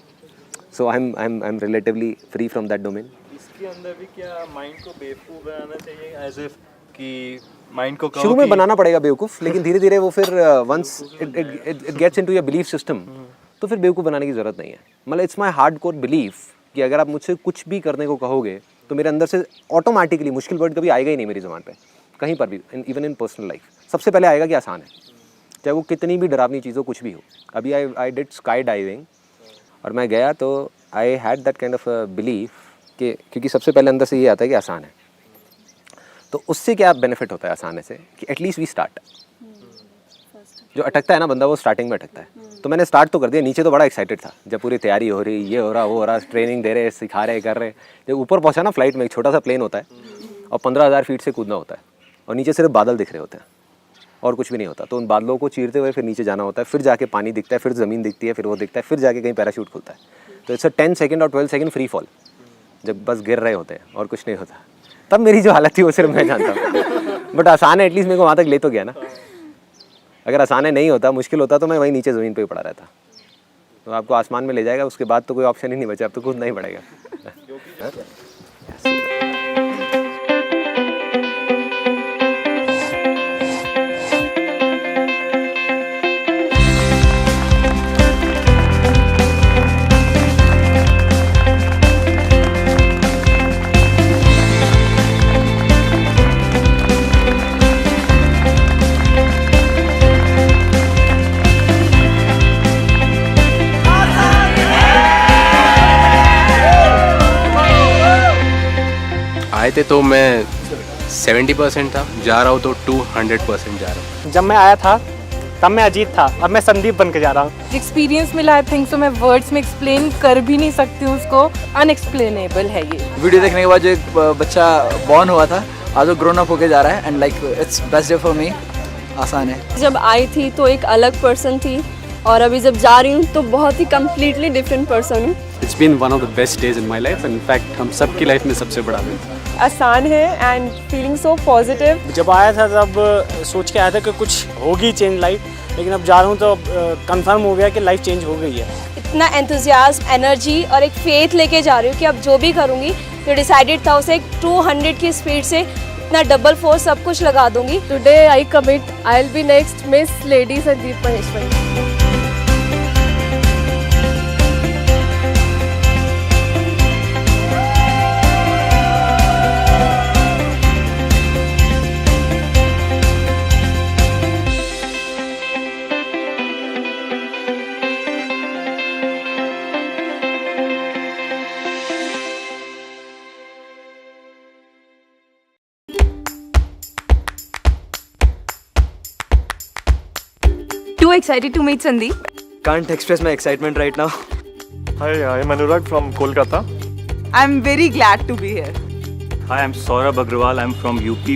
So I am relatively free from that domain. इसके अंदर भी क्या माइंड को बेवकूफ़ बनाना चाहिए, एज इफ कि माइंड को शुरू में बनाना पड़ेगा बेवकूफ़, लेकिन धीरे धीरे वो फिर once it gets into your belief system तो फिर बेवकूफ़ बनाने की ज़रूरत नहीं है। मतलब इट्स माई हार्डकोर बिलीफ कि अगर आप मुझसे कुछ भी करने को कहोगे तो मेरे अंदर से ऑटोमेटिकली मुश्किल वर्ड कभी आएगा ही नहीं मेरी ज़ुबान पे, कहीं पर भी, इवन इन पर्सनल लाइफ। सबसे पहले आएगा कि आसान है, चाहे वो कितनी भी डरावनी चीज़ हो, कुछ भी हो। अभी आई डिड स्काई डाइविंग और मैं गया तो I had that kind of belief कि क्योंकि सबसे पहले अंदर से ये आता है कि आसान है। तो उससे क्या बेनिफिट होता है आसानी से कि एटलीस्ट वी स्टार्ट। जो अटकता है ना बंदा वो स्टार्टिंग में अटकता है। तो मैंने स्टार्ट तो कर दिया, नीचे तो बड़ा एक्साइटेड था जब पूरी तैयारी हो रही, ये हो रहा, वो हो रहा, ट्रेनिंग दे रहे, सिखा रहे, कर रहे। जब ऊपर पहुंचा ना फ्लाइट में, एक छोटा सा प्लेन होता है और 15,000 फीट से कूदना होता है और नीचे सिर्फ बादल दिख रहे होते हैं और कुछ भी नहीं होता। तो उन बादलों को चीरते हुए फिर नीचे जाना होता है, फिर जाके पानी दिखता है, फिर ज़मीन दिखती है, फिर वो दिखता है, फिर जाके कहीं पैराशूट खुलता है। तो इट्स 10 सेकंड और 12 सेकंड फ्री फॉल, जब बस गिर रहे होते हैं और कुछ नहीं होता। तब मेरी जो हालत थी वो सिर्फ मैं जानता हूँ। बट आसान है, एटलीस्ट मेरे को वहाँ तक ले तो गया ना। अगर आसान है नहीं होता, मुश्किल होता तो मैं वहीं नीचे ज़मीन पे ही पड़ा रहता। तो आपको आसमान में ले जाएगा, उसके बाद तो कोई ऑप्शन ही नहीं बचा, अब तो कूदना ही पड़ेगा। आए थे तो मैं 70% था, जा रहा हूँ तो 200% जा रहा हूँ। जब मैं आया था तब मैं अजीत था, अब मैं संदीप बन के जा रहा हूँ। एक्सपीरियंस मिला आई थिंक, सो मैं वर्ड्स में एक्सप्लेन कर भी नहीं सकती हूँ उसको, अनएक्सप्लेनेबल है ये। वीडियो देखने के बाद जो एक बच्चा बॉर्न हुआ था आज वो ग्रोन अप होके जा रहा है and like it's best day for me. आसान है। जब आई थी तो एक अलग पर्सन थी और अभी जब जा रही हूँ तो बहुत ही कम्प्लीटली डिफरेंट पर्सन हूँ। It's been one of the best days in my life, in fact हम सबकी लाइफ में सबसे बड़ा दिन। आसान है एंड फीलिंग सो पॉजिटिव। जब आया था तब सोच के आया था कि कुछ होगी चेंज लाइफ, लेकिन अब जा रहा हूँ तो कंफर्म हो गया कि लाइफ चेंज हो गई है। इतना एंथुजियाज्म, एनर्जी और एक फेथ लेके जा रही हूँ कि अब जो भी करूँगी जो डिसाइडेड था उसे 200 की स्पीड से इतना डबल फोर्स सब कुछ लगा दूंगी। Today I commit, I will be next miss lady Sandeep Maheshwari. Too excited to meet Sandeep. Can't express my excitement right now. Hi, I'm Anurag from Kolkata. I'm very glad to be here. Hi, I'm Saurabh Agrawal. I'm from UP.